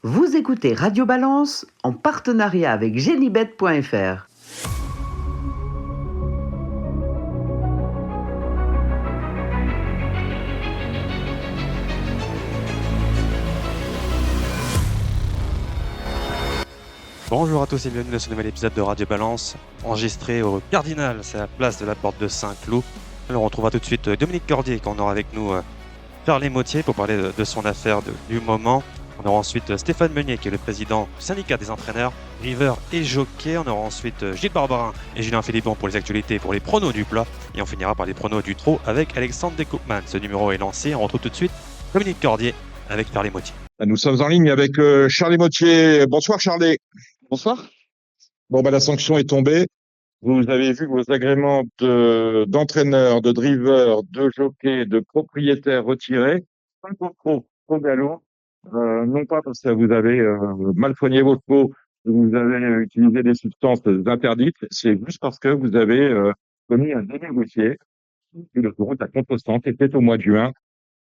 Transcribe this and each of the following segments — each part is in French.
Vous écoutez Radio Balance en partenariat avec Genibet.fr. Bonjour à tous et bienvenue dans ce nouvel épisode de Radio Balance, enregistré au Cardinal, c'est la place de la Porte de Saint-Cloud. Alors on retrouvera tout de suite Dominique Cordier qu'on aura avec nous Charles Motier pour parler de son affaire du moment. On aura ensuite Stéphane Meunier qui est le président du syndicat des entraîneurs, River et Jockey. On aura ensuite Gilles Barbarin et Julien Philippon pour les actualités, pour les pronos du plat. Et on finira par les pronos du trot avec Alexandre Decoupman. Ce numéro est lancé, on retrouve tout de suite Dominique Cordier avec Charles Motier. Nous sommes en ligne avec Charles Motier. Bonsoir Charles. Bonsoir. Bon, la sanction est tombée. Vous avez vu vos agréments d'entraîneur, de driver, de jockey, de propriétaire retirés. Pas trop galop. Non pas parce que vous avez mal soigné votre peau, vous avez utilisé des substances interdites, c'est juste parce que vous avez commis un délit routier. L'autoroute à contresens, c'était au mois de juin.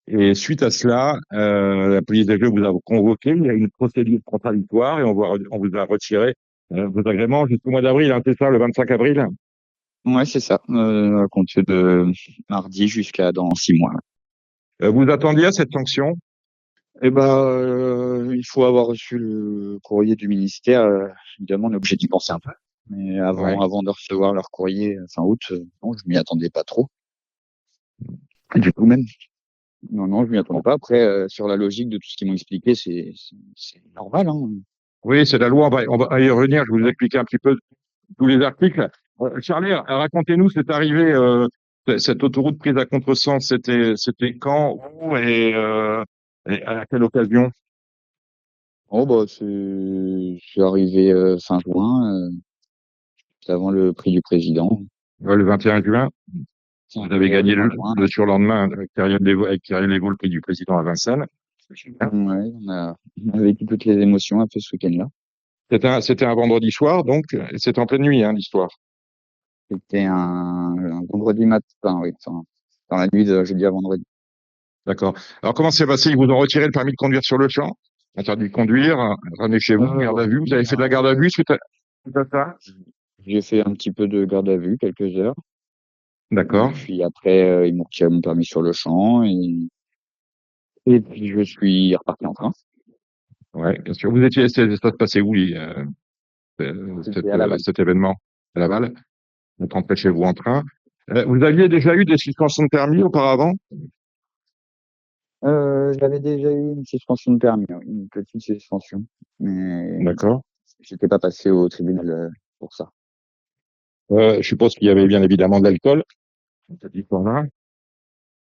Et suite à cela, la police des jeux vous a convoqué. Il y a une procédure contradictoire et on vous a retiré vos agréments jusqu'au mois d'avril. Hein, c'est ça, le 25 avril? Ouais, c'est ça. À compter de mardi jusqu'à dans 6 mois. Vous attendiez à cette sanction? Il faut avoir reçu le courrier du ministère. Évidemment, on est obligé d'y penser un peu. Mais avant de recevoir leur courrier fin août, non, je m'y attendais pas trop. Du coup, même. Non, je m'y attendais pas. Après, sur la logique de tout ce qu'ils m'ont expliqué, c'est normal. Hein. Oui, c'est la loi. On va y revenir. Je vais vous expliquer un petit peu tous les articles. Charlie, racontez-nous, c'est arrivé, cette autoroute prise à contresens, c'était quand, où et à quelle occasion? C'est arrivé fin juin, avant le prix du président. Le 21 juin. Vous avez gagné le surlendemain avec Thierry Légault, le prix du président à Vincennes. Ouais, on a vécu toutes les émotions un peu ce week-end-là. C'était un vendredi soir, donc c'était en pleine nuit, hein, l'histoire. C'était un vendredi matin, oui, dans la nuit de jeudi à vendredi. D'accord. Alors comment c'est passé? Ils vous ont retiré le permis de conduire sur le champ, interdit de conduire, ramené chez vous, garde à vue. Vous avez fait de la garde à vue suite à ça? J'ai fait un petit peu de garde à vue, quelques heures. D'accord. Puis après, ils m'ont retiré mon permis sur le champ et puis je suis reparti en train. Ouais, bien sûr. Ça se passait où, cet événement? À Laval? Vous rentrez chez vous en train. Vous aviez déjà eu des suspensions de permis auparavant? J'avais déjà eu une suspension de permis, oui, une petite suspension. Mais D'accord. j'étais pas passé au tribunal pour ça. Je suppose qu'il y avait bien évidemment de l'alcool dans cette histoire-là.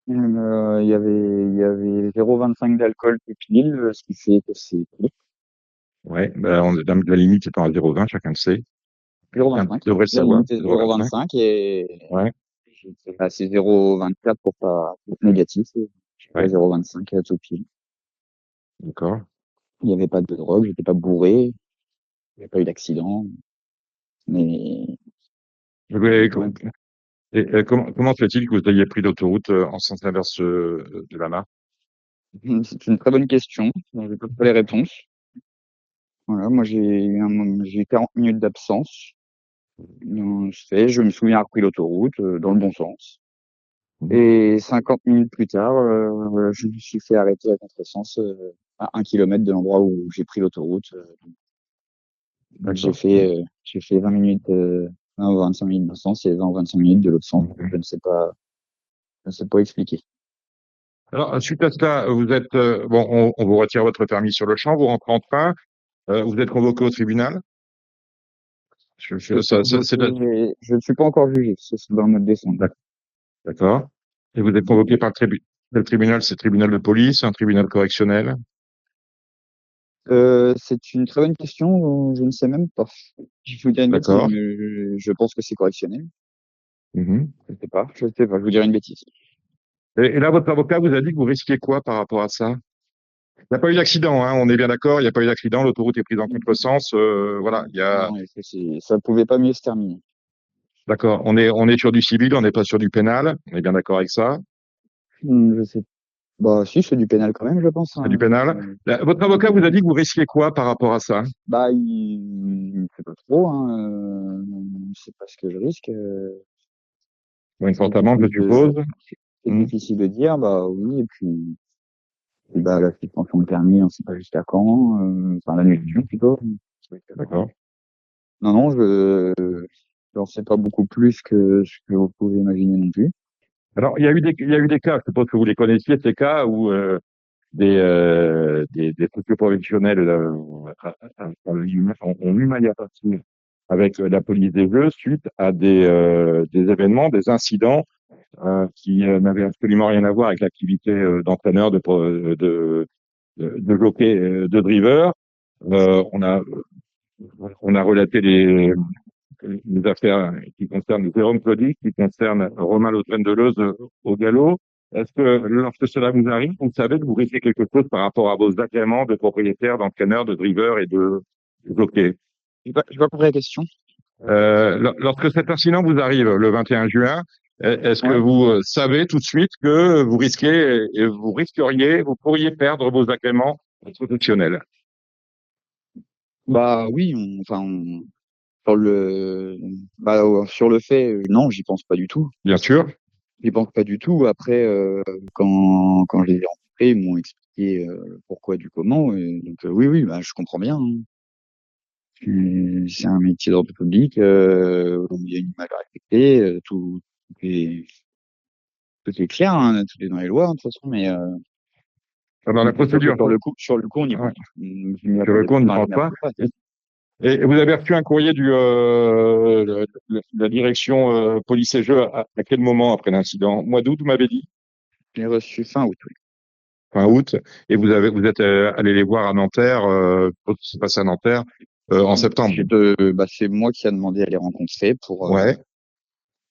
Il y avait 0,25 d'alcool par pile, ce qui fait que c'est Ouais, la limite étant à 0,20, chacun le sait. 0,25. Devrait le savoir. 0,25 et ouais. j'étais passé 0,24 pour pas être négatif. J'ai fait 0,25 à tout pile. D'accord. Il n'y avait pas de drogue, j'étais pas bourré, il n'y avait pas eu d'accident. Mais comment se fait-il que vous ayez pris l'autoroute en sens inverse de la mare? C'est une très bonne question. Je n'ai pas les réponses. Voilà, moi j'ai 40 minutes d'absence. Je me souviens avoir pris l'autoroute dans le bon sens. Et 50 minutes plus tard, je me suis fait arrêter à contresens à 1 kilomètre de l'endroit où j'ai pris l'autoroute. Donc j'ai fait 20 minutes, 20 ou 25 minutes d'un sens et 20 ou 25 minutes de l'autre sens. Je ne sais pas expliquer. Alors, suite à cela, vous êtes on vous retire votre permis sur le champ, vous rentrez en train, vous êtes convoqué au tribunal. Je ne suis pas encore jugé, c'est dans le mois de décembre. D'accord. Et vous êtes convoqué par le tribunal, c'est tribunal de police, un tribunal correctionnel? C'est une très bonne question, je ne sais même pas. Je vous dirais une bêtise, mais je pense que c'est correctionnel. Je sais pas, je vous dirais une bêtise. Et là, votre avocat vous a dit que vous risquiez quoi par rapport à ça? Il n'y a pas eu d'accident, hein, on est bien d'accord, il n'y a pas eu d'accident, l'autoroute est prise en contresens, voilà, il y a... Non, ça pouvait pas mieux se terminer. D'accord, on est sur du civil, on n'est pas sur du pénal, on est bien d'accord avec ça? Je sais Bah, si, c'est du pénal quand même, je pense, C'est du hein. pénal. Votre avocat vous a dit que vous risquiez quoi par rapport à ça? Bah, il sait pas trop, hein, c'est pas ce que je risque. Une C'est porte amende, je difficile suppose. c'est Hmm. difficile de dire, bah oui, et bah, la suspension de permis, on sait pas jusqu'à quand, enfin, l'annulation plutôt. On sait pas jusqu'à quand. D'accord. Non, non, j'en sais pas beaucoup plus que ce que vous pouvez imaginer non plus. Alors, il y a eu des cas, je suppose que vous les connaissiez, ces cas où des socioprofessionnels ont eu maille à partir avec la police des jeux suite à des événements, des incidents qui n'avaient absolument rien à voir avec l'activité d'entraîneur, de jockey, de driver. Euh, on a on a relaté les affaires qui concernent Jérôme Claudy, qui concernent Romain Lautrenne-Deleuze au galop. Est-ce que lorsque cela vous arrive, vous savez que vous risquez quelque chose par rapport à vos agréments de propriétaire, d'entraîneur, de driver et de jockey? J'ai pas compris la question. Lorsque cet incident vous arrive le 21 juin, est-ce que Ouais. vous savez tout de suite que vous risquez et vous risqueriez, vous pourriez perdre vos agréments professionnels? Bah oui, sur sur le fait, non, j'y pense pas du tout. Bien sûr. J'y pense pas du tout. Après, quand je les ai rencontrés, ils m'ont expliqué le pourquoi du comment. Et donc oui, oui, bah je comprends bien, hein. C'est un métier d'ordre public, où il y a une image à respecter, tout est clair, hein, tout est dans les lois, hein, de toute façon. Dans la Mais c'est sûr que procédure. sur le coup, on n'y Ouais. pense pas. Je m'y Sur le attendais, coup, on n'y enfin, je pense m'y pas. attendais pas. Et vous avez reçu un courrier la direction police et jeux à quel moment après l'incident? Mois d'août, vous m'avez dit? Je l'ai reçu fin août, oui. Fin août. Et vous êtes allé les voir à Nanterre, ce qui s'est passé à Nanterre, en septembre. C'est moi qui a demandé à les rencontrer Ouais.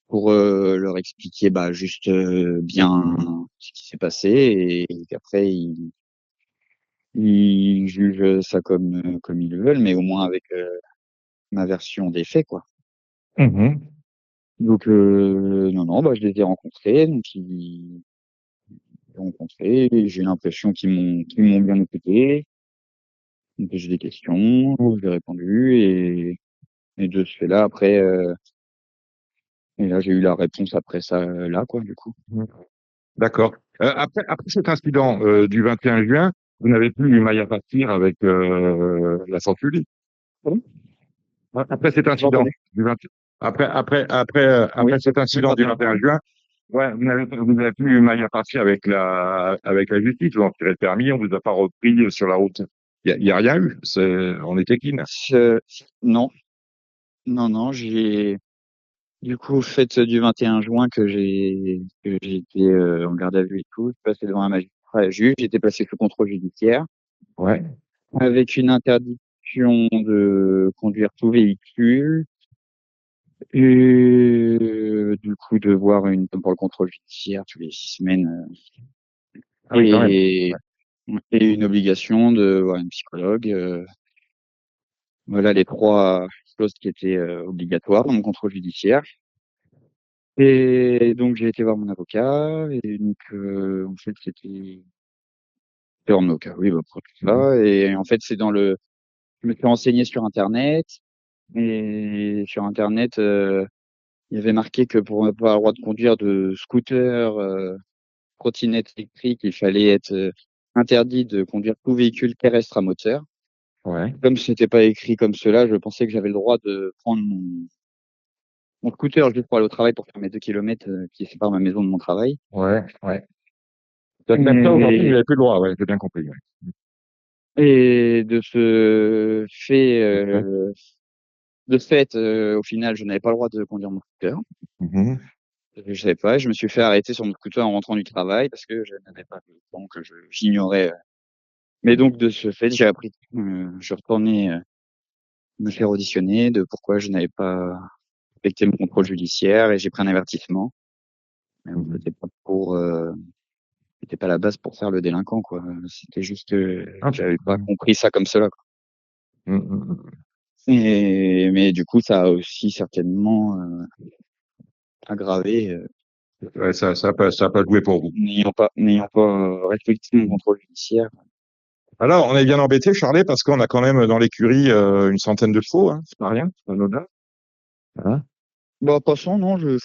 pour leur expliquer juste bien ce qui s'est passé et qu'après ils jugent ça comme ils le veulent, mais au moins avec ma version des faits, quoi. Mhm. Donc non, non, je les ai rencontrés, donc ils m'ont rencontré, et j'ai l'impression qu'ils m'ont bien écouté. Donc j'ai des questions, j'ai répondu et de ce fait-là, après, et là j'ai eu la réponse après ça, là, quoi, du coup. D'accord. Après cet incident du 21 juin, vous n'avez plus eu maille à partir avec la Santuli. Pardon? Après cet J'ai pas incident entendu. du 20, Oui, après cet oui, incident du 21 21 juin. juin, ouais, vous n'avez plus eu maille à partir avec la justice. Vous en tirez le permis, on vous a pas repris sur la route. Il y a rien eu. On était clean. Non, non, non, j'ai du coup fête du 21 juin que j'ai été en garde à vue et tout, je suis passé devant un magistrat et juge, j'étais placé sous contrôle judiciaire Ouais. avec une interdiction de conduire tout véhicule et du coup de voir une pour le contrôle judiciaire tous les 6 semaines Ah oui, quand même. et et une obligation de voir un psychologue. Voilà les trois choses qui étaient obligatoires dans mon contrôle judiciaire. Et donc j'ai été voir mon avocat et donc en fait c'était voir mon avocat, oui, pour tout Mhm. ça et en fait c'est dans le je me suis renseigné sur internet et sur internet, il y avait marqué que pour avoir le droit de conduire de scooter, trottinette électrique, il fallait être, interdit de conduire tout véhicule terrestre à moteur. Ouais. Comme c'était pas écrit comme cela, je pensais que j'avais le droit de prendre mon scooter juste pour aller au travail pour faire mes 2 kilomètres, qui séparent ma maison de mon travail. Ouais. Ouais. Donc même ça, aujourd'hui, vous Et n'avez plus le droit. Ouais, j'ai bien compris. Ouais. Et de ce fait, Ok. au final, je n'avais pas le droit de conduire mon scooter. Mhm. Je savais pas. Je me suis fait arrêter sur mon scooter en rentrant du travail parce que je n'avais pas le temps, que j'ignorais. Mais donc, de ce fait, j'ai appris. Je retournais me faire auditionner de pourquoi je n'avais pas respecté mon contrôle judiciaire et j'ai pris un avertissement. Mais bon, Mhm. c'était pas la base pour faire le délinquant, quoi. C'était juste que Ah, j'avais pas compris ça comme cela, quoi. mhm. Mais du coup, ça a aussi certainement aggravé Ouais, ça a pas joué pour vous. N'ayant pas respecté mon contrôle judiciaire. Alors, on est bien embêté, Charlet, parce qu'on a quand même dans l'écurie une centaine de chevaux, hein. C'est pas rien, c'est pas anodin. Hein. Bah, passons, non, je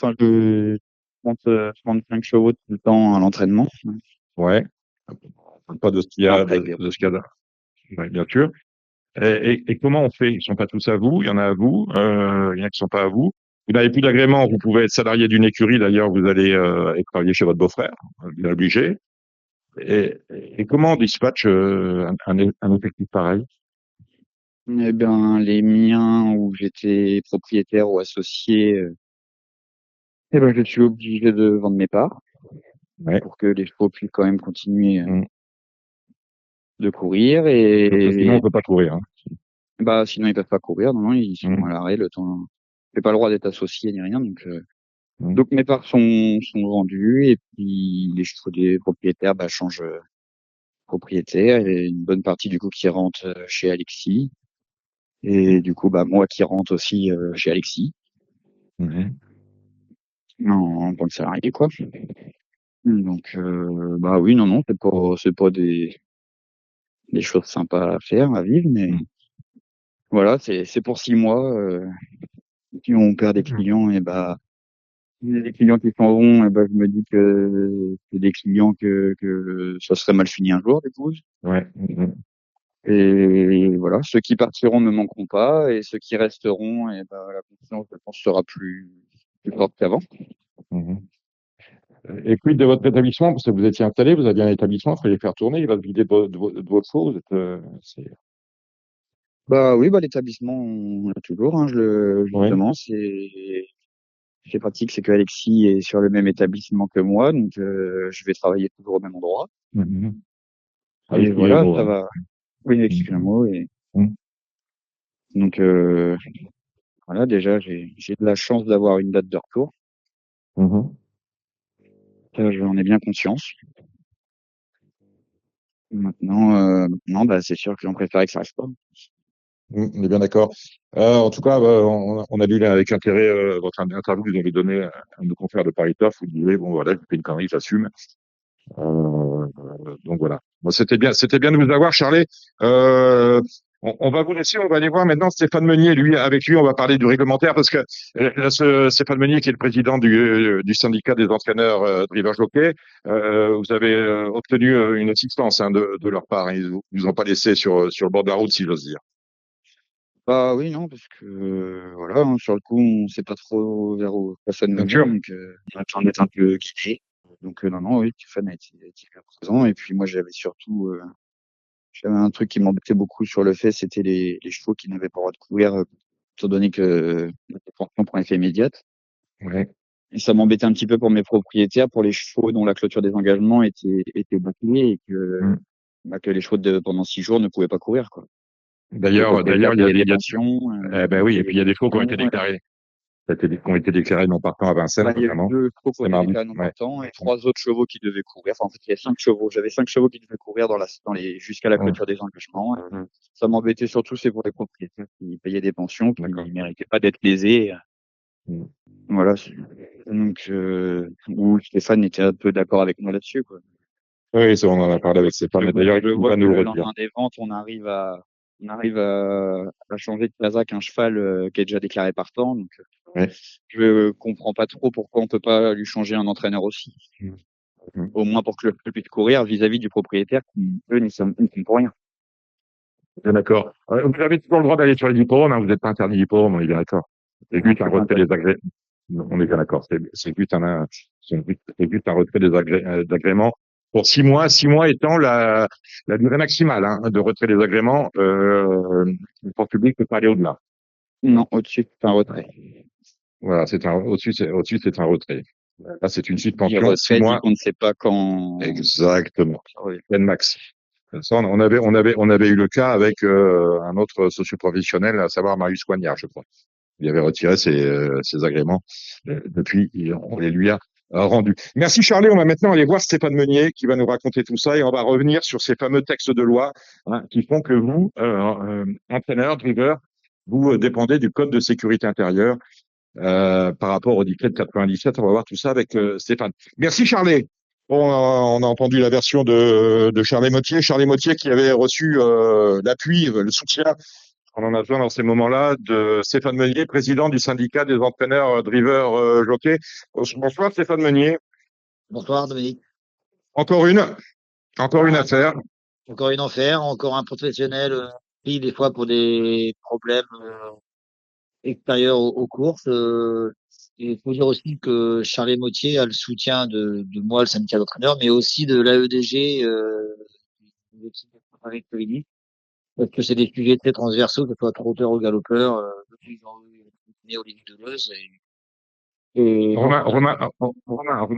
compte 35 chevaux tout le temps à l'entraînement. Ouais. Pas de ce qu'il y a, Après, de ce qu'il y a. Ouais, bien sûr. Et comment on fait? Ils sont pas tous à vous, il y en a à vous, il y en a qui sont pas à vous. Vous n'avez plus d'agrément, vous pouvez être salarié d'une écurie, d'ailleurs, vous allez travailler chez votre beau-frère, bien obligé. Et comment on dispatche un effectif pareil? eh bien, les miens où j'étais propriétaire ou associé, eh ben, je suis obligé de vendre mes parts Ouais. pour que les chevaux puissent quand même continuer Mm. de courir Parce que sinon, on et peut pas courir, hein. bah, sinon ils peuvent pas courir, non, non, ils sont Mm. à l'arrêt le temps. J'ai pas le droit d'être associé ni rien, Mm. donc mes parts sont vendues et puis les chevaux des propriétaires, bah, changent propriétaire et une bonne partie du coup qui rentre chez Alexis et du coup, bah, moi qui rentre aussi chez Alexis Mhm. en tant que salarié, quoi. Donc, bah oui, non, non, c'est pas des choses sympas à faire, à vivre, mais Mm. voilà, c'est pour 6 mois. Si on perd des Mm. clients, et bah, il y a des clients qui s'en vont, et bah, je me dis que c'est des clients que ça serait mal fini un jour, du coup. Ouais. Mm. Et voilà, ceux qui partiront ne manqueront pas, et ceux qui resteront, et bah, la confiance, je pense, sera plus forte qu'avant. Mhm. Et quid de votre établissement? Parce que vous étiez installé, vous aviez un établissement, il fallait faire tourner, il va se vider de votre chose. Bah oui, bah l'établissement, on l'a toujours, hein, Oui. justement, c'est pratique, c'est que Alexis est sur le même établissement que moi, donc je vais travailler toujours au même endroit. Mhm. Ah, Et voilà, excusez-moi. ça Hein. va. Oui, Mhm. excusez-moi. Et Mhm. donc voilà, déjà j'ai de la chance d'avoir une date de retour. Mhm. Ça, j'en ai bien conscience. Maintenant, bah c'est sûr que j'en préférais que ça reste pas. On est bien d'accord. En tout cas, on a lu là, avec intérêt votre interview que vous avez donnée à nos confrères de Paris Turf. Vous disiez, bon voilà, j'ai fait une connerie, j'assume. Donc voilà. Bon, c'était bien de vous avoir, Charlet. Euh, on va vous laisser, on va aller voir maintenant Stéphane Meunier. Lui, avec lui, on va parler du réglementaire parce que là, Stéphane Meunier, qui est le président du syndicat des entraîneurs driver jockey, vous avez obtenu une assistance hein, de leur part. Hein. Ils vous ont pas laissé sur le bord de la route, si j'ose dire. Bah oui, non, parce que voilà, hein, sur le coup, on sait pas trop vers où personne Bien nous vient, sûr. donc on attend d'être un peu guidé. Donc non, non, oui, Stéphane a été bien présent. Et puis moi, j'avais un truc qui m'embêtait beaucoup sur le fait, c'était les chevaux qui n'avaient pas le droit de courir, étant donné que la pension pour effet immédiate. Ouais. Et ça m'embêtait un petit peu pour mes propriétaires, pour les chevaux dont la clôture des engagements était bouclée et Mm. que les chevaux pendant 6 jours ne pouvaient pas courir, quoi. Les D'ailleurs, propriétaires il y a payaient des, des pensions, eh ben oui, et puis il y a payaient des des faux qui ont été pensions. déclarés. Qui ont été déclarés non partants à Vincennes, Bah, il y a eu notamment. 2 chevaux qui ont C'est été mardi. déclarés non Ouais. partants et 3 autres chevaux qui devaient courir. Enfin, en fait, il y a 5 chevaux. J'avais 5 chevaux qui devaient courir jusqu'à la Mm. clôture des engagements. Ça m'embêtait surtout, c'est pour les propriétaires qui payaient des pensions, qui D'accord. méritaient pas d'être lésés. Mm. Voilà. Donc, où Stéphane était un peu d'accord avec moi là-dessus, quoi. Oui, ça, on en a parlé avec Stéphane. Et d'ailleurs, Je il vois va que nous le le redire. lendemain des ventes, on arrive à changer de Kazakh un cheval qui est déjà déclaré partant. Donc, Ouais. je comprends pas trop pourquoi on peut pas lui changer un entraîneur aussi. Mm. Mm. Au moins pour que le cheval puisse courir vis-à-vis du propriétaire qui, eux, n'y sont pour rien. Bien d'accord. Vous avez toujours le droit d'aller sur les hippodromes, hein, vous n'êtes pas interdit d'hippodrome, on est bien d'accord. C'est Non, juste je un suis pas retrait des intéressé. agréments. On est bien d'accord. C'est juste un retrait d'agréments pour 6 mois. 6 mois étant la durée maximale hein, de retrait des agréments. Le port public ne peut pas aller au-delà. Non, au-dessus, c'est un retrait. Voilà, au-dessus, c'est un retrait. Là, c'est une Dit suspension, six retrait, dit mois. qu'on ne sait pas quand. Exactement. Ça revient. Peine max. Ça, on avait eu le cas avec un autre socioprofessionnel, à savoir Marius Coignard, je crois. Il avait retiré ses agréments. Depuis, on les lui a rendus. Merci Charlie. On va maintenant aller voir Stéphane Meunier qui va nous raconter tout ça et on va revenir sur ces fameux textes de loi hein, qui font que vous, entraîneur, driver, vous dépendez du code de sécurité intérieure par rapport au décret de 97. On va voir tout ça avec Stéphane. Merci Charlet. Bon, on a entendu la version de Charlet Mottier. Charlet Mottier qui avait reçu l'appui, le soutien, on en a besoin dans ces moments-là, de Stéphane Meunier, président du syndicat des entraîneurs drivers jockeys. Bonsoir Stéphane Meunier. Bonsoir Dominique. Encore une affaire. Encore une affaire, encore un professionnel pris des fois pour des problèmes extérieurs aux courses. Et il faut dire aussi que Charles Mottier a le soutien de moi, le syndicat d'entraîneurs, mais aussi de l'AEDG, avec Covid, parce que c'est des sujets très transversaux, que ce soit trotteur ou galopeur, depuis né Olivier Deleuze et Romain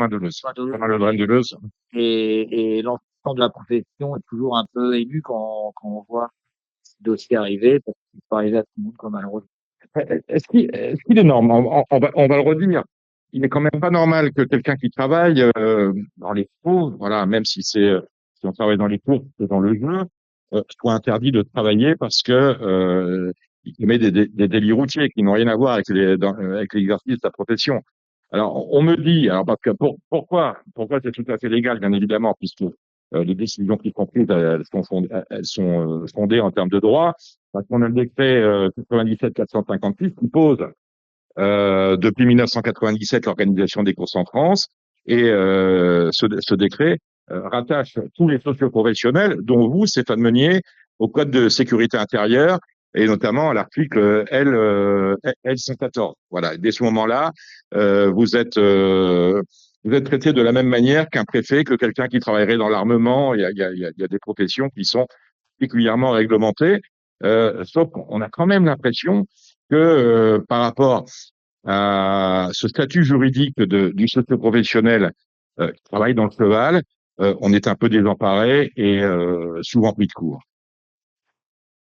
Deleuze. Romain Ledren Deleuze. et l'ensemble de la profession est toujours un peu ému quand on voit ce dossier arriver, parce qu'il peut arriver à tout le monde, comme malheureusement. Est-ce qu'il est normal, on va le redire, il est quand même pas normal que quelqu'un qui travaille dans les cours, voilà, même si si on travaille dans les cours, c'est dans le jeu, soit interdit de travailler parce que il commet des délits routiers qui n'ont rien à voir avec avec l'exercice de sa profession. Alors, on me dit, alors parce que pourquoi c'est tout à fait légal, bien évidemment, puisque les décisions qui sont prises, elles sont fondées en termes de droit, parce qu'on a le décret 97-456 qui pose depuis 1997 l'organisation des courses en France, et ce décret rattache tous les socioprofessionnels, dont vous, Stéphane Meunier, au code de sécurité intérieure, et notamment à l'article L 114. Voilà. Dès ce moment-là, vous êtes traité de la même manière qu'un préfet, que quelqu'un qui travaillerait dans l'armement. Il y a des professions qui sont particulièrement réglementées. Sauf qu'on a quand même l'impression que par rapport à ce statut juridique du socio-professionnel qui travaille dans le cheval, on est un peu désemparé et souvent pris de court.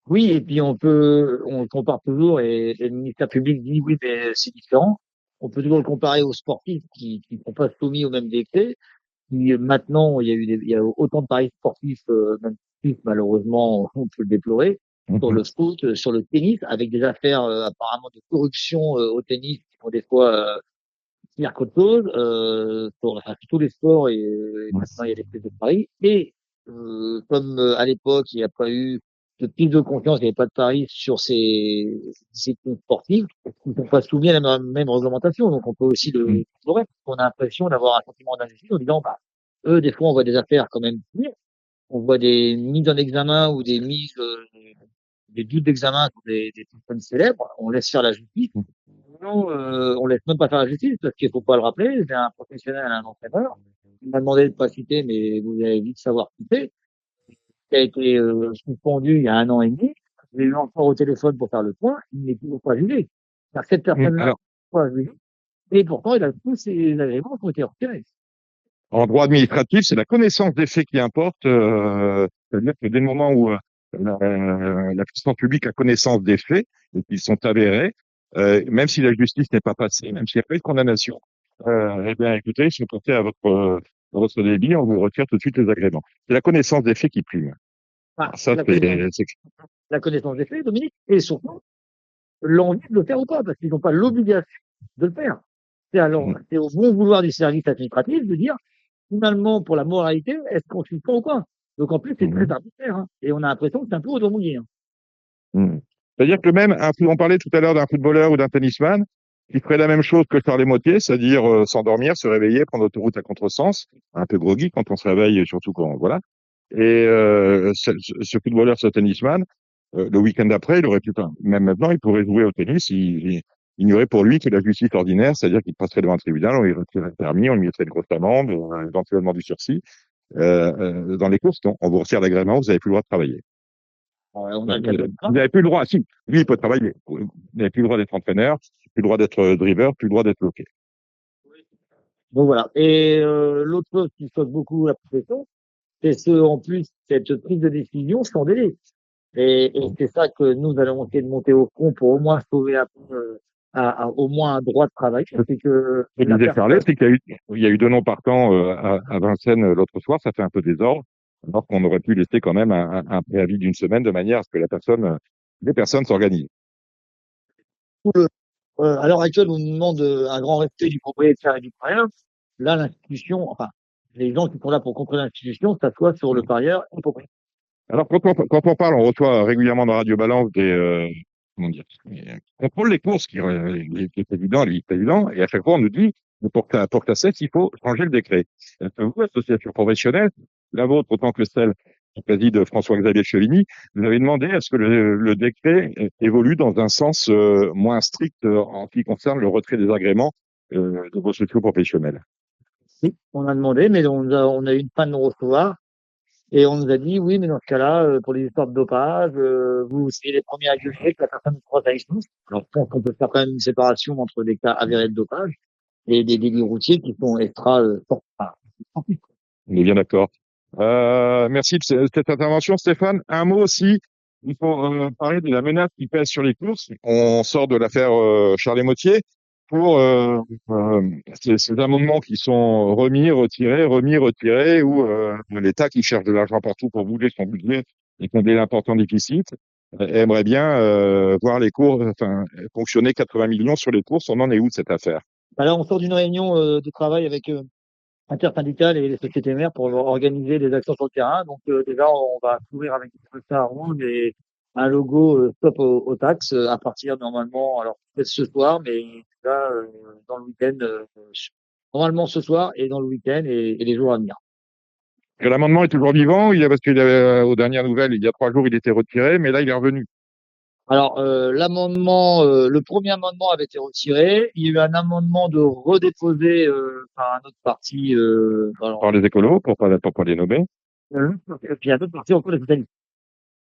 Oui, et puis on compare toujours, et le ministère public dit oui, mais c'est différent. On peut toujours le comparer aux sportifs qui sont pas soumis au même décret. Qui maintenant, il y a autant de paris sportifs, même plus malheureusement, on peut le déplorer, sur le foot, sur le tennis, avec des affaires apparemment de corruption au tennis qui font des fois pire qu'autre chose, sur tous les sports, et maintenant il y a des prises de paris. Et comme à l'époque il n'y a pas eu de prise de confiance, il n'y avait pas de paris sur ces disciplines sportives, ils ne sont pas soumis à la même réglementation. Donc on peut aussi le déplorer, parce qu'on a l'impression d'avoir un sentiment d'injustice en disant, bah, eux, des fois on voit des affaires quand même pires, on voit des mises en examen ou des doutes d'examen sur des personnes célèbres, on laisse faire la justice. Non, on laisse même pas faire la justice, parce qu'il faut pas le rappeler, j'ai un professionnel, un entraîneur, il m'a demandé de pas citer, mais vous allez vite savoir qui c'est, qui a été suspendu il y a 1 an et demi. J'ai eu encore au téléphone pour faire le point, il n'est toujours pas jugé. Car cette personne-là n'est pas jugée, et pourtant il a tous ses agréments qui ont été retirés. En droit administratif, c'est la connaissance des faits qui importe. C'est-à-dire que dès le moment où la puissance publique a connaissance des faits et qu'ils sont avérés, même si la justice n'est pas passée, même s'il n'y a pas eu de condamnation, eh bien, écoutez, si vous portez à votre débit, on vous retire tout de suite les agréments. C'est la connaissance des faits qui prime. Ah, Ça, la connaissance des faits, Dominique, et surtout l'envie de le faire ou pas, parce qu'ils n'ont pas l'obligation de le faire. C'est au bon vouloir du service administratif de dire, finalement, pour la moralité, est-ce qu'on suit pas ou pas? Donc en plus, c'est très arbitraire, hein, et on a l'impression que c'est un peu au dos mouillé. C'est-à-dire que même, on parlait tout à l'heure d'un footballeur ou d'un tennisman qui ferait la même chose que Charles Mottier, c'est-à-dire s'endormir, se réveiller, prendre l'autoroute à contresens, un peu groggy quand on se réveille, surtout quand voilà. Et ce footballeur, ce tennisman, le week-end d'après, il aurait pu, même maintenant, il pourrait jouer au tennis. Il n'y aurait pour lui que la justice ordinaire, c'est-à-dire qu'il passerait devant un tribunal, on lui retirerait le permis, on lui mettrait une grosse amende, éventuellement du sursis. Dans les courses, non, on vous retire l'agrément, vous n'avez plus le droit de travailler. On a vous n'avez plus le droit, si, lui, il peut travailler. Vous n'avez plus le droit d'être entraîneur, plus le droit d'être driver, plus le droit d'être bloqué. Donc voilà. Et l'autre chose qui choque beaucoup la profession, c'est en plus, cette prise de décision sans délai. Et c'est ça que nous allons essayer de monter au front pour au moins sauver au moins un droit de travail. C'est que ce que disait Charlet, c'est qu'il y a eu 2 noms partants à Vincennes l'autre soir, ça fait un peu désordre, alors qu'on aurait pu laisser quand même un préavis d'1 semaine de manière à ce que les personnes s'organisent. Tout le À l'heure actuelle, on nous demande un grand respect du propriétaire et du parieur. Là, l'institution, enfin, les gens qui sont là pour contrôler l'institution s'assoient sur le parieur et le propriétaire. Alors, quand on parle, on reçoit régulièrement dans Radio Balance comment dire, on contrôle les courses, qui est évident, lui, est évident, et à chaque fois, on nous dit, pour que ça cesse, il faut changer le décret. Vous, association professionnelle, la vôtre, autant que celle qui préside François-Xavier Chevigny, vous avez demandé à ce que le décret évolue dans un sens moins strict en ce qui concerne le retrait des agréments de vos sociaux professionnels. Oui, on a demandé, mais on a eu une panne de non-recevoir. Et on nous a dit, oui, mais dans ce cas-là, pour les histoires de dopage, vous serez les premiers à gueuler que la personne ne croise avec nous. Alors, je pense qu'on peut faire quand même une séparation entre des cas avérés de dopage et des délits routiers qui sont extra, sportifs. On est bien d'accord. Merci de cette intervention, Stéphane. Un mot aussi, il faut parler de la menace qui pèse sur les courses. On sort de l'affaire Charles Motier pour ces amendements qui sont remis, retirés, ou l'État qui cherche de l'argent partout pour boucler son budget et combler l'important déficit aimerait bien voir les courses, fonctionner 80 millions sur les courses. On en est où de cette affaire? Là, on sort d'une réunion de travail avec intersyndicales et les sociétés mères pour organiser des actions sur le terrain. Donc déjà, on va couvrir avec des ça rouge et un logo stop aux taxes à partir normalement, alors peut-être ce soir, mais là dans le week-end, normalement ce soir et dans le week-end et les jours à venir. Que l'amendement est toujours vivant, parce qu'il avait, aux dernières nouvelles, il y a 3 jours, il était retiré, mais là, il est revenu. Alors l'amendement, le premier amendement avait été retiré. Il y a eu un amendement de redéposer par un autre parti. Par les écolos, pour pas les nommer. Et puis un autre parti encore les socialistes.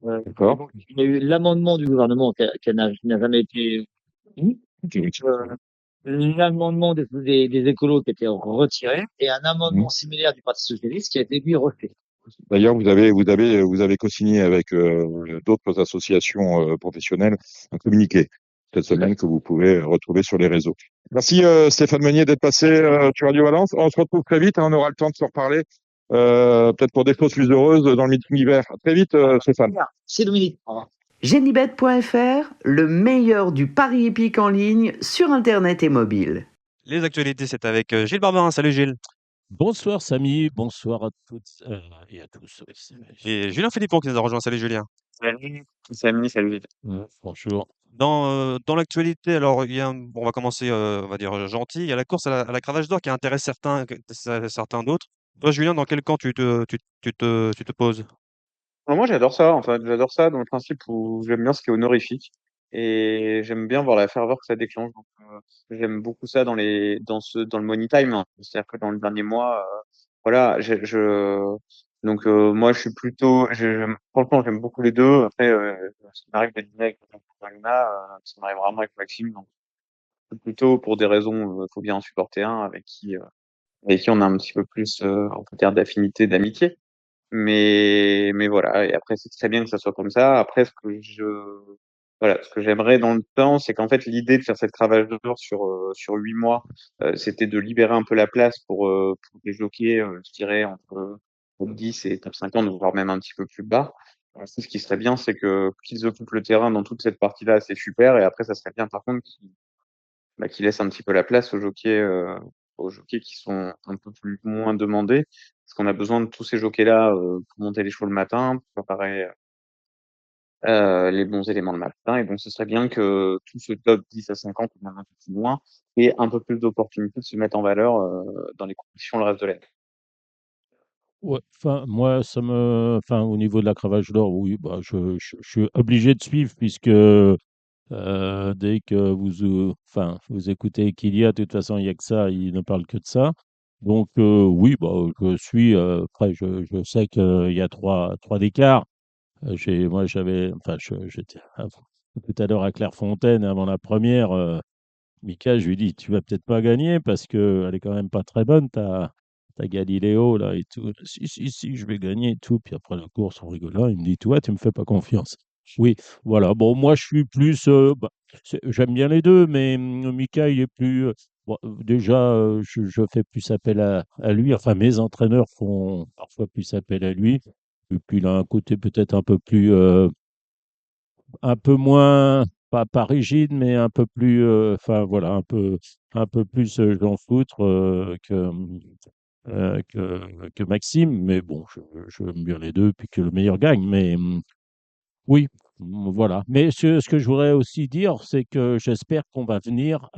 D'accord. Donc, il y a eu l'amendement du gouvernement qui n'a jamais été mis. L'amendement des écolos qui a été retiré et un amendement similaire du Parti socialiste qui a été lui rejeté. D'ailleurs, vous avez co-signé avec d'autres associations professionnelles un communiqué cette semaine que vous pouvez retrouver sur les réseaux. Merci Stéphane Meunier d'être passé sur Radio Valence. On se retrouve très vite, on aura le temps de se reparler, peut-être pour des choses plus heureuses dans le meeting d'hiver. À très vite Stéphane. C'est Dominique. Au revoir. Genibet.fr, le meilleur du pari hippique en ligne sur Internet et mobile. Les actualités, c'est avec Gilles Barbarin. Salut Gilles. Bonsoir Samy, bonsoir à toutes et à tous. Oui, Et Julien Philippon qui nous a rejoint. Salut Julien. Salut, Samy, salut. bonjour. Dans l'actualité, alors on va commencer, on va dire gentil. Il y a la course à la cravache d'or qui intéresse certains d'autres. Toi, Julien, dans quel camp tu te poses? Alors moi, j'adore ça, en fait. J'adore ça dans le principe où j'aime bien ce qui est honorifique et j'aime bien voir la ferveur que ça déclenche. Donc, j'aime beaucoup ça dans le money time, hein. C'est-à-dire que dans le dernier mois, voilà, donc moi, je suis plutôt, franchement, j'aime beaucoup les deux. Après, ça m'arrive de dîner avec Marina, ça m'arrive vraiment avec Maxime. Donc, c'est plutôt pour des raisons, faut bien en supporter un avec qui on a un petit peu plus, on peut dire d'affinité, d'amitié. Mais voilà. Et après, c'est très bien que ça soit comme ça. Après, ce que j'aimerais dans le temps, c'est qu'en fait, l'idée de faire cette cravache d'or sur 8 mois, c'était de libérer un peu la place pour des jockeys, je dirais, entre top 10 et top 50, voire même un petit peu plus bas. Ce qui serait bien, c'est qu'ils occupent le terrain dans toute cette partie-là, c'est super. Et après, ça serait bien, par contre, qu'ils laissent un petit peu la place aux jockeys qui sont un peu moins demandés. Parce qu'on a besoin de tous ces jockeys-là pour monter les chevaux le matin, pour préparer les bons éléments le matin. Et donc, ce serait bien que tout ce top 10 à 50, ou même un peu plus loin, ait un peu plus d'opportunités de se mettre en valeur dans les compétitions le reste de l'année. Ouais, moi, au niveau de la cravache d'or, oui, bah, je suis obligé de suivre puisque dès que vous écoutez Kylian, de toute façon, il n'y a que ça, il ne parle que de ça. Donc, oui, bah, je suis, après, je sais qu'il y a trois d'écart. Moi, j'étais tout à l'heure à Clairefontaine avant la première. Mika, je lui dis, tu vas peut-être pas gagner parce que elle est quand même pas très bonne. T'as Galiléo là et tout. Si, je vais gagner et tout. Puis après la course, on rigola. Il me dit, toi, tu me fais pas confiance. Oui, voilà. Bon, moi, je suis plus. J'aime bien les deux, mais Mika, il est plus. Bon, déjà, je fais plus appel à lui. Enfin, mes entraîneurs font parfois plus appel à lui. Et puis, il a un côté peut-être un peu moins pas rigide, mais un peu plus, enfin voilà, un peu plus Jean Foutre que Maxime. Mais bon, j'aime bien les deux, puis que le meilleur gagne. Mais oui, voilà. Mais ce que je voudrais aussi dire, c'est que j'espère qu'on va venir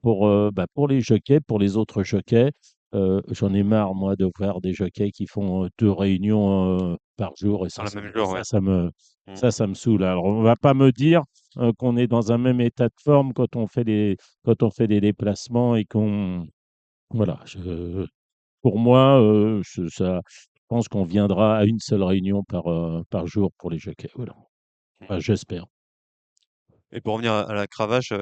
pour les jockeys, pour les autres jockeys. J'en ai marre, moi, de voir des jockeys qui font 2 réunions par jour, et Dans ça, le même jour, ouais. Mm. ça me saoule. Alors, on va pas me dire qu'on est dans un même état de forme quand on fait des déplacements et qu'on, voilà. Pour moi, je pense qu'on viendra à une seule réunion par jour pour les jockeys. Voilà. Enfin, j'espère. Et pour revenir à la cravache,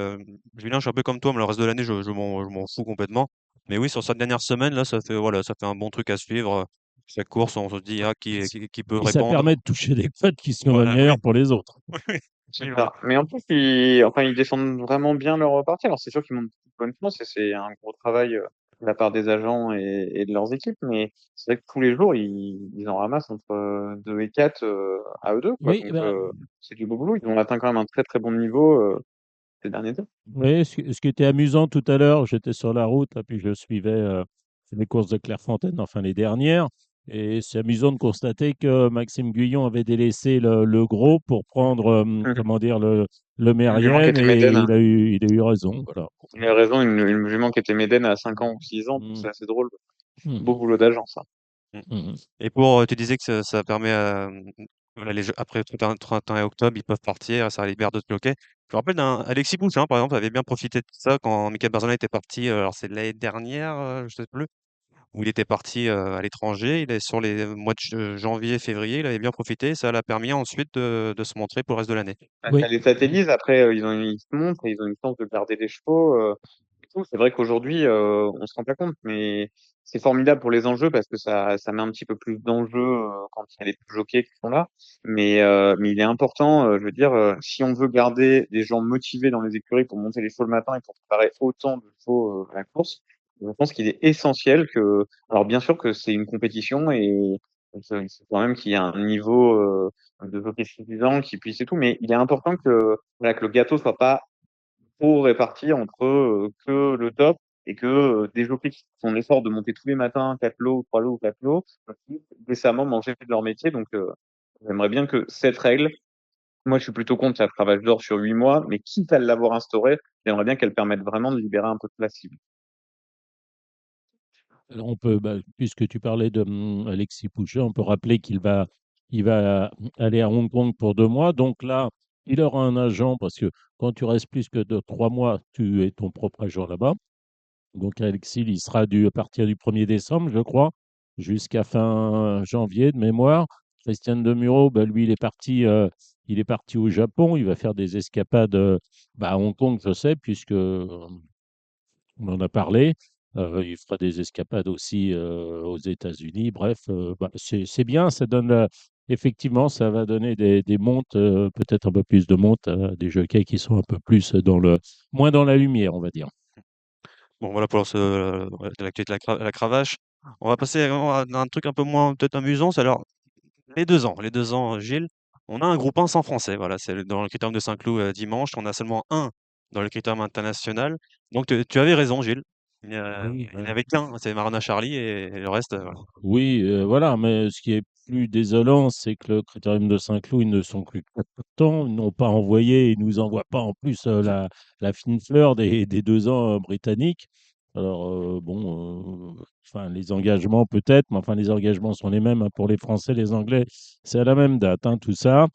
Julien, je suis un peu comme toi, mais le reste de l'année, je m'en fous complètement. Mais oui, sur cette dernière semaine, là, voilà, ça fait un bon truc à suivre. Chaque course, on se dit, ah, qui peut Et ça répondre. permet de toucher des cotes qui sont Voilà, oui. meilleures pour les autres. Oui, C'est absolument. ça. Mais en plus, ils défendent vraiment bien leur partie. Alors, c'est sûr qu'ils montent beaucoup de bonne chance et c'est un gros travail de la part des agents et de leurs équipes. Mais c'est vrai que tous les jours, ils en ramassent entre 2 et 4 à eux deux, quoi. Oui, Donc, bah, c'est du beau boulot. Ils ont atteint quand même un très, très bon niveau ces derniers temps. oui, ce qui était amusant tout à l'heure, j'étais sur la route, là, puis je suivais les courses de Clairefontaine, enfin les dernières, et c'est amusant de constater que Maxime Guyon avait délaissé le gros pour prendre, Mhm. comment dire, le Une jument qui Mérienne, était et Médène, hein. il a eu raison. Voilà. Il a raison, une jument qui était Médène à 5 ans ou 6 ans. Donc, Mm, c'est assez drôle. Beau mm, boulot d'agent, ça. Mm. mm. Et tu disais que ça permet voilà, après le 31 octobre, ils peuvent partir, ça libère d'autres jockeys. Je me rappelle d'un Alexis Poussin, par exemple, avait bien profité de ça quand Mika Barzana était parti. Alors, c'est l'année dernière, je sais plus, où il était parti à l'étranger. Il est sur les mois de janvier, février, il avait bien profité. Ça l'a permis ensuite de se montrer pour le reste de l'année. Ah, Oui, t'as les satellites, après, ils se montrent et ils ont une chance de garder les chevaux. Et tout. C'est vrai qu'aujourd'hui, on se rend pas compte, mais c'est formidable pour les enjeux parce que ça met un petit peu plus d'enjeux quand il y a les jockeys qui sont là. Mais il est important, je veux dire, si on veut garder des gens motivés dans les écuries pour monter les chevaux le matin et pour préparer autant de chevaux à la course, je pense qu'il est essentiel que, alors bien sûr que c'est une compétition et il faut quand même qu'il y ait un niveau de jockey suffisant qui puisse et tout, mais il est important que, voilà, que le gâteau soit pas trop réparti entre que le top et que des jockeys qui font l'effort de monter tous les matins 4 lots, 3 lots ou 4 lots, puissent décemment manger de leur métier. Donc, j'aimerais bien que cette règle, moi, je suis plutôt contre la cravache d'or sur 8 mois, mais quitte à l'avoir instaurée, j'aimerais bien qu'elle permette vraiment de libérer un peu de place cible. alors on peut, bah, puisque tu parlais de Alexis Pouchet, on peut rappeler il va aller à Hong Kong pour 2 mois. Donc là, il aura un agent, parce que quand tu restes plus que de 3 mois, tu es ton propre agent là-bas. Donc Alexis, il sera à partir du 1er décembre, je crois, jusqu'à fin janvier de mémoire. Christian Demuro, bah, lui, il est parti au Japon. Il va faire des escapades à Hong Kong, je sais, puisque on en a parlé. Il fera des escapades aussi aux États-Unis. Bref, c'est bien. Ça donne effectivement, ça va donner des montes, peut-être un peu plus de montes à des jockeys qui sont un peu plus moins dans la lumière, on va dire. Bon, voilà pour de l'actualité de la cravache. On va passer à un truc un peu moins peut-être amusant. C'est alors les 2 ans, Gilles, on a un groupe 1 sans français. Voilà, c'est dans le critérium de Saint-Cloud dimanche. On a seulement un dans le critérium international. Donc tu avais raison, Gilles. Il n'y avait qu'un, c'est Marana Charlie et le reste, voilà. Oui, voilà, mais ce qui est plus désolant, c'est que le Critérium de Saint-Cloud, ils ne sont plus contents, ils n'ont pas envoyé, ils nous envoient pas en plus la fine fleur des 2 ans britanniques. Alors, enfin, les engagements peut-être, mais enfin, les engagements sont les mêmes hein, pour les Français, les Anglais, c'est à la même date, hein, tout ça.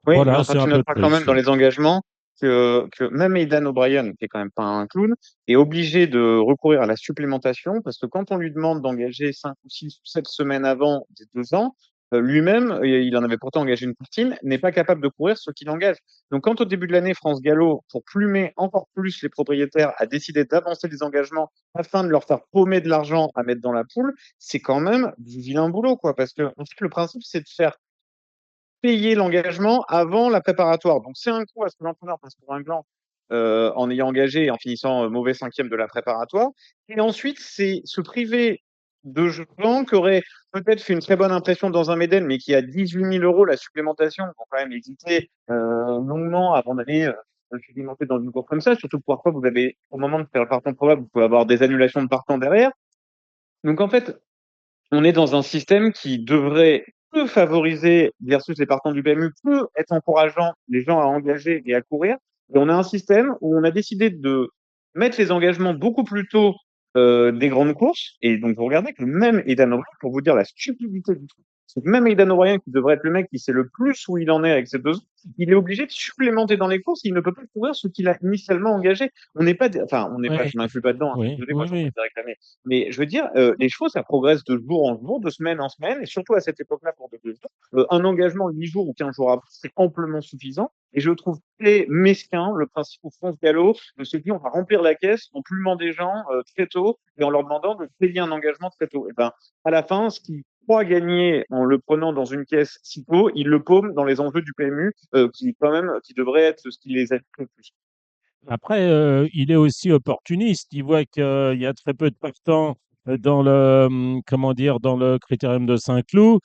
Oui, mais Voilà, enfin, c'est tu un peu noteras quand même triste. dans les engagements que même Aidan O'Brien, qui est quand même pas un clown, est obligé de recourir à la supplémentation parce que quand on lui demande d'engager 5 ou 6 ou 7 semaines avant des 2 ans, lui-même, et il en avait pourtant engagé une partie, n'est pas capable de courir ce qu'il engage. Donc, quand au début de l'année, France Gallo, pour plumer encore plus les propriétaires, a décidé d'avancer des engagements afin de leur faire paumer de l'argent à mettre dans la poule, c'est quand même du vilain boulot, quoi. Parce que, en fait, le principe, c'est de faire payer l'engagement avant la préparatoire. Donc, c'est un coup à ce que l'entraîneur passe pour un gland en ayant engagé et en finissant mauvais cinquième de la préparatoire. Et ensuite, c'est se priver de gens qui auraient peut-être fait une très bonne impression dans un Méden, mais qui à 18 000 € la supplémentation, vont quand même hésiter longuement avant d'aller supplémenter dans une course comme ça, surtout que parfois vous avez, au moment de faire le partant probable, vous pouvez avoir des annulations de partants derrière. Donc en fait, on est dans un système qui devrait peu favoriser versus les partants du PMU, peut être encourageant les gens à engager et à courir. Et on a un système où on a décidé de mettre les engagements beaucoup plus tôt des grandes courses. Et donc, vous regardez que le même Aidan O'Brien, pour vous dire la stupidité du truc, c'est que même Aidan O'Brien, qui devrait être le mec qui sait le plus où il en est avec ses 2 ans, il est obligé de supplémenter dans les courses. Il ne peut pas courir ce qu'il a initialement engagé. On n'est pas, enfin, on n'est pas, Ouais, je m'inclus pas dedans, hein, oui, désolé, moi, oui, j'en peux oui. pas réclamer. Mais je veux dire, les choses, ça progresse de jour en jour, de semaine en semaine, et surtout à cette époque-là pour de un engagement 8 jours ou 15 jours après, c'est amplement suffisant. Et je trouve très mesquin le principe où France Gallo de se dire on va remplir la caisse en plumant des gens très tôt et en leur demandant de payer un engagement très tôt. Et ben, à la fin, ce qu'ils croient gagner en le prenant dans une caisse si tôt, ils le paument dans les enjeux du PMU, qui quand même, qui devrait être ce qui les aide le plus. Après, il est aussi opportuniste. Il voit qu'il y a très peu de partants dans le, comment dire, dans le critérium de Saint-Cloud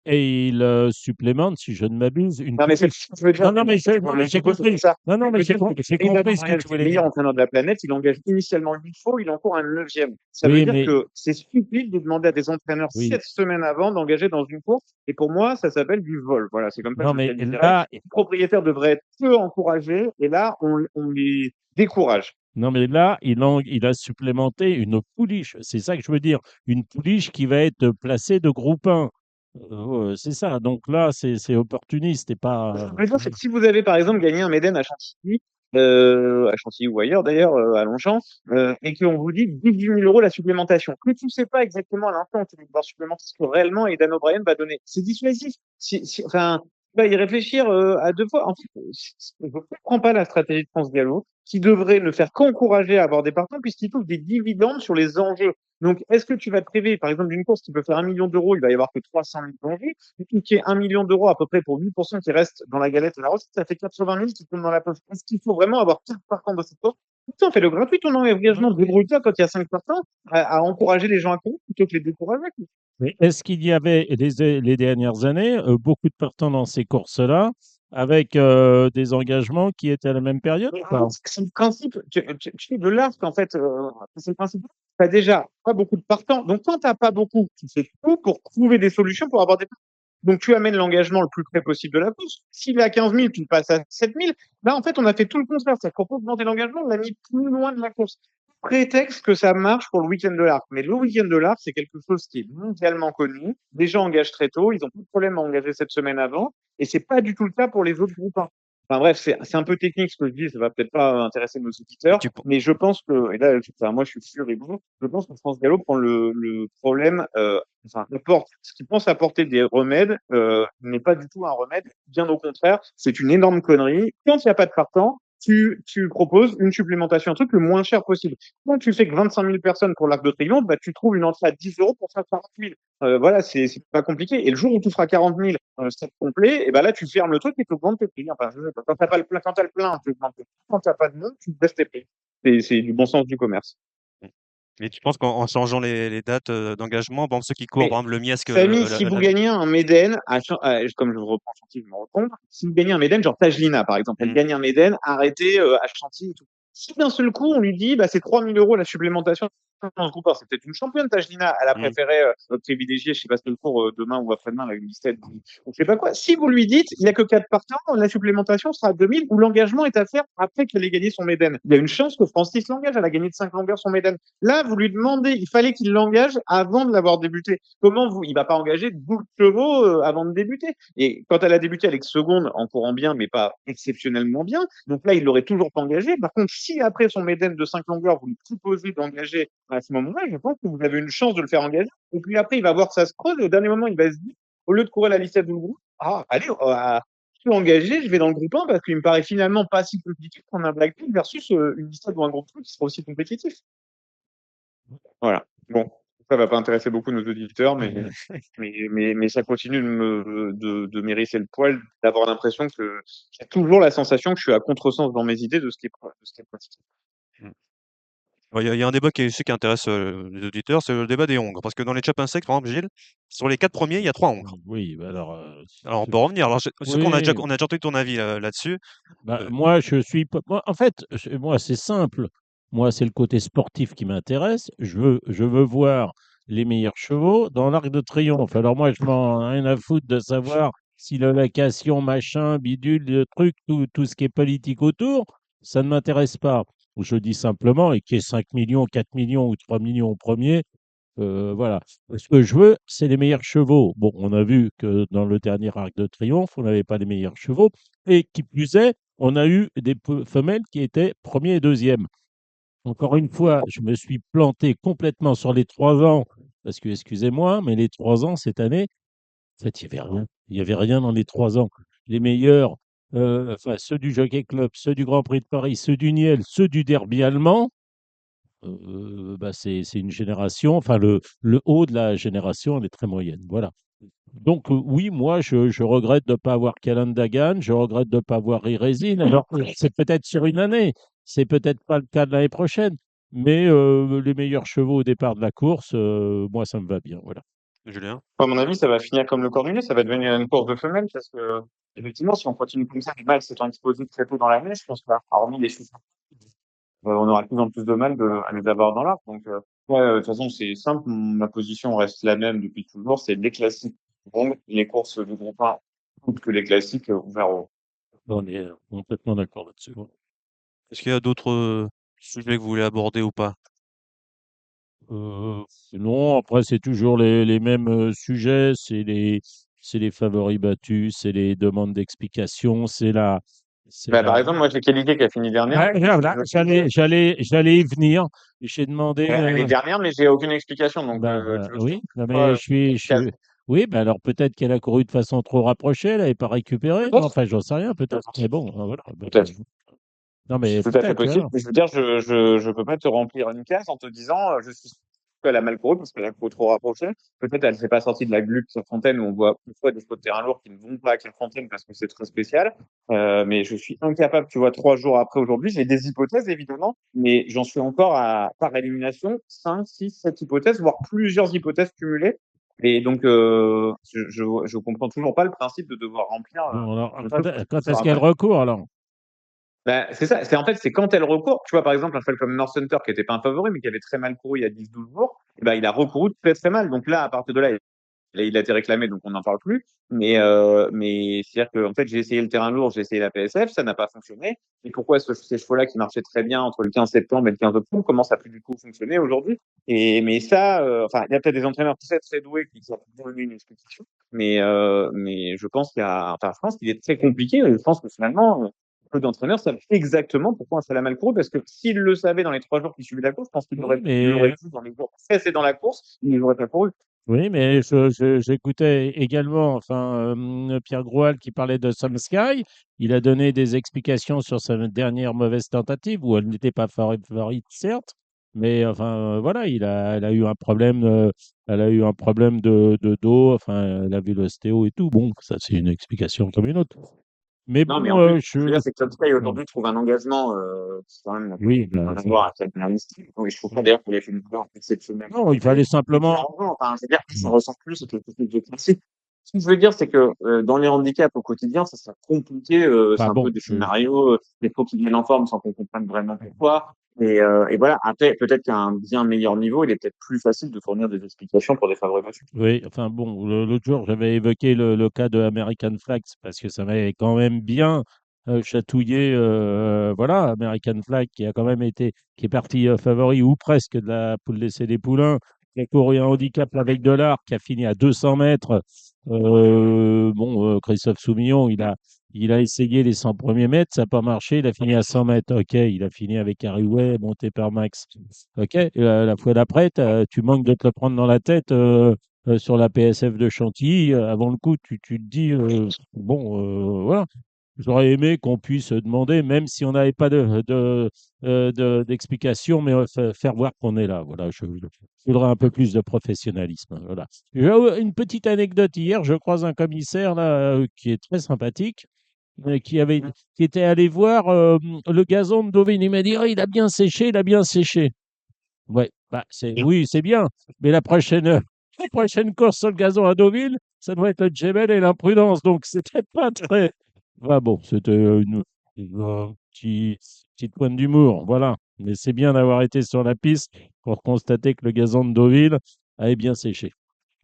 et il supplémente, si je ne m'abuse, une Non, mais c'est pouliche. ce que je veux dire. Non, non, mais j'ai Non, j'ai c'est compris. ça. Non, non, Je mais veux dire que j'ai Aidan compris ce que O'Brien, tu qui est le voulais dire. meilleur entraîneur de la planète, il engage initialement 8 fois, il en court un 9e. Ça veut Oui, dire mais que c'est stupide de demander à des entraîneurs oui. 7 semaines avant d'engager dans une course. Et pour moi, ça s'appelle du vol. Voilà, c'est comme ça que Non, je le mais qualifierais. là, Les propriétaires devraient être peu encouragés. Et là, on les décourage. non, mais là, il a supplémenté une pouliche. C'est ça que je veux dire. Une pouliche qui va être placée de groupe 1. C'est ça. Donc là, c'est opportuniste et Ce pas. que je veux dire, c'est que si vous avez par exemple gagné un Méden à Chantilly ou ailleurs d'ailleurs, à Longchamp, et qu'on vous dit 18 000 € la supplémentation, que tu ne sais pas exactement à l'instant où tu vas devoir supplémenter ce que réellement Aidan O'Brien va donner, c'est dissuasif. Enfin, tu vas y réfléchir à 2 fois. En fait, je ne comprends pas la stratégie de France Gallo, qui devrait ne faire qu'encourager à avoir des partants puisqu'il touche des dividendes sur les enjeux. Donc, est-ce que tu vas te priver, par exemple, d'une course qui peut faire 1 million d'euros, il va y avoir que 300 000 d'enjeux, qui est 1 million d'euros à peu près pour 8% qui reste dans la galette de la recette, ça fait 80 000 qui tombent dans la poche. Est-ce qu'il faut vraiment avoir 4 partants de cette course? Putain, fais le gratuit ton engagement, débrouille-toi quand il y a 5 partants à encourager les gens à courir plutôt que les décourager. Mais est-ce qu'il y avait les dernières années beaucoup de partants dans ces courses-là avec des engagements qui étaient à la même période Mais ou en pas? fait, c'est le principe, tu fais de l'arc, en fait, c'est le principe. Tu as déjà pas beaucoup de partants. Donc, quand tu n'as pas beaucoup, tu fais tout pour trouver des solutions pour avoir des partants. Donc, tu amènes l'engagement le plus près possible de la course. S'il est à 15 000, tu le passes à 7 000. Là, en fait, on a fait tout le contraire. C'est-à-dire qu'on peut augmenter l'engagement, on l'a mis plus loin de la course. Prétexte que ça marche pour le week-end de l'Arc. Mais le week-end de l'Arc, c'est quelque chose qui est mondialement connu. Les gens engagent très tôt. Ils ont plus de problème à engager cette semaine avant. Et c'est pas du tout le cas pour les autres groupes 1. Enfin bref, c'est un peu technique ce que je dis, ça va peut-être pas intéresser nos auditeurs, Tu, mais je pense que, et là, enfin, moi je suis sûr et bon, je pense que France Gallo prend le problème, enfin, apporte, ce qu'il pense apporter des remèdes, n'est pas du tout un remède, bien au contraire, c'est une énorme connerie. Quand il n'y a pas de partant, tu proposes une supplémentation, un truc le moins cher possible. Quand tu fais que 25 000 personnes pour l'Arc de Triomphe, bah, tu trouves une entrée à 10 € pour faire 40 000. Voilà, c'est pas compliqué. Et le jour où tu feras 40 000 stade complet, et ben là, tu fermes le truc et tu augmentes tes prix. Enfin, quand t'as pas le plein, quand t'as le plein, tu augmentes tes prix. Quand t'as pas de monde, tu baisses tes prix. C'est du bon sens du commerce. et tu penses qu'en changeant les dates d'engagement, bon, ceux qui courent, par Mais exemple, le Miesque, Samy, si vous gagnez un Méden, comme je vous reprends Chantilly, je me retombe, si vous gagnez un Méden, genre Tajlina, par exemple, elle gagne un Méden, arrêtez à Chantilly et tout. Si d'un seul coup, on lui dit, bah, c'est 3 000 € la supplémentation dans ce groupe, c'est peut-être une championne, Tajlina, elle a préféré privilégier, je sais pas si c'est le cours demain ou après-demain, là, une listette, ou je sais pas quoi. Si vous lui dites, il y a que 4 partants, la supplémentation sera à 2 000, ou l'engagement est à faire après qu'elle ait gagné son Méden. Il y a une chance que Francis l'engage, elle a gagné de 5 longueurs son Méden. Là, vous lui demandez, il fallait qu'il l'engage avant de l'avoir débuté. Comment vous, il va pas engager 12 chevaux avant de débuter. Et quand elle a débuté, elle est seconde en courant bien, mais pas exceptionnellement bien. Donc là, il l'aurait toujours pas engagé. Par contre, si après son Méden de 5 longueurs, vous lui proposez d'engager à ce moment-là, je pense que vous avez une chance de le faire engager. Et puis après, il va voir que ça se creuse. Et au dernier moment, il va se dire, au lieu de courir la liste du groupe, ah, allez, je suis engagé, je vais dans le groupe 1 parce qu'il me paraît finalement pas si compliqué de prendre un Black Pig versus une liste ou un groupe 2 qui sera aussi compétitif. Voilà. Bon, ça va pas intéresser beaucoup nos auditeurs, mais ça continue de m'hérisser le poil, d'avoir l'impression que j'ai toujours la sensation que je suis à contresens dans mes idées de ce qui est pratiqué. Il y a un débat qui intéresse les auditeurs, c'est le débat des hongres. Parce que dans les Chop Insects, par exemple, Gilles, sur les 4 premiers, il y a 3 hongres. Oui, bah alors, Alors on peut revenir. Alors, ce qu'on a déjà, oui. on a déjà entendu ton avis là-dessus. Bah, Euh, moi, je suis pas. En fait, moi, c'est simple. Moi, c'est le côté sportif qui m'intéresse. Je veux voir les meilleurs chevaux dans l'Arc de Triomphe. Alors, moi, je m'en ai rien à foutre de savoir si la location, machin, bidule, le truc, tout ce qui est politique autour, ça ne m'intéresse pas. Je dis simplement, et qu'il y ait 5 millions, 4 millions ou 3 millions au premier, voilà. Ce que je veux, c'est les meilleurs chevaux. Bon, on a vu que dans le dernier Arc de Triomphe, on n'avait pas les meilleurs chevaux. Et qui plus est, on a eu des femelles qui étaient premier et deuxième. Encore une fois, je me suis planté complètement sur les 3 ans, parce que, excusez-moi, mais les 3 ans cette année, en fait, il n'y avait rien. Il n'y avait rien dans les 3 ans. Les meilleurs, enfin, ceux du Jockey Club, ceux du Grand Prix de Paris, ceux du Niel, ceux du Derby allemand, bah, c'est une génération, enfin, le haut de la génération, elle est très moyenne. Voilà. Donc, oui, moi, je regrette de ne pas avoir Callan Dagan, je regrette de ne pas avoir Irezine. Alors, c'est peut-être sur une année, c'est peut-être pas le cas de l'année prochaine, mais les meilleurs chevaux au départ de la course, moi, ça me va bien. Voilà. Julien? À mon avis, ça va finir comme le Cornulier, ça va devenir une course de femelles parce que, effectivement, si on continue comme ça, les mâles s'étant exposés très tôt dans l'année, je pense que, hormis les chiffres, on aura de plus en plus de mal à les avoir dans l'arc. Donc, ouais, de toute façon, c'est simple. Ma position reste la même depuis toujours. C'est les classiques longues, les courses du groupe 1, toutes que les classiques ouverts au. On est complètement d'accord là-dessus. Ouais. Est-ce qu'il y a d'autres sujets que vous voulez aborder ou pas? Non, après, c'est toujours les mêmes sujets, c'est les favoris battus, c'est les demandes d'explications, c'est Bah, par la. exemple, moi, j'ai Qualité qui a fini dernière. Ouais, voilà, j'allais y venir. J'ai demandé. Elle est dernière, mais j'ai aucune explication. Donc, Ben, tu veux que je te oui, dise non, mais quoi, oui, ben alors peut-être qu'elle a couru de façon trop rapprochée, elle n'avait pas récupéré. Non, peut-être, enfin, j'en sais rien, peut-être. Mais bon, voilà. Ben, peut-être. non, mais C'est tout à fait peut-être, possible. voilà. Mais je veux dire, je peux pas te remplir une case en te disant, je suis sûr qu'elle a mal couru parce qu'elle a couru trop rapproché. Peut-être elle s'est pas sortie de la glu de Clairefontaine où on voit parfois des fois de terrain lourd qui ne vont pas à Clairefontaine parce que c'est très spécial. Mais je suis incapable, tu vois, 3 jours après aujourd'hui, j'ai des hypothèses évidemment, mais j'en suis encore par élimination, 5, 6, 7 hypothèses, voire plusieurs hypothèses cumulées. Et donc, je comprends toujours pas le principe de devoir remplir, Bon, alors, une quand, chose quand sur est-ce un qu'elle papier. recourt, alors? Bah, c'est ça. En fait, c'est quand elle recourt. Tu vois, par exemple, un cheval comme North Hunter, qui était pas un favori, mais qui avait très mal couru il y a 10, 12 jours, et ben, il a recouru très, très mal. Donc là, à partir de là, il a été réclamé, donc on n'en parle plus. Mais c'est-à-dire que, en fait, j'ai essayé le terrain lourd, j'ai essayé la PSF, ça n'a pas fonctionné. Et pourquoi ces chevaux-là qui marchaient très bien entre le 15 septembre et le 15 octobre commencent à plus du tout fonctionner aujourd'hui? Mais ça, enfin, il y a peut-être des entraîneurs très, très doués qui savent donner une explication. Mais je pense enfin, je pense qu'il est très compliqué. Et je pense que finalement, peu d'entraîneurs savent exactement pourquoi un cheval a mal couru, parce que s'ils le savaient dans les 3 jours qui suivaient la course, je pense qu'ils Oui, l'auraient mais vu dans les jours précédents la course, ils n'auraient pas couru. Oui, mais j'écoutais également enfin, Pierre Groual qui parlait de Some Sky. Il a donné des explications sur sa dernière mauvaise tentative où elle n'était pas favorite, certes, mais enfin voilà, elle a eu un problème, elle a eu un problème de dos. Enfin, elle a vu l'ostéo et tout. Bon, ça c'est une explication comme une autre. Mais Non, mais bon, en plus, ce que je veux dire, c'est que Sky aujourd'hui trouve un engagement qui quand même oui, n'a rien à voir avec la liste. Oui, je trouve pas d'ailleurs qu'il ait fait une couleur exceptionnelle non, cette il fallait année. Et puis, simplement. enfin, je veux dire, ça ressort plus, c'est quelque chose de classique. Ce que je veux dire, c'est que dans les handicaps au quotidien, ça sera compliqué. C'est Enfin un peu bon, des scénarios, des faut qu'ils viennent en forme sans qu'on comprenne vraiment pourquoi. Et voilà, après, peut-être qu'à un bien meilleur niveau, il est peut-être plus facile de fournir des explications pour des favoris battus. Oui, enfin bon, l'autre jour, j'avais évoqué le cas de American Flag parce que ça m'avait quand même bien chatouillé. Voilà, American Flag qui a quand même été, qui est parti favori ou presque de la poule d'essai des poulains, qui a couru un handicap avec de l'art, qui a fini à 200 mètres. Bon, Christophe Soumillon, il a essayé les 100 premiers mètres, ça n'a pas marché, il a fini à 100 mètres. Ok, il a fini avec Harry Way, monté par Max. Ok, la fois d'après, tu manques de te le prendre dans la tête sur la PSF de Chantilly. Avant le coup, tu te dis, bon, voilà. J'aurais aimé qu'on puisse demander, même si on n'avait pas d'explication, mais faire voir qu'on est là. Voilà, je voudrais un peu plus de professionnalisme. Voilà. J'ai une petite anecdote hier, je croise un commissaire là qui est très sympathique, qui était allé voir le gazon de Deauville. Il m'a dit, oh, il a bien séché, il a bien séché. Ouais, bah, oui, c'est bien, mais la prochaine course sur le gazon à Deauville, ça doit être le Djebel et l'imprudence, donc c'était pas très. Bah bon, c'était petite pointe d'humour, voilà. Mais c'est bien d'avoir été sur la piste pour constater que le gazon de Deauville avait bien séché.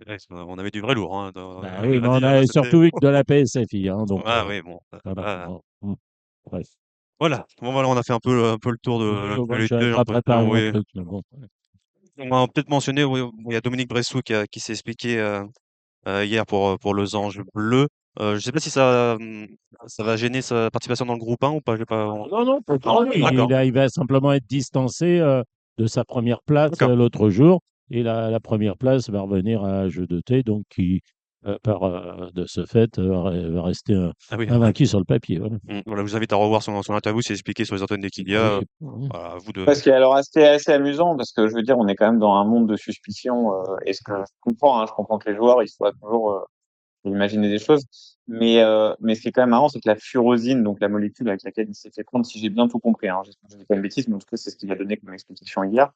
Ouais, on avait du vrai lourd, hein, Bah oui, à mais on dire, là, a c'était. surtout vu que de la PSFI, hein, donc Ah oui, bon. voilà. Bon, bref. Voilà. Bon, voilà, on a fait un peu le tour de Oui, moi, l'actualité. j'avais J'ai pas préparé l'impression, mon oui. truc, mais bon. On va peut-être mentionner, oui, il y a Dominique Bressou qui s'est expliqué hier pour Losange Bleu. Je sais pas si ça va gêner sa participation dans le groupe 1 ou pas. Non, non, pas Non, trop. d'accord, Il va simplement être distancé de sa première place d'accord. l'autre jour. Et la première place va revenir à jeu de thé, donc de ce fait, va rester Ah oui. invaincu sur le papier. Voilà. Voilà, je vous invite à revoir son interview, c'est expliqué sur les antennes d'Equidia. Oui. Voilà, à vous de. Parce que alors c'était assez amusant parce que je veux dire on est quand même dans un monde de suspicion et ce que je comprends que les joueurs ils soient toujours imaginer des choses mais ce qui est quand même marrant c'est que la furosine donc la molécule avec laquelle il s'est fait prendre si j'ai bien tout compris hein, j'espère que je dis pas une bêtise mais en tout cas c'est ce qu'il a donné comme explication hier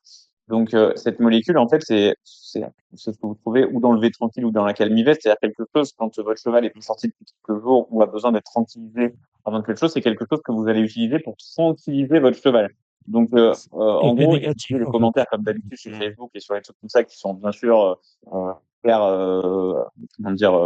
donc cette molécule en fait c'est ce que vous trouvez ou dans le V tranquille ou dans la calmivette c'est-à-dire quelque chose quand votre cheval est plus sorti depuis quelques jours ou a besoin d'être tranquillisé avant de quelque chose c'est quelque chose que vous allez utiliser pour tranquilliser votre cheval donc en Effet gros négatif, écrivez les en fait. commentaires comme d'habitude sur Mm. Facebook et sur les trucs comme ça qui sont bien sûr faire comment dire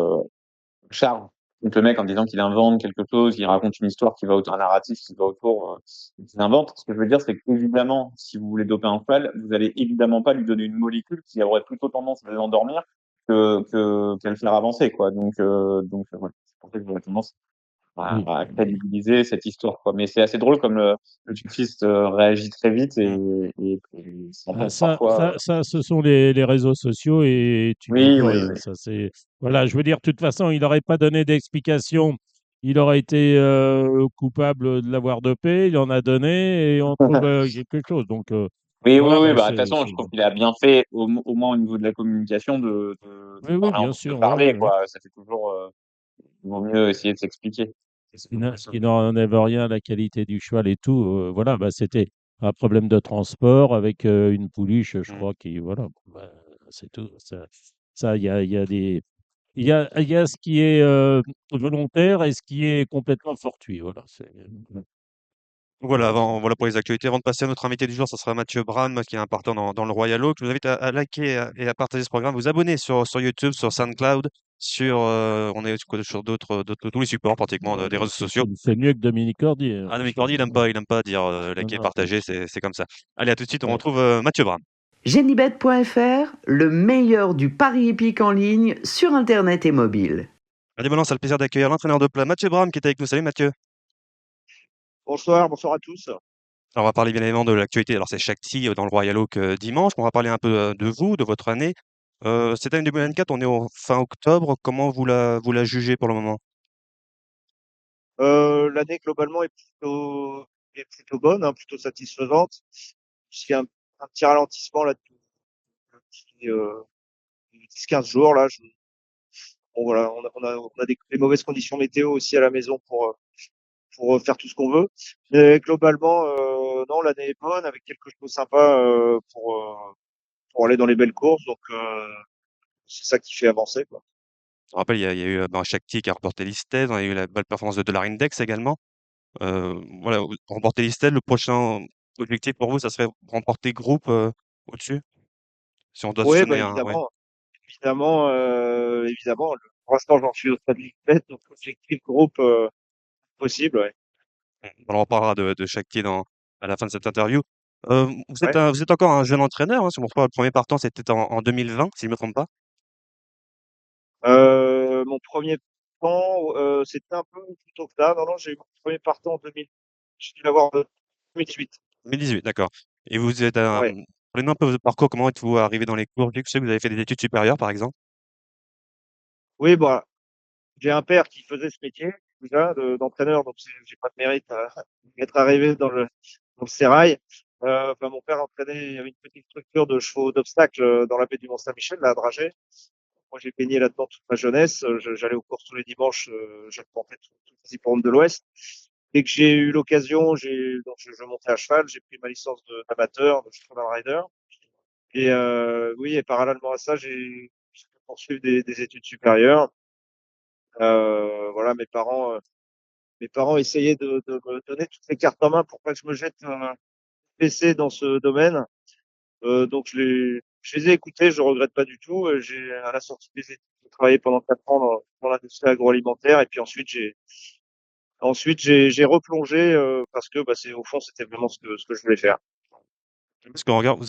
charge donc le mec en disant qu'il invente quelque chose, il raconte une histoire qui va autour, un narratif qui va autour, qu'il invente. Ce que je veux dire, c'est qu'évidemment, si vous voulez doper un cheval, vous allez évidemment pas lui donner une molécule qui aurait plutôt tendance à l'endormir qu'à le faire avancer, quoi. Ouais, c'est pour ça que j'aurais tendance Oui. à crédibiliser cette histoire, quoi. Mais c'est assez drôle comme le cycliste réagit très vite Mm. et s'entend parfois. Ce sont les réseaux sociaux et tu peux Oui, plus oui, rien. oui. Ça, c'est voilà. Je veux dire, de toute façon, il n'aurait pas donné d'explication. Il aurait été coupable de l'avoir dopé. Il en a donné et on trouve quelque chose. Donc Oui, oui, voilà, oui, bah, bah, de toute façon, je trouve qu'il a bien fait, au moins au niveau de la communication, de oui, oui, parler en bien tant que sûr. Ouais, parler, ouais, ouais. quoi. Ça fait toujours, vaut mieux essayer de s'expliquer. Ce qui n'enlève rien à la qualité du cheval et tout. Voilà, bah, c'était un problème de transport avec une pouliche, je Mm. crois, qui voilà, bon, bah, c'est tout. Il y a des il y a ce qui est volontaire et ce qui est complètement fortuit. Voilà. Voilà pour les actualités. Avant de passer à notre invité du jour, ça sera Mathieu Bram, qui est important dans le Royal Oak. Je vous invite à liker et à partager ce programme, vous abonner sur YouTube, sur SoundCloud, on est sur tous les supports pratiquement des réseaux sociaux. C'est mieux que Dominique Cordier, hein, Ah, Dominique franchement. Cordy, il aime pas dire Non, liker et non, partager, c'est comme ça. Allez, à tout de suite, on ouais. retrouve Mathieu Bram. Genibet.fr, le meilleur du pari hippique en ligne sur Internet et mobile. Radio Balance a le plaisir d'accueillir l'entraîneur de plat, Mathieu Bram, qui est avec nous. Salut Mathieu. Bonsoir, bonsoir à tous. Alors, on va parler bien évidemment de l'actualité. Alors, c'est Shakti dans le Royal Oak dimanche. On va parler un peu de vous, de votre année. Cette année 2024, on est fin octobre. Comment vous la jugez pour le moment? L'année globalement est plutôt bonne, hein, plutôt satisfaisante. Il y a un petit ralentissement là depuis 10-15 jours là. Bon voilà, on a des mauvaises conditions météo aussi à la maison pour faire tout ce qu'on veut. Mais globalement, non, l'année est bonne avec quelque chose de sympa pour aller dans les belles courses. Donc c'est ça qui fait avancer, quoi. Je me rappelle, il y a eu Shakti qui a remporté l'Istez. On a eu la belle performance de Dollar Index également. Voilà, remporter l'Istez, le prochain objectif pour vous, ça serait remporter groupe au-dessus? Si on doit se Oui, bah donner un. Ouais. évidemment. Pour l'instant, j'en suis au stade limite, donc objectif groupe possible, ouais. On en reparlera de Shakti à la fin de cette interview. Ouais. Vous êtes encore un jeune entraîneur, hein, si on reprend le premier partant, c'était en 2020, si je ne me trompe pas. Mon premier temps, c'était un peu plus tôt que ça. Non, non, j'ai eu mon premier partant en 2000. J'ai dû l'avoir en 2018. 2018, d'accord. Et vous êtes Ouais. parlez-nous un peu de votre parcours, comment êtes-vous arrivé dans les cours? Je sais que vous avez fait des études supérieures, par exemple. Oui, bah, j'ai un père qui faisait ce métier, déjà, d'entraîneur, donc j'ai pas de mérite à être arrivé dans le sérail. Enfin, mon père entraînait, il y avait une petite structure de chevaux d'obstacles dans la baie du Mont-Saint-Michel, là, à Dragé. Moi, j'ai baigné là-dedans toute ma jeunesse. J'allais aux courses tous les dimanches. J'arpentais tout les hippodromes de l'Ouest. Dès que j'ai eu l'occasion, donc je montais à cheval. J'ai pris ma licence d'amateur, de cheval rider. Oui, et parallèlement à ça, j'ai pu poursuivre des études supérieures. Voilà, mes parents essayaient de me donner toutes les cartes en main pour pas que je me jette PC dans ce domaine. Donc je les ai écoutés, je regrette pas du tout. À la sortie des études, j'ai travaillé pendant 4 ans dans l'industrie agroalimentaire et puis j'ai replongé parce que bah, au fond c'était vraiment ce que je voulais faire. Parce qu'on regarde,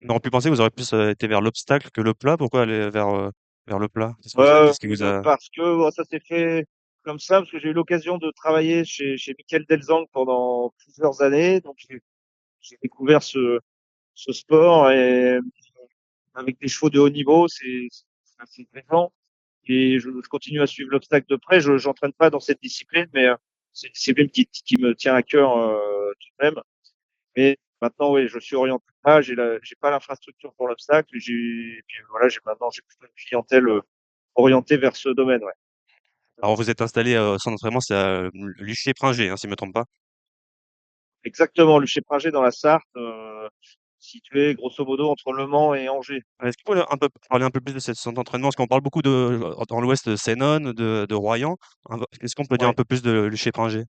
on aurait pu penser que vous auriez plus été vers l'obstacle que le plat. Pourquoi aller vers le plat? Qu'est-ce qui vous a... Parce que bon, ça s'est fait comme ça, parce que j'ai eu l'occasion de travailler chez Michael Delzang pendant plusieurs années. Donc j'ai découvert ce sport et avec des chevaux de haut niveau, c'est assez plaisant. Et je continue à suivre l'obstacle de près. Je j'entraîne pas dans cette discipline, mais c'est une discipline qui me tient à cœur tout de même. Mais maintenant, oui, je suis orienté là. J'ai pas l'infrastructure pour l'obstacle. Et puis voilà, j'ai plutôt une clientèle orientée vers ce domaine. Ouais. Alors, vous êtes installé au centre d'entraînement, c'est à Luché-Pringé, hein, si je me trompe pas. Exactement, Luché-Pringé dans la Sarthe, situé grosso modo entre Le Mans et Angers. Est-ce que vous pouvez parler un peu plus de cette centre d'entraînement? Parce qu'on parle beaucoup dans l'ouest de Sénonne, de Royan. Est-ce qu'on peut dire un Ouais. peu plus de Luché-Pringé?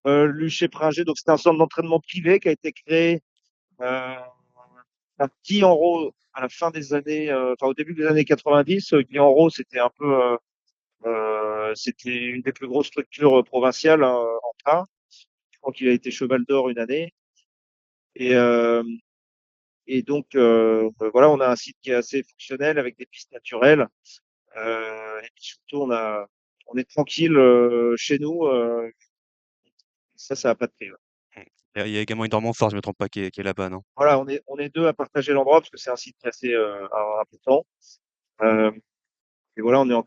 Luché-Pringé, donc c'était un centre d'entraînement privé qui a été créé euh, à Guillenrot à la fin des années, enfin au début des années 90. Guillenrot, c'était une des plus grosses structures provinciales en train. Je crois qu'il a été cheval d'or une année. Et, euh, et donc voilà, on a un site qui est assez fonctionnel avec des pistes naturelles. Et puis surtout, on est tranquille chez nous. Ça a pas de prix. Ouais. Il y a également une Dormontfort, si je me trompe pas, qui est là-bas, non? Voilà, on est deux à partager l'endroit parce que c'est un site qui est assez important. Euh, et voilà, on est en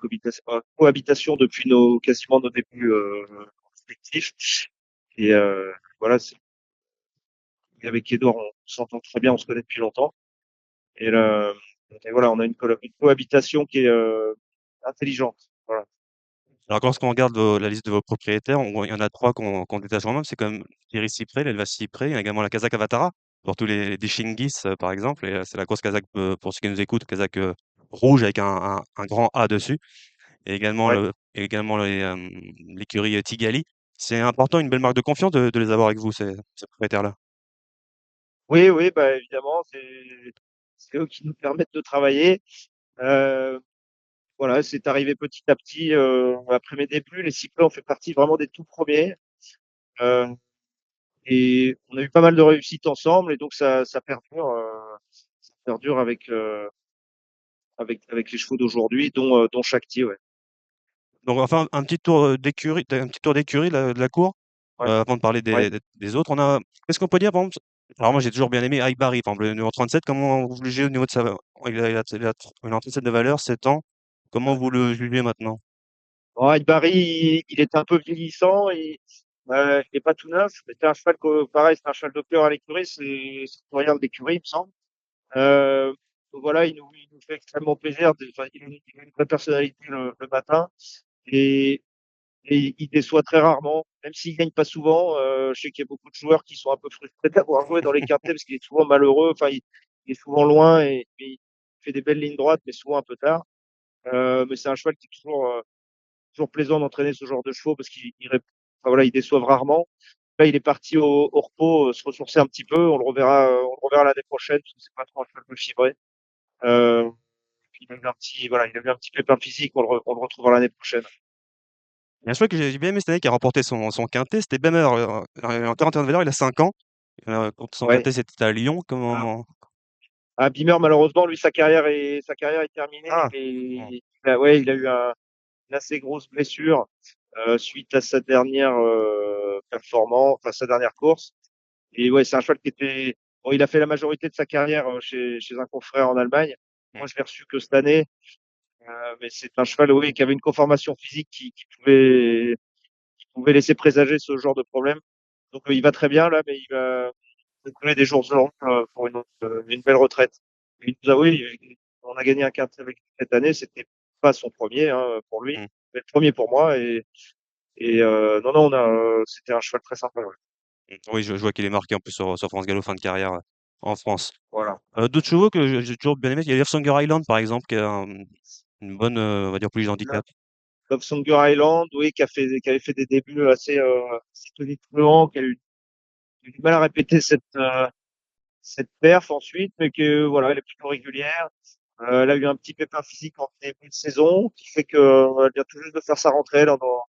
cohabitation depuis quasiment nos débuts respectifs. Et voilà, avec Edouard, on s'entend très bien, on se connaît depuis longtemps. Et, là, et voilà, on a une cohabitation qui est intelligente. Voilà. Alors, lorsqu'on regarde la liste de vos propriétaires, il y en a trois qu'on détache vraiment. C'est comme Thierry Cyprès, l'élevage Cyprès. Il y a également la Kazakh Avatara, pour tous les Dishingis, par exemple. Et c'est la grosse Kazakh, pour ceux qui nous écoutent, Kazakh rouge avec un grand A dessus. Et également, Ouais. l'écurie Tigali. C'est important, une belle marque de confiance de les avoir avec vous, ces propriétaires-là. Oui, oui, bah évidemment, c'est eux qui nous permettent de travailler. Euh, voilà, c'est arrivé petit à petit après mes débuts. Les cycles ont fait partie vraiment des tout premiers. Euh, et on a eu pas mal de réussites ensemble, et donc ça perdure avec les chevaux d'aujourd'hui, dont Shakti, ouais. Donc, enfin, un petit tour d'écurie de la cour, Ouais, avant de parler ouais. des autres. Qu'est-ce qu'on peut dire, par exemple? Alors, moi, j'ai toujours bien aimé Aibari, par exemple, le numéro 37. Comment vous le jugez au niveau de il a 37 de valeur, 7 ans. Comment vous le jugez maintenant? Bon, Barry, il est un peu vieillissant, il est pas tout neuf. C'est un cheval pareil, c'est un cheval de cœur à l'écurie, c'est le rien de l'écurie, il me semble. Euh, voilà, il nous fait extrêmement plaisir. Enfin, il a une vraie personnalité le matin et, et il déçoit très rarement, même s'il gagne pas souvent. Je sais qu'il y a beaucoup de joueurs qui sont un peu frustrés d'avoir joué dans les quintés parce qu'il est souvent malheureux. Enfin, il est souvent loin et il fait des belles lignes droites, mais souvent un peu tard. Mais c'est un cheval qui est toujours plaisant d'entraîner ce genre de chevaux parce enfin, voilà, ils déçoivent rarement. Là, il est parti au repos, se ressourcer un petit peu. On le reverra l'année prochaine parce que c'est pas trop un cheval de fibré. Euh, Puis il a eu un petit pépin physique, on le retrouvera l'année prochaine. Il y a un cheval que j'ai bien aimé cette année qui a remporté son quintet, c'était Bemer, en 41 de valeur, il a 5 ans. Quand son Ouais. quintet, c'était à Lyon. Ah, Comment... Beamer, malheureusement, lui, sa carrière est terminée. Ah, bon. Il a eu une assez grosse blessure suite à sa dernière performance, enfin sa dernière course. Et ouais, c'est un cheval bon, il a fait la majorité de sa carrière chez un confrère en Allemagne. Moi, je l'ai reçu que cette année. Mais c'est un cheval, oui, qui avait une conformation physique qui pouvait laisser présager ce genre de problème. Donc, il va très bien là, mais il va donner des jours longs pour une belle retraite. Il nous a, oui, on a gagné un quintet avec lui cette année. C'était pas son premier hein, pour lui, Mm. mais le premier pour moi. Non, non, c'était un cheval très sympa. Ouais. Oui, je vois qu'il est marqué en plus sur France Gallo fin de carrière. en France. Voilà. D'autres chevaux que j'ai toujours bien aimé, il y a Love Songger Island par exemple, qui a une bonne, on va dire, pouliche de handicap. Love Songger Island, oui, qui avait fait des débuts assez tonitruants, qui a eu du mal à répéter cette perf ensuite, mais que voilà, elle est plutôt régulière. Elle a eu un petit pépin physique en début de saison, qui fait que elle vient tout juste de faire sa rentrée là, on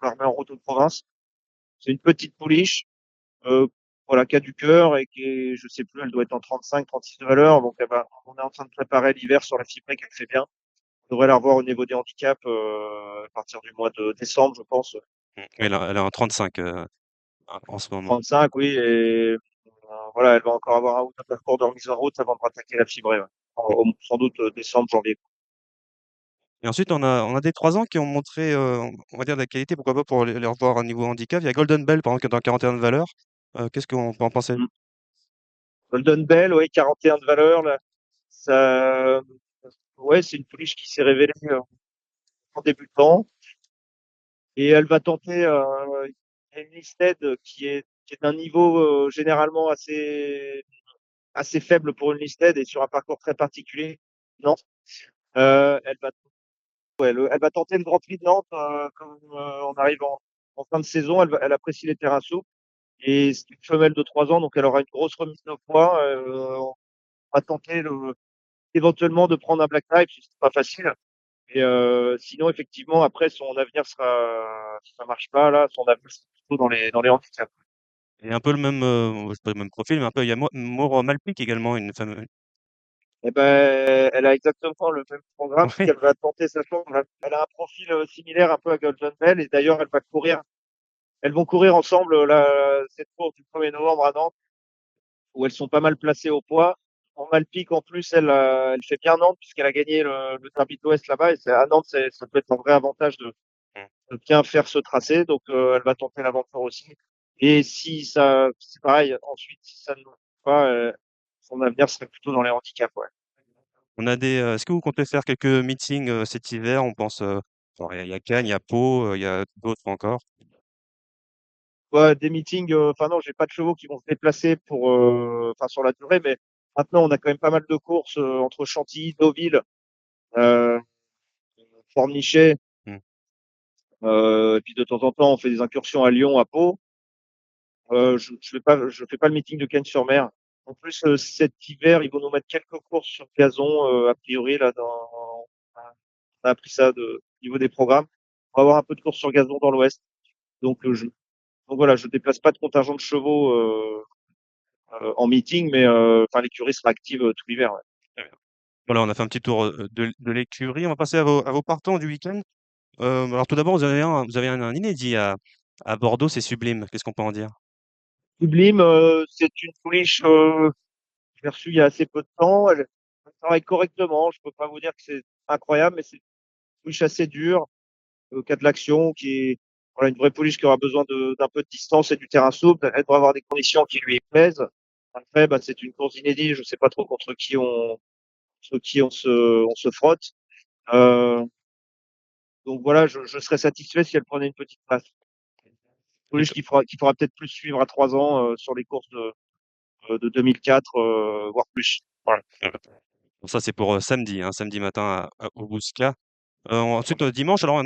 la remet en route de province. C'est une petite pouliche, euh, voilà, qui a du cœur et qui est, je sais plus, elle doit être en 35, 36 de valeur. Donc, on est en train de préparer l'hiver sur la fibrée qu'elle fait bien. On devrait la revoir au niveau des handicaps à partir du mois de décembre, je pense. Elle a un 35 en ce moment. 35, oui, et voilà, elle va encore avoir un ou deux parcours de remise en route avant de rattaquer la fibrée. Ouais. Sans doute décembre, janvier. Et ensuite, on a des 3 ans qui ont montré, on va dire, de la qualité, pourquoi pas pour les revoir à niveau handicap. Il y a Golden Bell, par exemple, qui est dans 41 de valeur. Qu'est-ce qu'on peut en penser? Mm. Golden Bell, oui, 41 de valeur, là. Ça, ouais, c'est une pouliche qui s'est révélée en débutant. Et elle va tenter une listed qui est d'un niveau généralement assez faible pour une listed et sur un parcours très particulier. Non, elle va elle va tenter le Grand Prix de Nantes comme on arrive en fin de saison. Elle apprécie les terrains souples et c'est une femelle de 3 ans, donc elle aura une grosse remise de poids. On va tenter éventuellement de prendre un Black Type, si c'est pas facile. Et sinon, effectivement, après, son avenir sera, si ça marche pas, là, son avenir sera plutôt dans les handicaps. Et un peu le même, c'est pas le même profil, mais un peu, il y a Maure Malpique également, une femme. Eh ben, elle a exactement le même programme, Oui, puisqu'elle va tenter sa chance. Elle a un profil similaire un peu à Golden Bell, et d'ailleurs, elles vont courir ensemble, cette course du 1er novembre à Nantes, où elles sont pas mal placées au poids. En Malpique, en plus, elle fait bien Nantes, puisqu'elle a gagné le Derby de l'Ouest là-bas, et à Nantes, ça peut être un vrai avantage de bien faire ce tracé. Donc, elle va tenter l'aventure aussi. Et si ça, c'est pareil, ensuite, si ça ne marche pas, son avenir serait plutôt dans les handicaps, ouais. est-ce que vous comptez faire quelques meetings cet hiver? On pense, alors, il y a Cannes, il y a Pau, il y a d'autres encore. Ouais, des meetings, enfin non, j'ai pas de chevaux qui vont se déplacer pour, enfin sur la durée, mais maintenant on a quand même pas mal de courses entre Chantilly, Deauville, euh, Pornichet, Hmm. et puis de temps en temps on fait des incursions à Lyon, à Pau. Je fais pas le meeting de Cannes-sur-Mer. En plus, cet hiver, ils vont nous mettre quelques courses sur gazon, a priori là on a appris ça au niveau des programmes. On va avoir un peu de courses sur gazon dans l'Ouest. Donc, donc voilà, je déplace pas de contingent de chevaux en meeting, mais enfin l'écurie sera active tout l'hiver. Ouais. Très bien. Voilà, on a fait un petit tour de l'écurie. On va passer à vos partants du week-end. Alors tout d'abord, vous avez un inédit à Bordeaux, c'est Sublime. Qu'est-ce qu'on peut en dire? Sublime, c'est une pouliche que j'ai reçue il y a assez peu de temps. Elle travaille correctement. Je peux pas vous dire que c'est incroyable, mais c'est une pouliche assez dure, qui a de l'action, qui est voilà, une vraie pouliche qui aura besoin d'un peu de distance et du terrain souple. Elle doit avoir des conditions qui lui plaisent. Après, bah, c'est une course inédite. Je sais pas trop contre qui on se frotte. Euh, donc voilà, je serais satisfait si elle prenait une petite place. Et Pouliche qui fera peut-être plus suivre à 3 ans sur les courses de 2004, voire plus. Voilà. bon, ça, c'est pour samedi, hein, samedi matin au Bouscat. Ensuite, dimanche, alors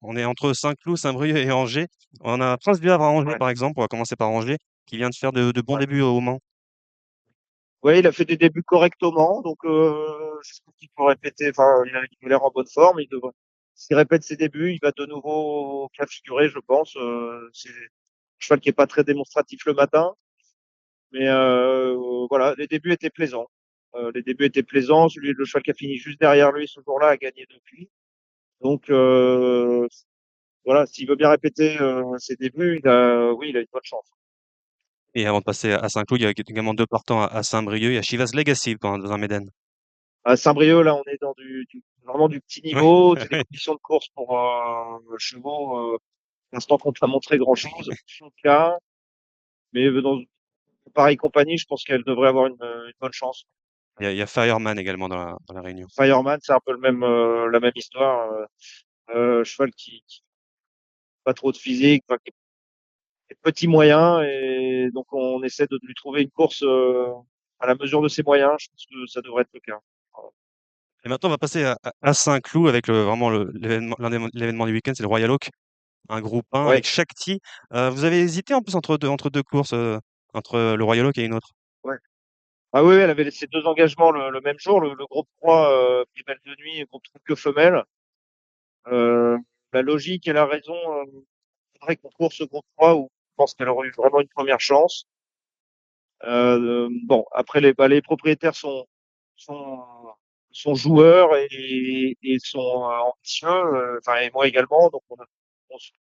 on est entre Saint-Cloud, Saint-Brieuc et Angers. On a Prince du Havre à Angers, Ouais. par exemple. On va commencer par Angers, qui vient de faire de bons Ouais. débuts au Mans. Ouais, il a fait des débuts correctement, donc j'espère qu'il peut répéter. Enfin, il a l'air en bonne forme. Il devrait. S'il répète ses débuts, il va de nouveau cas figurer, je pense. C'est un cheval qui est pas très démonstratif le matin, mais voilà, les débuts étaient plaisants. Les débuts étaient plaisants. Le cheval qui a fini juste derrière lui ce jour-là a gagné depuis. Donc voilà, s'il veut bien répéter ses débuts, oui, il a une bonne chance. Et avant de passer à Saint-Cloud, il y a également deux partants à Saint-Brieuc. Il y a Chivas Legacy dans un Méden. À Saint-Brieuc, là, on est dans vraiment du petit Oui, niveau. C'est des oui. conditions de course pour chevaux. Pour l'instant, qu'on ne pas montrer grand-chose. C'est le cas. Mais dans pareille compagnie, je pense qu'elle devrait avoir une bonne chance. Il y a Fireman également dans la réunion. Fireman, c'est un peu la même histoire. Cheval qui pas trop de physique, enfin, qui est petit moyen, et donc on essaie de lui trouver une course à la mesure de ses moyens, je pense que ça devrait être le cas. Et maintenant, on va passer à Saint-Cloud avec vraiment l'événement du week-end, c'est le Royal Oak, un groupe 1 Ouais, avec Shakti. Vous avez hésité en plus entre deux courses, entre le Royal Oak et une autre? ouais. Ah oui, elle avait ces 2 engagements le même jour, le groupe 3, plus belle de nuit, et groupe truc que femelle. Euh, la logique et la raison, faudrait qu'on court ce groupe 3 où je pense qu'elle aurait eu vraiment une première chance. Bon, après les propriétaires sont sont joueurs et sont ambitieux, enfin et moi également. Donc le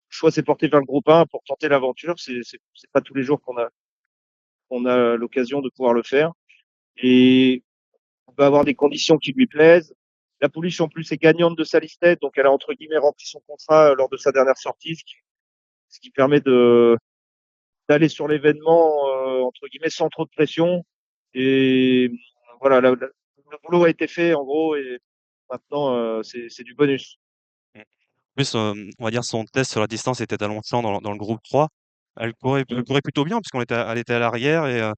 choix s'est porté vers le groupe 1 pour tenter l'aventure. C'est pas tous les jours qu'on a l'occasion de pouvoir le faire. Et on va avoir des conditions qui lui plaisent. La pouliche en plus est gagnante de sa listette, donc elle a entre guillemets rempli son contrat lors de sa dernière sortie, ce qui permet de d'aller sur l'événement entre guillemets sans trop de pression. Et voilà, le boulot a été fait en gros et maintenant c'est du bonus. Mmh. En plus, on va dire son test sur la distance était à Longchamp dans le groupe 3. Elle courait plutôt bien puisqu'on était elle était à l'arrière et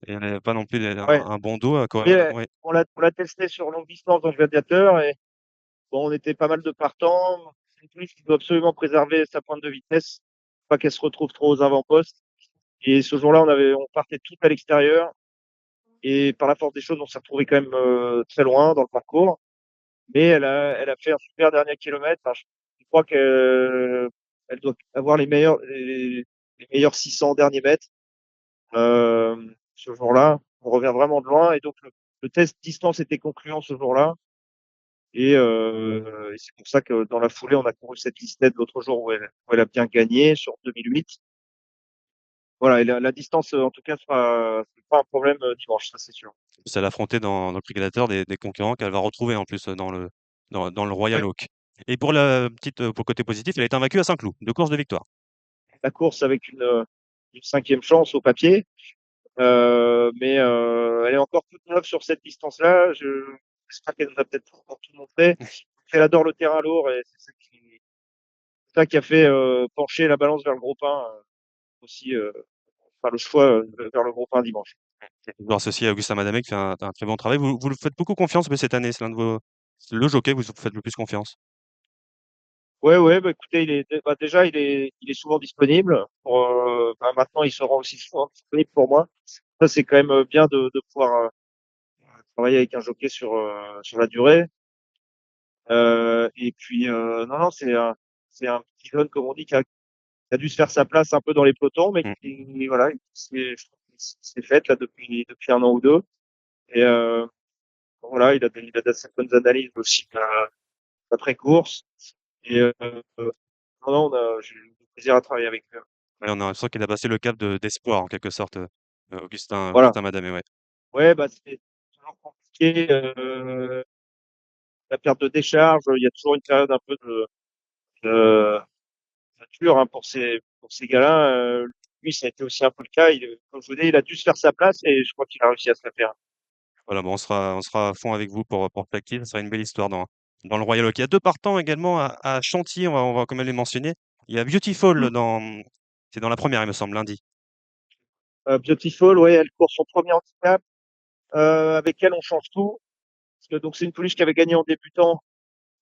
elle avait pas non plus Ouais, un bon dos, elle courait oui, ouais. on l'a testé sur longue distance dans le Gladiateur et bon, on était pas mal de partants. C'est une pouliche qui doit absolument préserver sa pointe de vitesse, pas qu'elle se retrouve trop aux avant-postes. Et ce jour-là, on partait tout à l'extérieur et par la force des choses, on s'est retrouvé quand même très loin dans le parcours. Mais elle a fait un super dernier kilomètre. Enfin, je crois qu'elle elle doit avoir les meilleurs 600 derniers mètres. Ce jour-là, on revient vraiment de loin et donc le test distance était concluant ce jour-là. Et c'est pour ça que dans la foulée, on a couru cette listette l'autre jour où elle a bien gagné sur 2008. Voilà, et la distance, en tout cas, c'est pas un problème dimanche, ça c'est sûr. Elle affrontait dans le Prédateur des concurrents qu'elle va retrouver en plus, dans le Royal Ouais, Oak. Et pour la petite, pour le côté positif, elle a été invaincue à Saint-Cloud, 2 courses de victoire. la course avec une 5e chance au papier, mais elle est encore toute neuve sur cette distance-là. J'espère qu'elle nous a peut-être pas encore tout montré. Elle adore le terrain lourd et c'est ça qui a fait pencher la balance vers le groupe 1 aussi, enfin le choix vers le groupe 1 dimanche. Toujours associé à Augustin Madamé qui fait un très bon travail. Vous lui faites beaucoup confiance cette année, c'est l'un de vos c'est le jockey que vous faites le plus confiance? Ouais, ouais, bah écoutez, déjà il est souvent disponible. Bah, maintenant il sera aussi souvent disponible pour moi. Ça c'est quand même bien de pouvoir travailler avec un jockey sur la durée. Et puis non non c'est un petit jeune comme on dit qui a dû se faire sa place un peu dans les pelotons, mais Mmh. qui voilà, je trouve qu'il s'est fait là depuis 1 an ou 2. Et voilà, il a de certaines analyses aussi après course. Et non, non, j'ai eu du plaisir à travailler avec lui. Ouais, on a l'impression qu'il a passé le cap d'espoir en quelque sorte, Voilà. Augustin Madamé, ouais. Ouais, bah c'est toujours compliqué. La perte de décharge, il y a toujours une période un peu de dure hein, pour ces gars-là. Lui, ça a été aussi un peu le cas. Comme je vous dis, il a dû se faire sa place et je crois qu'il a réussi à se la faire. Voilà, bon, on sera à fond avec vous pour Flactil. Ça sera une belle histoire dans le Royal Oak. Il y a 2 partants également à Chantilly, on va quand même les mentionner. Il y a Beautiful c'est dans la première, il me semble, lundi. Beautiful, ouais, elle court son premier handicap. Avec elle, on change tout. Parce que donc c'est une pouliche qui avait gagné en débutant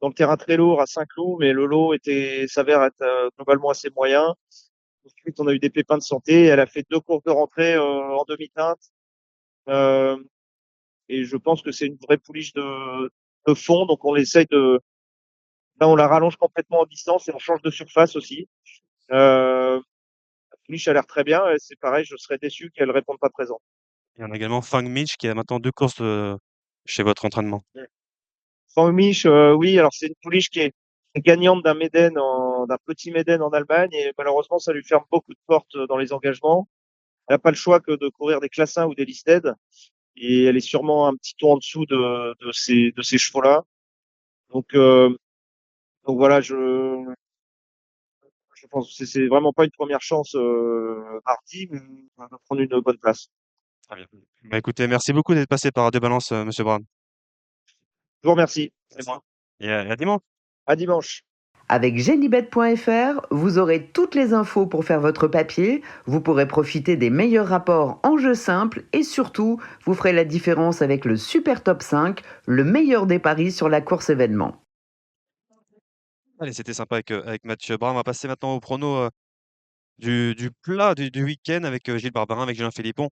dans le terrain très lourd à Saint-Cloud, mais le lot s'avère être globalement assez moyen. Ensuite, on a eu des pépins de santé. Elle a fait 2 courses de rentrée en demi-teinte. Euh, et je pense que c'est une vraie pouliche de fond. Donc on essaye là, on la rallonge complètement en distance et on change de surface aussi. La pouliche a l'air très bien. Et c'est pareil, je serais déçu qu'elle réponde pas présent. Il y en a également Fang Mitch qui a maintenant 2 courses, chez votre entraînement. Franck oui, alors c'est une pouliche qui est gagnante d'un petit Méden en Allemagne et malheureusement ça lui ferme beaucoup de portes dans les engagements. Elle n'a pas le choix que de courir des classes 1 ou des listed et elle est sûrement un petit ton en dessous de ces chevaux-là. Donc, euh, donc voilà, je pense que c'est vraiment pas une première chance mardi, mais on va prendre une bonne place. Très bien. Bah, écoutez, merci beaucoup d'être passé par Radio Balance, monsieur Brown. Je vous remercie. C'est Merci moi. et à dimanche. À dimanche. Avec Genibet.fr, vous aurez toutes les infos pour faire votre papier, vous pourrez profiter des meilleurs rapports en jeu simple et surtout, vous ferez la différence avec le Super Top 5, le meilleur des paris sur la course événement. Allez, c'était sympa avec Mathieu Brun. On va passer maintenant au prono du plat du week-end avec Gilles Barbarin, avec Julien Philippon.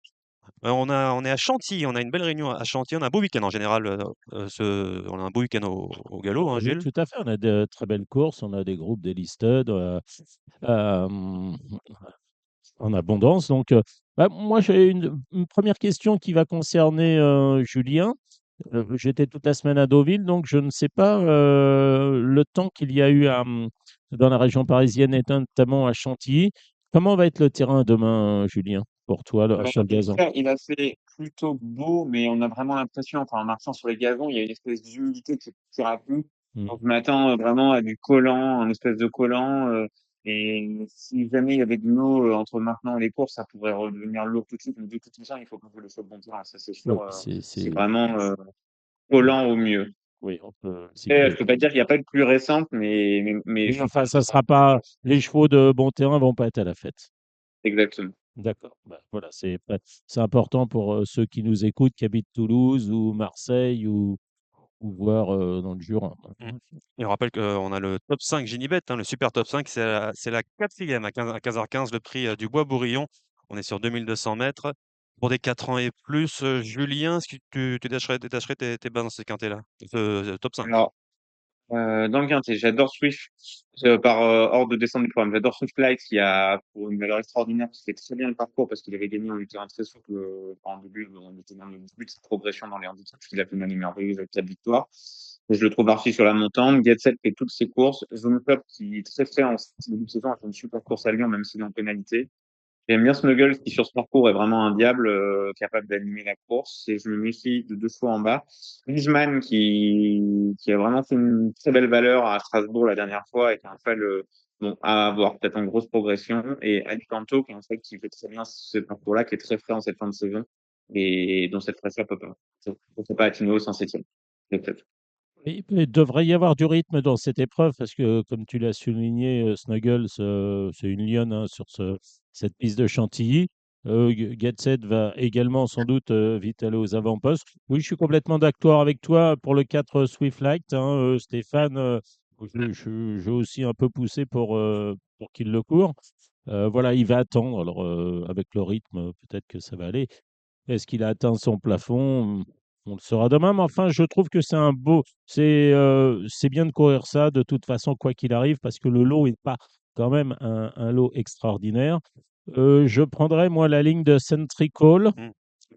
On est à Chantilly, on a une belle réunion à Chantilly. On a un beau week-end en général. On a un beau week-end au galop, hein, Oui, Gilles. tout à fait. On a de très belles courses, on a des groupes delisted euh, en abondance. Donc, moi, j'ai une première question qui va concerner Julien. J'étais toute la semaine à Deauville, donc je ne sais pas le temps qu'il y a eu dans la région parisienne et notamment à Chantilly. Comment va être le terrain demain, Julien, pour toi, là, sur le gazon? Il a fait plutôt beau, mais on a vraiment l'impression, enfin, en marchant sur les gazons, il y a une espèce d'humidité qui tire plus. Mm. Donc, je m'attends vraiment à du collant, un espèce de collant. Et si jamais il y avait de l'eau entre maintenant et les courses, ça pourrait redevenir lourd tout de suite. Mais de toute façon, il faut qu'on joue le sur le bon terrain. Ça, c'est Oui, sûr. C'est vraiment collant au mieux. oui, on peut Et, je peux pas dire qu'il n'y a pas de plus récente, mais Oui, je enfin, pense ça que sera pas. Les chevaux de bon terrain vont pas être à la fête. exactement. D'accord. Bah, voilà, c'est important pour ceux qui nous écoutent, qui habitent Toulouse ou Marseille ou voir dans le Jura. Mm. Et on rappelle qu'on a le top 5 Ginibet, hein, le super top 5, c'est la quatrième à 15h15, le prix du Bois-Bourillon. On est sur 2200 mètres. Pour des 4 ans et plus, Julien, est-ce que tu détacherais tes bains dans ces quintés-là? Ce top 5. Alors, dans le Quintet, j'adore Swift par ordre de descente du programme. J'adore Swift Light qui a pour une valeur extraordinaire, qui fait très bien le parcours parce qu'il avait gagné en terrain très souple en début, on était dans le début de sa progression dans les handicaps, puisqu'il a fait une année merveilleuse avec 4 victoires. Et je le trouve archi sur la montante. Get Set fait toutes ses courses. Zone Club qui est très frais en début de saison, a fait une super course à Lyon, même s'il est en pénalité. J'aime bien Snuggles qui, sur ce parcours, est vraiment un diable capable d'animer la course. Et je me méfie de deux fois en bas. Griezmann qui a vraiment fait une très belle valeur à Strasbourg la dernière fois et qui a un cheval bon, à avoir peut-être en grosse progression. Et Alicanto qui est un cheval qui fait très bien ce parcours-là, qui est très frais en cette fin de saison et dont cette fraîcheur peut pas être une hausse en septième. Peut-être. Oui, il devrait y avoir du rythme dans cette épreuve parce que, comme tu l'as souligné, Snuggles, c'est une lionne hein, sur cette piste de Chantilly. Getset va également sans doute vite aller aux avant-postes. Oui, je suis complètement d'accord avec toi pour le 4 Swift Light. Hein, Stéphane, j'ai aussi un peu poussé pour qu'il le court. Voilà, il va attendre. Alors, avec le rythme, peut-être que ça va aller. Est-ce qu'il a atteint son plafond? On le saura demain, mais enfin, je trouve que c'est bien de courir ça de toute façon, quoi qu'il arrive, parce que le lot n'est pas quand même un lot extraordinaire. Je prendrais, moi, la ligne de Centrical.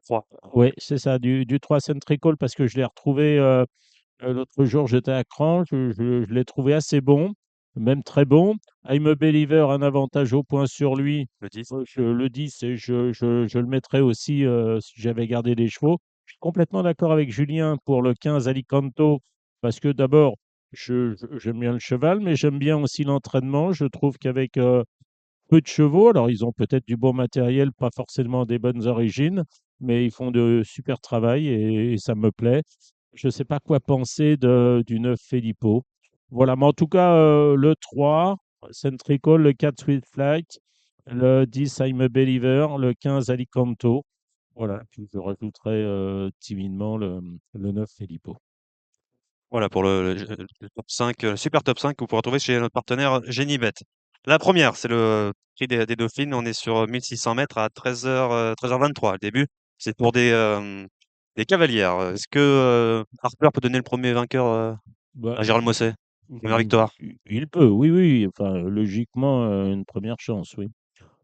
3. Oui, c'est ça, du 3 Centrical, parce que je l'ai retrouvé l'autre jour, j'étais à Cran, je l'ai trouvé assez bon, même très bon. I'm a Believer, un avantage au point sur lui. Le 10. Le 10, et je le mettrais aussi si j'avais gardé des chevaux. Je suis complètement d'accord avec Julien pour le 15 Alicanto, parce que d'abord, j'aime bien le cheval, mais j'aime bien aussi l'entraînement. Je trouve qu'avec peu de chevaux, alors ils ont peut-être du bon matériel, pas forcément des bonnes origines, mais ils font de super travail et ça me plaît. Je ne sais pas quoi penser du 9 Filippo. Voilà, mais en tout cas, le 3, Centrical, le 4 Sweet Flight, le 10 I'm a Believer, le 15 Alicanto. Voilà, puis je rajouterai timidement le 9 Filippo. Voilà pour le top 5, le super top 5 que vous pourrez retrouver chez notre partenaire Genibet. La première, c'est le prix des Dauphines. On est sur 1600 mètres à 13h23 le début. C'est pour des cavalières. Est-ce que Harper peut donner le premier vainqueur Bah, à Gérald Mossé? Première victoire. il peut, oui, oui. Enfin, logiquement, une première chance, oui.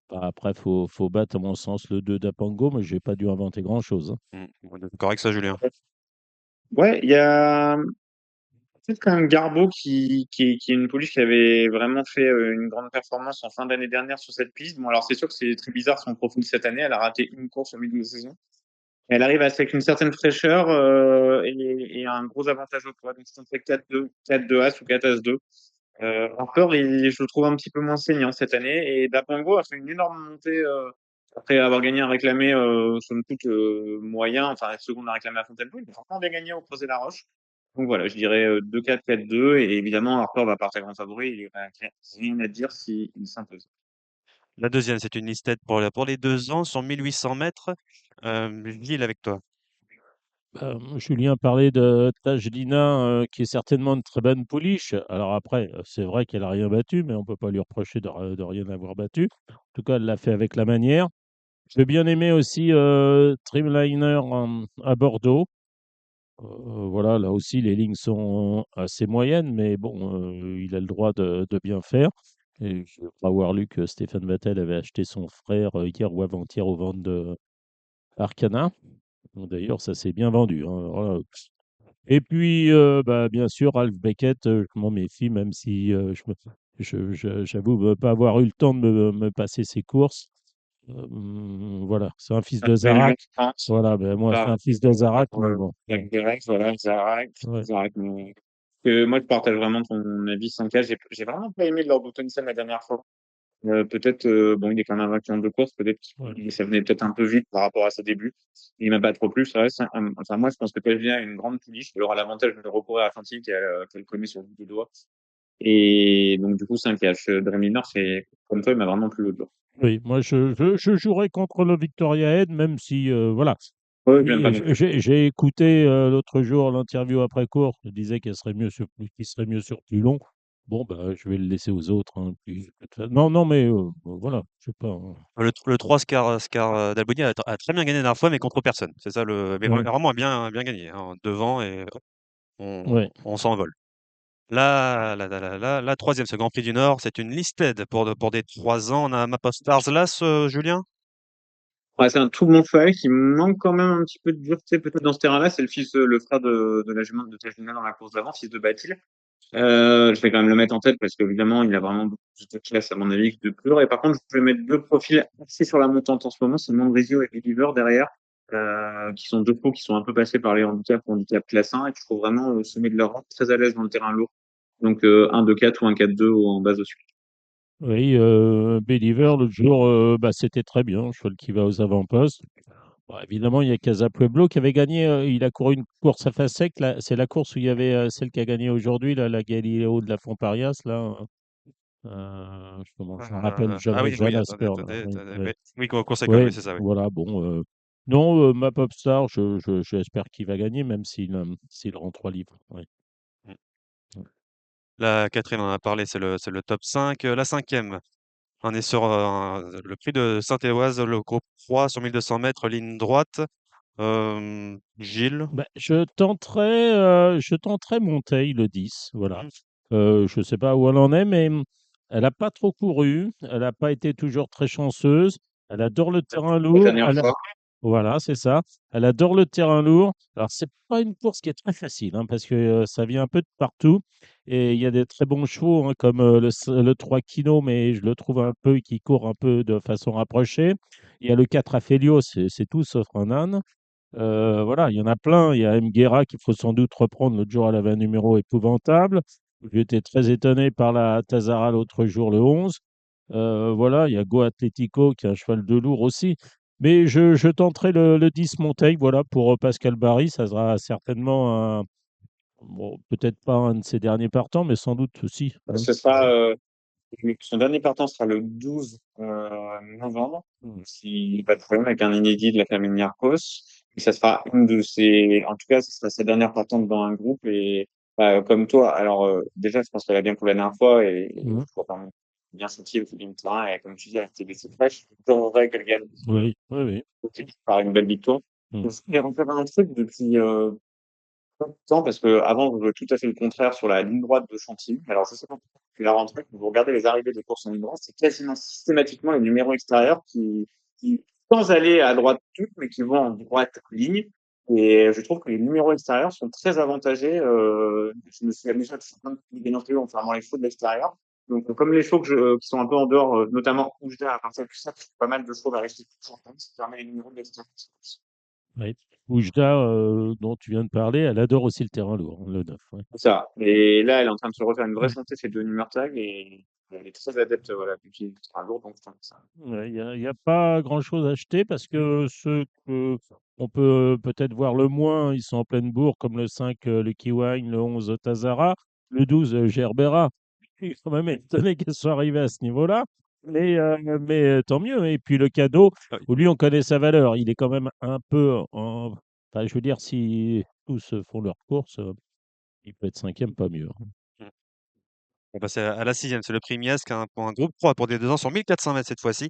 Bah, après, faut battre, à mon sens, le 2 d'Apango, mais j'ai pas dû inventer grand-chose. Hein. On est d'accord avec ça, Julien. Ouais, il y a peut-être quand même Garbo qui est une pouliche qui avait vraiment fait une grande performance en fin d'année dernière sur cette piste. Bon, alors c'est sûr que c'est très bizarre son profil cette année. Elle a raté une course au milieu de saison. Elle arrive avec une certaine fraîcheur et un gros avantage au poids. Donc c'est fait 4-2, 4-2 As ou 4 As-2. Harper, je le trouve un petit peu moins saignant cette année. Et Dapango a fait une énorme montée après avoir gagné un réclamé somme toute moyen, enfin seconde à réclamer à Fontainebleau. Il a vraiment bien gagné au Creuset-la-Roche. Donc voilà, je dirais 2-4, 4-2. Et évidemment, Harper va partir grand favori. Il n'y a rien à dire s'il s'impose. La deuxième, c'est une listed pour les 2 ans sur 1800 mètres. Gilles, avec toi. Julien parlait de Tajlina, qui est certainement une très bonne pouliche. Alors après, c'est vrai qu'elle a rien battu, mais on peut pas lui reprocher de rien avoir battu. En tout cas, elle l'a fait avec la manière. J'ai bien aimé aussi Dreamliner à Bordeaux. Voilà, là aussi, les lignes sont assez moyennes, mais bon, il a le droit de bien faire. Et je crois avoir lu que Stéphane Vattel avait acheté son frère hier ou avant-hier aux ventes de Arcana. Bon, d'ailleurs, ça s'est bien vendu, hein. Voilà. Et puis, bah, bien sûr, Ralph Beckett, je m'en méfie, même si j'avoue ne pas avoir eu le temps de me passer ses courses. Voilà, c'est un fils de Zarak. Voilà, ben, moi, c'est un fils de Zarak, mais bon. Voilà, Zarak. Ouais. Moi, je partage vraiment ton avis 5K. J'ai vraiment pas aimé Lord Townsend la dernière fois. Peut-être, bon, il est quand même invaincu en 2 courses. Peut-être Ouais. ça venait peut-être un peu vite par rapport à ses débuts. Il m'a pas trop plu. Ça reste, enfin, moi, je pense que PSG a une grande pouliche. Il aura l'avantage de recourir à Chantilly qu'elle connaît sur le bout du doigt. Et donc, du coup, 5H. Dreamliner, c'est, comme toi, il m'a vraiment plu l'autre jour. Oui, moi, je jouerai contre le Victoria Head, même si, voilà. Ouais, je l'aime pas Oui, non plus. j'ai écouté l'autre jour l'interview après course. Il disait qu'il serait mieux sur plus long. Bon, bah, je vais le laisser aux autres, hein, non, non, mais voilà, je sais pas, hein. Le 3, Scar d'Alboni a très bien gagné la dernière fois, mais contre personne. C'est ça mais Ouais, vraiment a bien gagné, hein, devant et ouais. on s'envole. La troisième, ce Grand Prix du Nord, c'est une listed pour des 3 ans. On a Map of Stars là, Julien? Ouais, c'est un tout bon cheval qui manque quand même un petit peu de dureté peut-être dans ce terrain-là. C'est le frère de la jument de Tajina dans la course d'avant, fils de Batil. Je vais quand même le mettre en tête parce qu'évidemment, il a vraiment beaucoup plus de classe à mon avis que de pur. Et par contre, je vais mettre 2 profils axés sur la montante en ce moment. C'est Mondrizio et Believer derrière, qui sont 2 pros qui sont un peu passés par les handicaps ou handicap classe 1 et qui faut vraiment sommet de leur rang, très à l'aise dans le terrain lourd. Donc, un 2-4 ou un 4-2 ou en base au-dessus. Oui, Believer, l'autre jour, bah, c'était très bien. Cheval qui va aux avant-postes. Bon, évidemment, il y a Casa Pueblo qui avait gagné. Il a couru une course à face sec. Là, c'est la course où il y avait celle qui a gagné aujourd'hui, là, la Galileo de la Fontparias. Là, je me rappelle, Ah oui, oui, Jeanne attendez, Asper. Là, attendez, oui, attendez. oui. Oui, course à école, Ouais, oui, c'est ça, oui. voilà, bon. Non, ma pop star, j'espère qu'il va gagner, même s'il rend 3 livres. Ouais. Mm. La quatrième, on en a parlé, c'est le top 5. La cinquième, on est sur le prix de Saint-Éloise, le groupe 3 sur 1200 mètres, ligne droite. Gilles? Bah, je tenterai Monteil le 10, voilà. Mhm. Je ne sais pas où elle en est, mais elle n'a pas trop couru, elle n'a pas été toujours très chanceuse, elle adore le terrain La lourd, dernière fois. voilà, c'est ça. Elle adore le terrain lourd. Alors, c'est pas une course qui est très facile, hein, parce que ça vient un peu de partout. Et il y a des très bons chevaux, hein, comme le 3 Kino, mais je le trouve un peu, qui court un peu de façon rapprochée. Il y a le 4 Aphelio, c'est tout sauf un âne. Voilà, il y en a plein. Il y a Mguera qu'il faut sans doute reprendre. L'autre jour, elle avait un numéro épouvantable. J'étais très étonné par la Tazara l'autre jour, le 11. Voilà, il y a Go Atletico qui est un cheval de lourd aussi. Mais je tenterai le 10 Monteil, voilà, pour Pascal Barry. Ça sera certainement bon, peut-être pas un de ses derniers partants, mais sans doute aussi, hein. Ce sera, son dernier partant sera le 12 novembre, s'il n'y a pas de problème, avec un inédit de la famille Niarchos. Et ça sera en tout cas, ce sera sa dernière partante dans un groupe. Et comme toi, alors déjà, je pense qu'elle a bien pour la dernière fois et Mhm. je crois quand même bien sentir au milieu de terrain. Et comme tu dis, elle était blessée fraîche. Je voudrais qu'elle gagne Oui, oui, oui. par une belle victoire. Mhm. Je vais refaire un truc depuis temps parce que avant, je jouais tout à fait le contraire sur la ligne droite de Chantilly. Alors, je sais pas pourquoi depuis la rentrée, quand vous regardez les arrivées des courses en ligne droite, c'est quasiment systématiquement les numéros extérieurs sans aller à droite toutes, mais qui vont en droite ligne. Et je trouve que les numéros extérieurs sont très avantagés. Je me suis amusé à faire plein de gagnants en fermant les chevaux de l'extérieur. Donc, comme les chevaux qui sont un peu en dehors, notamment Oujda, à partir de ça, pas mal de chevaux va rester tout ça permet les numéros de l'extérieur. Ouais. Oujda, dont tu viens de parler, elle adore aussi le terrain lourd, hein, le 9. Ouais. C'est ça. Et là, elle est en train de se refaire une vraie santé, c'est devenu Murtag, et elle est très adepte, voilà, d'utiliser du train lourd, donc ça. Ouais, il y a pas grand-chose à acheter parce que ceux que on peut peut-être voir le moins, ils sont en pleine bourre, comme le 5, le Kiwine, le 11, Tazara, le 12, Gerbera. Je suis quand même étonné qu'elle soit arrivée à ce niveau-là, mais tant mieux. Et puis le cadeau, Ah oui. lui, on connaît sa valeur. Il est quand même un peu en... Enfin, je veux dire, si tous font leur course, il peut être cinquième, pas mieux, hein. Mmh. On va passer à la sixième, c'est le prix Miesque, hein, pour un groupe 3 pour des 2 ans sur 1400 mètres cette fois-ci.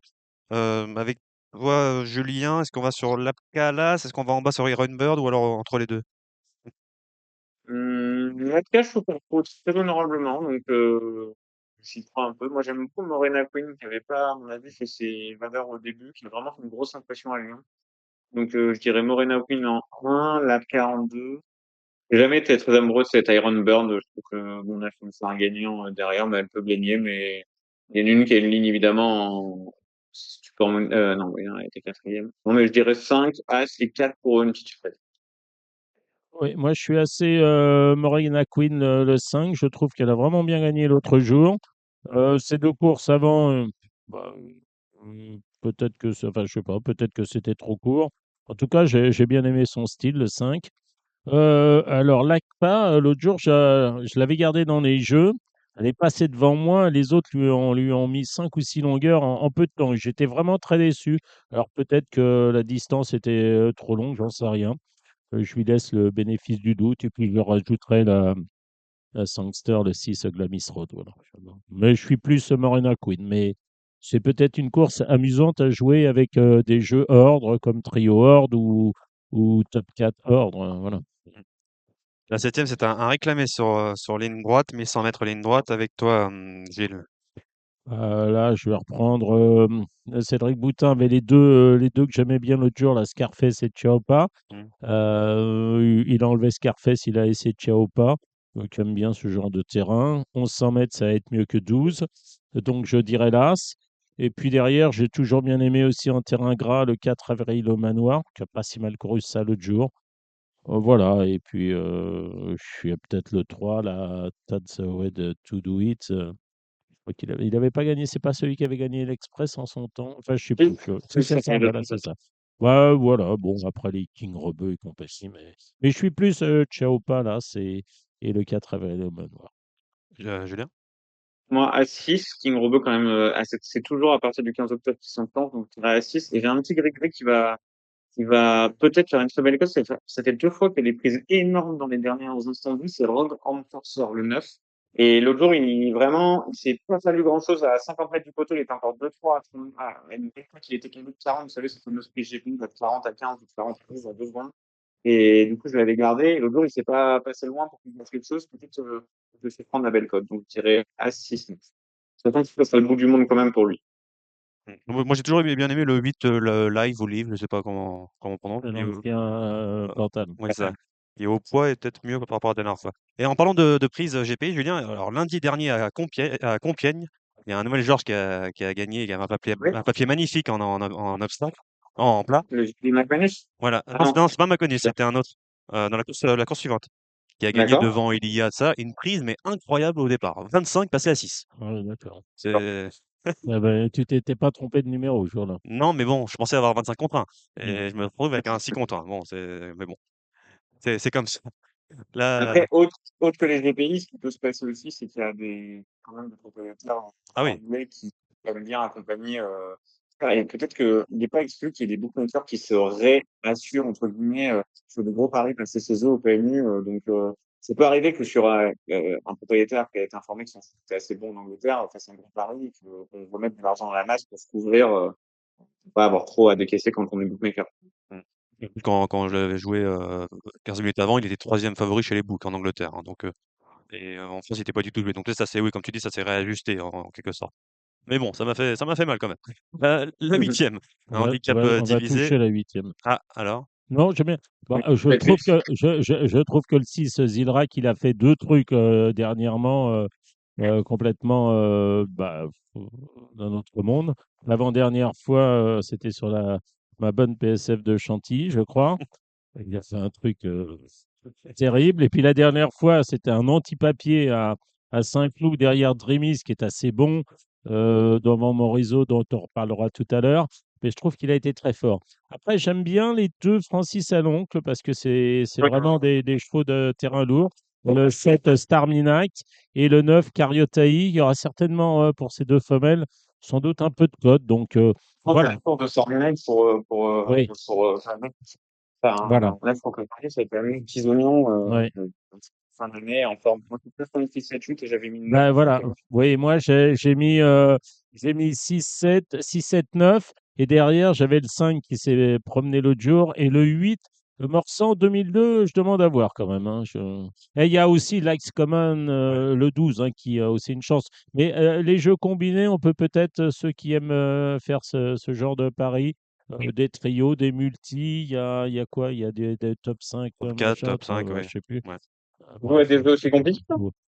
Avec toi, Julien, est-ce qu'on va sur l'Apcalas? Est-ce qu'on va en bas sur Ironbird ou alors entre les deux? Là, je trouve qu'on court très honorablement, donc j'y crois un peu. Moi, j'aime beaucoup Morena Queen, qui avait pas, à mon avis, fait ses valeurs au début, qui a vraiment fait une grosse impression à Lyon. Donc, je dirais Morena Queen en 1, Lap 42. J'ai jamais été très amoureux de cette Iron Burn. Je trouve que bon, on a fait un gagnant derrière, mais elle peut gagner. Mais il y en a une qui a une ligne évidemment en non, oui, elle était quatrième. Non, mais je dirais 5 As et 4 pour une petite fête. Oui, moi je suis assez Morena Queen le 5. Je trouve qu'elle a vraiment bien gagné l'autre jour. Ces deux courses avant, bah, peut-être que, enfin, je sais pas, peut-être que c'était trop court. En tout cas, j'ai bien aimé son style, le 5. Alors, l'ACPA, l'autre jour, je l'avais gardé dans les jeux. Elle est passée devant moi. Les autres lui ont mis 5 ou 6 longueurs en peu de temps. J'étais vraiment très déçu. Alors, peut-être que la distance était trop longue, j'en sais rien. Je lui laisse le bénéfice du doute et puis je rajouterai la Sangster, le 6 Glamis Road. Voilà. Mais je suis plus Morena Queen. Mais c'est peut-être une course amusante à jouer avec des jeux ordre comme Trio Ordre ou Top 4 Ordre. Voilà. La septième, c'est un réclamé sur ligne droite, mais sans mettre ligne droite avec toi, Gilles. Là, je vais reprendre Cédric Boutin avait les deux que j'aimais bien l'autre jour, la Scarface et Chiaopa. Mmh. Il a enlevé Scarface, il a essayé Chiaopa. Donc, j'aime bien ce genre de terrain. 1100 mètres, ça va être mieux que 12. Donc, je dirais l'As. Et puis derrière, j'ai toujours bien aimé aussi en terrain gras le 4 Avril au Manoir, qui a pas si mal couru ça l'autre jour. Voilà. Et puis, je suis peut-être le 3, la That's the way to do it. Je crois il avait pas gagné, c'est pas celui qui avait gagné l'Express en son temps. Enfin, je sais Oui, plus. C'est c'est c'est ça, ça, voilà, c'est ça. Ouais, voilà. Bon, après les King Rebeu et compagnie, mais je suis plus Ciaopa là, et le 4 avec le manoir. Julien? Moi, à 6, King Robot, quand même, c'est toujours à partir du 15 octobre qui s'entend, donc je dirais à 6. Et j'ai un petit gris-gris qui va peut-être faire une très belle école. Ça fait 2 fois qu'elle est prise énorme dans les dernières instants de vie. C'est Rogue Enforcer, le 9. Et l'autre jour, il s'est pas fallu grand-chose à 50 mètres du poteau. Il était encore 2-3 à une fois qu'il était qualifié de 40. Vous savez, c'est comme le sprint GP, de 40 à 15 ou 40 à 12 à 2 secondes. Et du coup, je l'avais gardé. Et l'autre jour, il s'est pas passé loin pour qu'il fasse quelque chose. Peut-être je vais prendre la belle cote. Donc, je dirais à 6. J'attends que ce soit le bout du monde quand même pour lui. Mmh. Moi, j'ai toujours bien aimé le 8, le live ou livre, je sais pas comment on prononce. C'est Et l'ancien Pantal. ouais, c'est ça. Et au poids est peut-être mieux par rapport à la dernière fois. Et en parlant de prise GP, Julien, alors lundi dernier à Compiègne, il y a un Noël Georges qui a gagné, qui avait Oui, un papier magnifique en obstacle, en plat. le GP McManus. Voilà. Ah Non, non, non, c'est pas Maconi, c'était un autre, dans la course suivante, qui a gagné d'accord. devant Elia, ça, une prise, mais incroyable au départ. 25 passé à 6. Ouais, d'accord. C'est Ah ben, tu t'étais pas trompé de numéro ce jour-là. Non, mais bon, je pensais avoir 25 contre 1 Hmm. et je me retrouve avec un 6 contre 1. Bon, mais bon, c'est comme ça. Là Après, autre que les GPI, ce qui peut se passer aussi, c'est qu'il y a quand même des propriétaires ah oui, anglais qui aiment bien accompagner. Et peut-être qu'il n'est pas exclu qu'il y ait des bookmakers qui se réassurent, entre guillemets, sur de gros paris passer chez eux au PMU. Donc, ça peut arriver que sur un propriétaire qui a été informé que son site était assez bon en Angleterre fasse un gros pari et qu'on remette de l'argent dans la masse pour se couvrir, pour pas avoir trop à décaisser quand on est bookmaker. mmh. Quand je l'avais joué, 15 minutes avant, il était 3e favori chez les books en Angleterre, hein, donc en France, il était pas du tout joué. Donc là, ça s'est oui, comme tu dis, ça s'est réajusté en quelque sorte. Mais bon, ça m'a fait mal quand même. La 8e, un handicap, On va divisé. toucher la huitième. Ah, alors? Non, j'aime bien. Bah, je trouve Patrice, que je trouve que le 6 Zilrak, il a fait deux trucs dernièrement complètement d'un autre monde. L'avant-dernière fois, c'était sur ma bonne PSF de Chantilly, je crois. Il a fait un truc terrible. Et puis la dernière fois, c'était un anti-papier à Saint-Cloud derrière Dreamies qui est assez bon devant Morisot, dont on reparlera tout à l'heure. Mais je trouve qu'il a été très fort. Après, j'aime bien les deux Francis à l'oncle parce que c'est Oui. vraiment des chevaux de terrain lourd. Le 7 Star Midnight et le 9 Cariotaï. Il y aura certainement pour ces deux femelles sans doute un peu de code. Donc voilà. Pour de Sorgnite Oui, voilà. là, faut que Paris, ça a été mis petits oignons, Ouais. fin d'année en forme. Moi, je suis plus 6-7-8 et j'avais mis une 9 Ben en voilà. 5e. Oui, moi j'ai mis 6, 7, 9 et derrière j'avais le 5 qui s'est promené l'autre jour et le 8, le Morsan 2002, je demande à voir quand même. Hein, Et il y a aussi l'Axe Common, le 12, hein, qui a aussi une chance. Mais les jeux combinés, on peut peut-être, ceux qui aiment faire ce genre de paris, des trios, des multis, il y a quoi? Il y a des top 5, Top 4, machin, top 5, oui. je sais plus. Ouais. Vous avez Bref. des jeux aussi compliqués?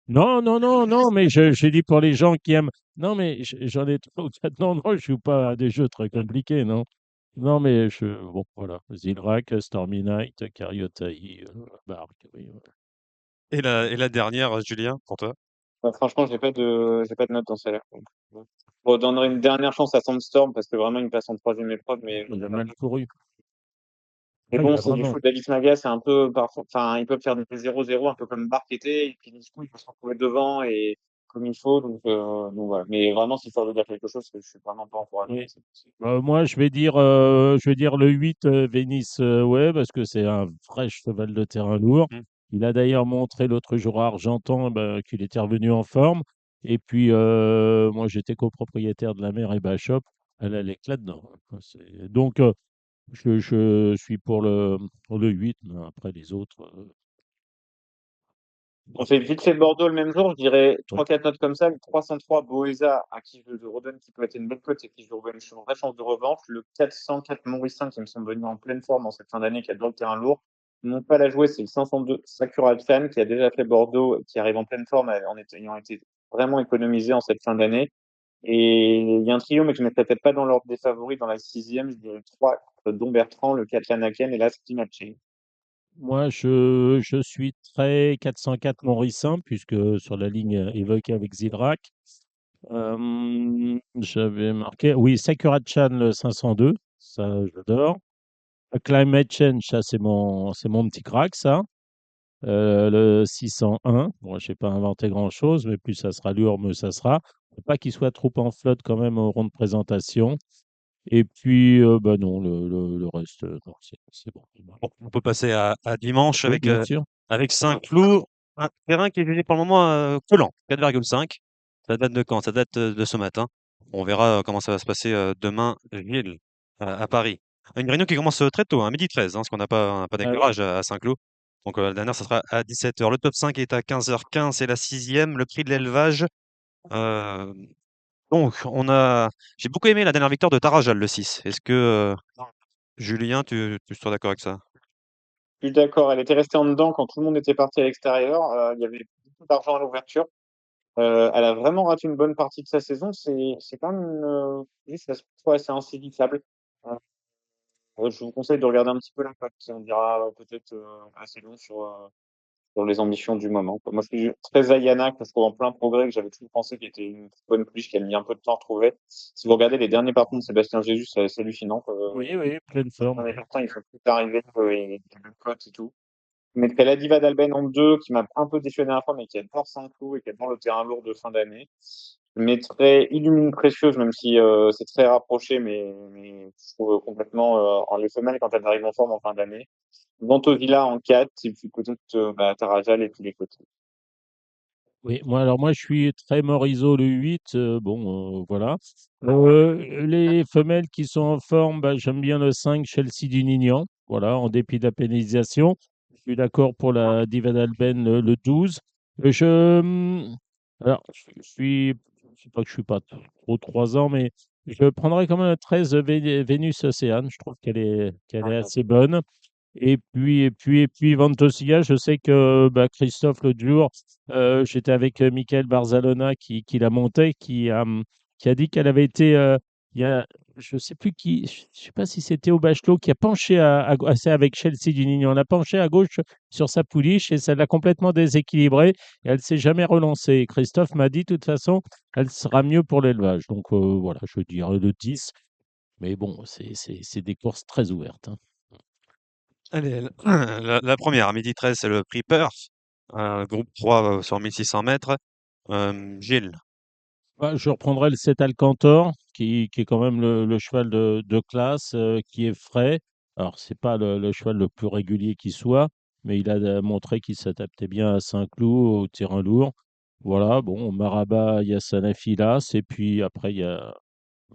Non, non, non, non, mais j'ai dit pour les gens qui aiment. Non, mais j'en ai trois ou quatre. Non, non, je joue pas à des jeux très compliqués, non. Non, mais bon, voilà. Zilrak, Stormy Night, Kariotai, Bark, oui, voilà. Et la dernière, Julien, pour toi? Franchement, j'ai pas de notes dans celle-là. Donc, bon. Je redonnerai une dernière chance à Sandstorm parce que vraiment, il passe en 3e épreuve, mais Il a mal couru. mais Ah, il bon, a c'est des vraiment. chevaux d'Alice Maga, c'est un peu, parfois, enfin, ils peuvent faire des 0-0, un peu comme Bark était, et puis du coup, ils peuvent se retrouver devant et comme il faut, donc voilà. Mais vraiment, si ça veut dire quelque chose, je suis vraiment pas encouragé. Oui. Moi, je vais dire le 8, Venice, ouais, parce que c'est un vrai cheval de terrain lourd. Mm. Il a d'ailleurs montré l'autre jour à Argentan qu'il était revenu en forme. Et puis, moi, j'étais copropriétaire de la mère et Bachop. Elle éclate dedans. Donc, je suis pour le 8, mais après les autres. On fait vite fait Bordeaux le même jour, je dirais Oui. 3-4 notes comme ça. Le 303 Boesa, à qui je redonne, qui peut être une belle cote et qui je redonne une vraie chance de revanche. Le 404 Maurice qui me sont venus en pleine forme en cette fin d'année, qui a dans le terrain lourd. Mon pas à jouer, c'est le 502 Sakura Fan, qui a déjà fait Bordeaux, qui arrive en pleine forme en ayant été vraiment économisé en cette fin d'année. Et il y a un trio, mais que je ne mettrai peut-être pas dans l'ordre des favoris dans la 6e. Je dirais 3, Don Bertrand, le 4 Lanaken et là, Stimache. Moi, je suis très 404 Morissin, puisque sur la ligne évoquée avec Zidrak. J'avais marqué, oui, Sakura-chan le 502, ça j'adore. Climate Change, ça c'est mon petit crack, ça. Le 601, bon, je n'ai pas inventé grand-chose, mais plus ça sera lourd, mieux ça sera. Faut pas qu'il soit trop en flotte quand même au rond de présentation. Et puis, bah non, le reste, non, c'est bon. Bon, on peut passer à dimanche Oui, avec, bien sûr. avec Saint-Cloud, un terrain qui est jugé pour le moment collant, 4,5. Ça date de quand? Ça date de ce matin. On verra comment ça va se passer demain, Gilles, à Paris. Une réunion qui commence très tôt, hein, midi 13, hein, parce qu'on n'a pas Ah oui. d'éclairage à Saint-Cloud. Donc la dernière, ça sera à 17h. Le top 5 est à 15h15, c'est la 6e. Le prix de l'élevage. euh, donc, j'ai beaucoup aimé la dernière victoire de Tarajal, le 6. Est-ce que, Julien, tu seras d'accord avec ça? Je suis d'accord, elle était restée en dedans quand tout le monde était parti à l'extérieur. Il y avait beaucoup d'argent à l'ouverture. Elle a vraiment raté une bonne partie de sa saison. C'est quand même oui, ça se trouve assez insaisissable. Je vous conseille de regarder un petit peu l'impact. On dira peut-être assez long sur les ambitions du moment. Moi, je suis très Ayana, que je trouve en plein progrès, que j'avais toujours pensé qu'il était une bonne pouliche, qu'elle a mis un peu de temps à trouver. Si vous regardez les derniers parcours de Sébastien Jésus, c'est hallucinant. Oui, oui, pleine forme. Et pourtant, il faut plus arriver, il y a une cote et tout. Je mettrais la Diva d'Alben en 2, qui m'a un peu déçu la dernière fois, mais qui adore Saint-Cloud et qui adore le terrain lourd de fin d'année. Je mettrais Illumine Précieuse, même si c'est très rapproché, mais je trouve complètement en les femelles quand elles arrivent en forme en fin d'année. Ventovilla en 4, et puis peut-être Tarajal et tous les côtés. Oui, moi je suis très Morisot le 8, bon, voilà. Les femelles qui sont en forme, bah, j'aime bien le 5 Chelsea du Nignan, voilà, en dépit de la pénalisation. Je suis d'accord pour la Diva d'Alben le 12. Alors, je sais pas que je suis pas trop 3 ans, mais je prendrais quand même un 13 Vénus Océane. Je trouve qu'elle est assez bonne. Et puis Ventosilla, je sais que Christophe l'autre jour, j'étais avec Michael Barzalona qui la montait, qui a dit qu'elle avait été, il y a je sais plus qui, je sais pas si c'était au Bachelot qui a penché c'est avec Chelsea Duignan, on a penché à gauche sur sa pouliche et ça l'a complètement déséquilibrée et elle s'est jamais relancée. Et Christophe m'a dit, de toute façon, elle sera mieux pour l'élevage. Donc voilà, je dirais le 10. Mais bon, c'est des courses très ouvertes, hein. Allez, la première, à 12h13, c'est le prix Perth, groupe 3 sur 1600 mètres. Gilles, Bah, je reprendrai le 7 Alcantor, qui est quand même le cheval de classe, qui est frais. Alors, c'est pas le cheval le plus régulier qui soit, mais il a montré qu'il s'adaptait bien à Saint-Cloud, au terrain lourd. Voilà, bon, Marabat, il y a Sanafilas, et puis après, il y a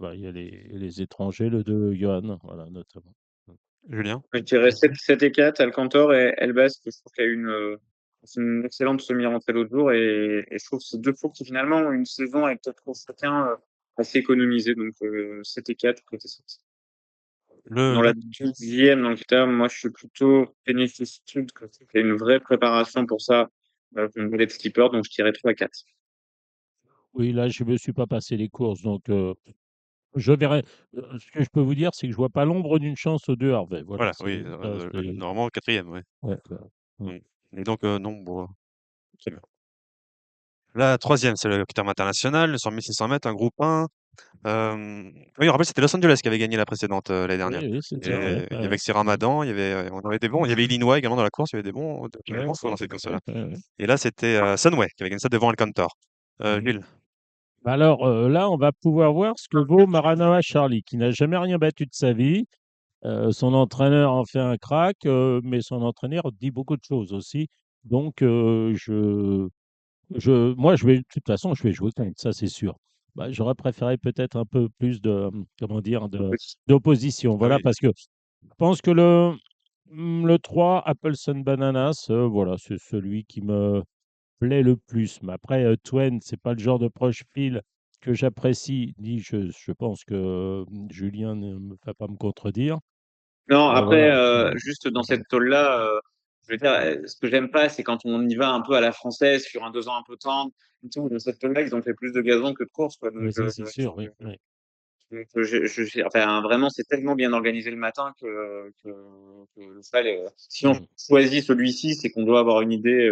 les étrangers, le de Johan, voilà, notamment. Julien, Je dirais 7 et 4, Alcantor et Elbas, qui je trouve qu'il y a c'est une excellente semi-rentrée l'autre jour, et je trouve que c'est deux cours qui finalement ont une saison avec peut-être pour chacun assez économisée, donc 7 et 4, côté 7. le, Dans la le- deuxième, dans le critère, moi je suis plutôt bénéfice-étude, que il y a une vraie préparation pour ça, une volée de skipper, donc je dirais 3 à 4. Oui, là, je me suis pas passé les courses, donc je verrai. Ce que je peux vous dire, c'est que je vois pas l'ombre d'une chance aux deux Harvey. Voilà, voilà, oui, normalement le quatrième, oui. ouais, mm. Et donc, non, bon, très bien. La troisième, c'est le critère international, sur 1600 mètres, un groupe 1. Oui, on rappelle, c'était Los Angeles qui avait gagné la précédente l'année dernière. Oui, c'est Et ça, ouais, il y ouais, avait Xi Ramadan, on avait des bons. Il y avait Illinois également dans la course, il y avait des bons. Il y avait des bons dans cette course-là. ouais, ouais. Et là, c'était Sunway qui avait gagné ça devant Alcantor. Gilles, Bah alors là, on va pouvoir voir ce que vaut Maranoa Charlie, qui n'a jamais rien battu de sa vie. Son entraîneur en fait un crack, mais son entraîneur dit beaucoup de choses aussi. Donc, moi, de toute façon, je vais jouer contre, ça c'est sûr. Bah, j'aurais préféré peut-être un peu plus de, comment dire, d'opposition. ah Voilà, oui, parce que je pense que le 3, Appleson Bananas, voilà, c'est celui qui me plaît le plus. Mais après, Twain, c'est pas le genre de profil que j'apprécie, ni je pense que Julien ne me va pas me contredire. Non, après, Voilà. juste dans cette tôle-là, je veux dire, ce que j'aime pas, c'est quand on y va un peu à la française sur un 2 ans un peu tendre et tout. Dans cette tôle-là, ils ont fait plus de gazon que de course, quoi. Oui, Donc, ça c'est sûr, oui. Oui. enfin, vraiment, c'est tellement bien organisé le matin que le cheval, si on Mm. choisit celui-ci, c'est qu'on doit avoir une idée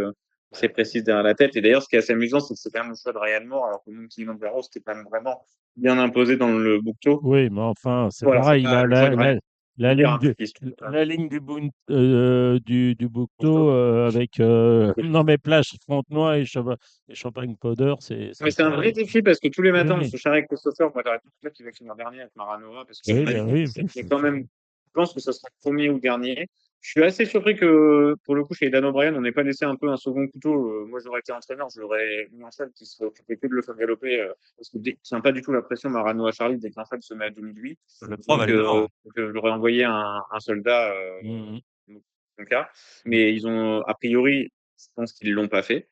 très précise derrière la tête. Et d'ailleurs, ce qui est assez amusant, c'est que c'est quand même le choix de Ryan Moore, alors que Monkey Montero, c'était quand même vraiment bien imposé dans le boucteau. Oui, mais enfin, c'est Voilà, c'est pareil. pas le choix de Ryan La Moore, ligne un petit peu. la ligne du Boucteau avec non mais plage Fontenoy et Champagne Powder, Mais c'est c'est un vrai pareil. défi parce que tous les Oui, matins, on oui, se charrie avec Christopher. Moi, j'aurais tout qui va finir dernier avec Maranova parce que oui, ben oui. c'est quand même, je pense que ce sera premier ou dernier. Je suis assez surpris que, pour le coup, chez Dan O'Brien, on n'ait pas laissé un peu un second couteau. Moi, j'aurais été entraîneur, je l'aurais mis un cheval qui serait occupé que de le faire galoper, parce que dès, tient pas du tout la pression Marano à Charlie dès qu'un cheval se met à demi de lui. le 3 valait devant. Que j'aurais envoyé un soldat, Mhm. dans son cas. Mais ils ont, a priori, je pense qu'ils l'ont pas fait.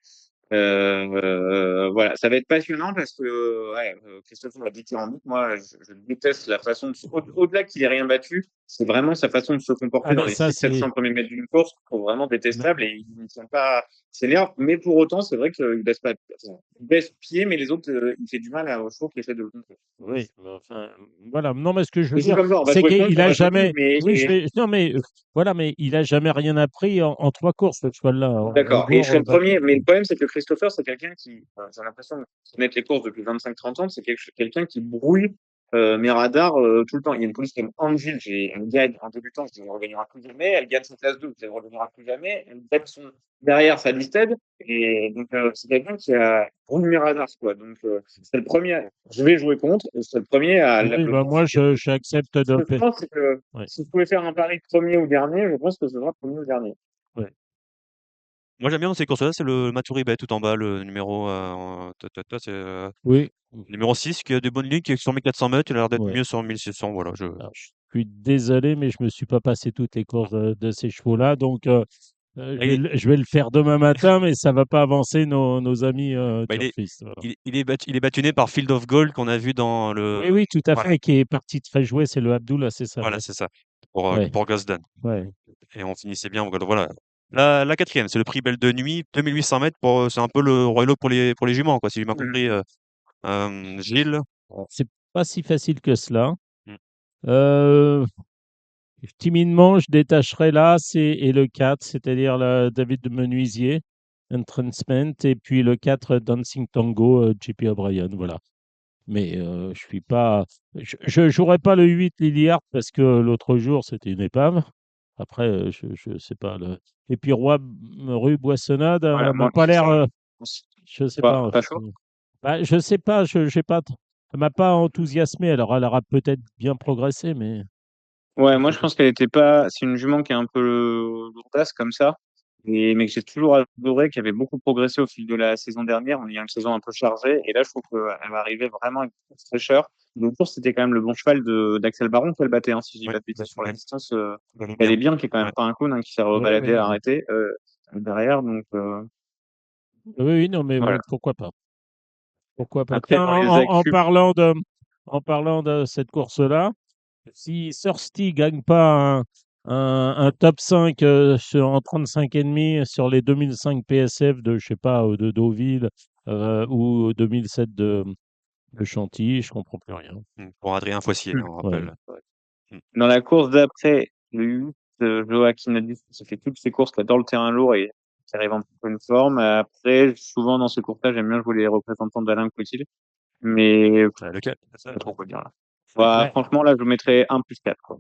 Voilà, ça va être passionnant parce que ouais, Christophe a dit tyrannique. Moi, je déteste la façon de au-delà qu'il ait rien battu, c'est vraiment sa façon de se Ah comporter dans ben les ça 600-700 c'est premiers mètres d'une course, je trouve vraiment détestable et il ne tient pas ses nerfs. Mais pour autant, c'est vrai qu'il baisse pas, enfin, il baisse pied, mais les autres, il fait du mal à Rochefort qui essaie de le contrer. oui, mais enfin voilà. Non mais ce que je veux Mais c'est dire, comme ça, on va c'est jouer contre, qu'il on a va jouer nul, jamais. mais Oui, non mais voilà, mais il a jamais rien appris en trois courses ce cheval-là. En d'accord. Et je serai gros, le premier. Mais le problème, c'est que Christopher, c'est quelqu'un qui, enfin, j'ai l'impression de connaître les courses depuis 25-30 ans, c'est quelqu'un qui brouille mes radars tout le temps. Il y a une police comme Angel, elle gagne en débutant, je dis, elle ne regagnera plus jamais. Elle gagne son classe 2, elle ne regagnera plus jamais. Elle gagne derrière sa listed. Et donc, c'est quelqu'un qui a brouillé mes radars, quoi. Donc, c'est le premier. Je vais jouer contre, et c'est le premier à oui, le bah moi penser. j'accepte Ce de que je faire. pense, c'est que Ouais, si je pouvais faire un pari premier ou dernier, je pense que ce sera premier ou dernier. ouais. Moi, j'aime bien dans ces courses-là, c'est le Maturibet tout en bas, le numéro, c'est Oui, numéro 6 qui a des bonnes lignes, qui est sur 1400 mètres, il a l'air d'être ouais. mieux sur 1600. Voilà, Alors, je suis désolé, mais je me suis pas passé toutes les courses de ces chevaux-là, donc il est, je vais le faire demain matin, mais ça va pas avancer nos amis bah, turfistes. Voilà. il est bâtonné par Field of Gold qu'on a vu dans Oui, le. oui, tout à Voilà, fait, qui est parti très jouer, c'est le Abdullah, c'est ça, voilà, ouais. c'est ça, Ouais, pour Gosden. ouais. Et on finissait bien. Voilà. La quatrième, c'est le prix Belle de Nuit, 2800 mètres. C'est un peu le Royal pour les juments, quoi, si j'ai bien compris. Gilles. Alors, c'est pas si facile que cela. Euh, Timidement, je détacherais l'As et le 4, c'est-à-dire David de Menuisier, Entrancement, et puis le 4, Dancing Tango, JP O'Brien. Voilà. Mais je suis pas. Je jouerai pas le 8 Liliard parce que l'autre jour, c'était une épave. Après, je sais pas. Et puis Rue Boissonnade Voilà, m'a moi, pas l'air. c'est Je sais pas. pas chaud. Bah, je sais pas. J'ai pas. Elle m'a pas enthousiasmé. Alors, elle aura peut-être bien progressé, mais Ouais, je moi sais je pas. pense qu'elle était pas. C'est une jument qui est un peu lourdasse comme ça, mais que j'ai toujours adoré, qui avait beaucoup progressé au fil de la saison dernière. On y a une saison un peu chargée, et là je trouve qu'elle va arriver vraiment avec une fraîcheur. Le tour, c'était quand même le bon cheval de d'Axel Baron qu'elle battait, hein, si je dis Ouais, pas de bêtises sur la distance. elle est Elle bien. est bien, qui est quand même Ouais. pas un clown, hein, qui s'est Oui, rebaladé oui, à oui. arrêter derrière, donc Oui, oui, non, mais voilà. pourquoi pas? Pourquoi pas? Après Tiens, dans les accus, en parlant de cette course-là, si Sursti gagne pas un top 5 en 35,5 sur les 2005 PSF de, je sais pas, de Deauville ou 2007 de Chantilly, je comprends plus rien. Pour Adrien Fossier, on Ouais. rappelle. Mm. dans la course d'après, le 8, Joaquin Adis, qui fait toutes ses courses, qui adore le terrain lourd et qui arrive en pleine forme. Après, souvent dans ces courses-là, j'aime bien jouer les représentants d'Alain Clotilde, mais Lequel? je sais pas trop quoi dire là. Bah, Ouais. franchement, là, je vous mettrais 1 plus 4, quoi.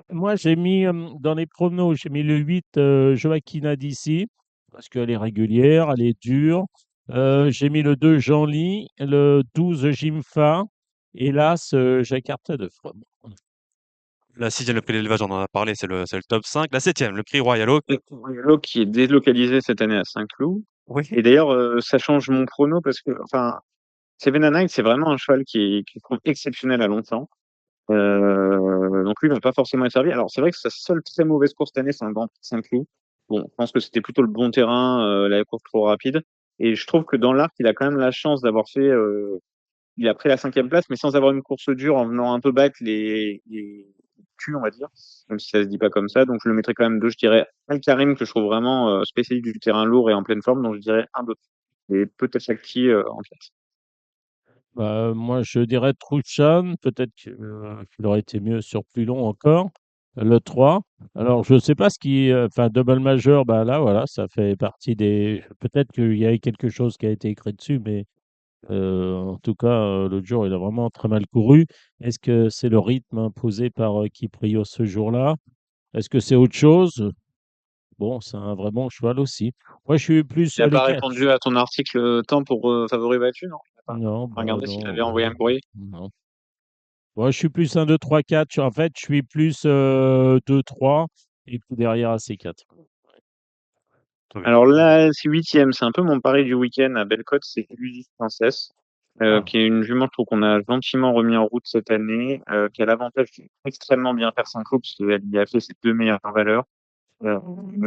Moi, j'ai mis dans les pronos, j'ai mis le 8 Joaquina d'ici, parce qu'elle est régulière, elle est dure. J'ai mis le 2 Jean-Ly, le 12 Jimfa, et l'As Jacques de From. La sixième, le prix d'élevage, on en a parlé, c'est le top 5. La septième, le prix Royal Oak. Le Royalo qui est délocalisé cette année à Saint-Cloud. Oui. Et d'ailleurs, ça change mon prono parce que, enfin, Seven Night, c'est vraiment un cheval qui je trouve exceptionnel à longtemps. Donc lui, il va pas forcément être servi. Alors, c'est vrai que sa seule très mauvaise course cette année, c'est un Grand Prix de Saint-Cloud. Bon, je pense que c'était plutôt le bon terrain, la course trop rapide. Et je trouve que dans l'arc, il a quand même la chance d'avoir fait, il a pris la 5e place, mais sans avoir une course dure, en venant un peu battre les culs, on va dire, même si ça se dit pas comme ça. Donc, je le mettrais quand même deux. Je dirais Al Karim, que je trouve vraiment spécialiste du terrain lourd et en pleine forme. Donc, je dirais un, deux. Et peut-être Shakti en place. Bah, moi, je dirais Truchan, peut-être qu'il aurait été mieux sur plus long encore, le 3. Alors, je ne sais pas ce qui. Enfin, double majeur, bah là, voilà, ça fait partie des. Peut-être qu'il y a quelque chose qui a été écrit dessus, mais en tout cas, l'autre jour, il a vraiment très mal couru. Est-ce que c'est le rythme imposé par Kiprio ce jour-là? Est-ce que c'est autre chose? Bon, c'est un vrai bon cheval aussi. Moi, je suis plus Il n'a les pas quatre. répondu à ton article temps pour favori battu, non? Il a pas Non, bah regardé s'il non, avait envoyé un courrier. non. Moi, je suis plus un 2 3 4. En fait, je suis plus 2 3 et puis derrière AC4. Très bien. Alors là, c'est 8e. C'est un peu mon pari du week-end à Bellecote. C'est Illusis Princesse, Ah, qui est une jument, je trouve qu'on a gentiment remis en route cette année, qui a l'avantage extrêmement bien faire 5 coups, parce qu'elle y a fait ses deux meilleures valeurs. Le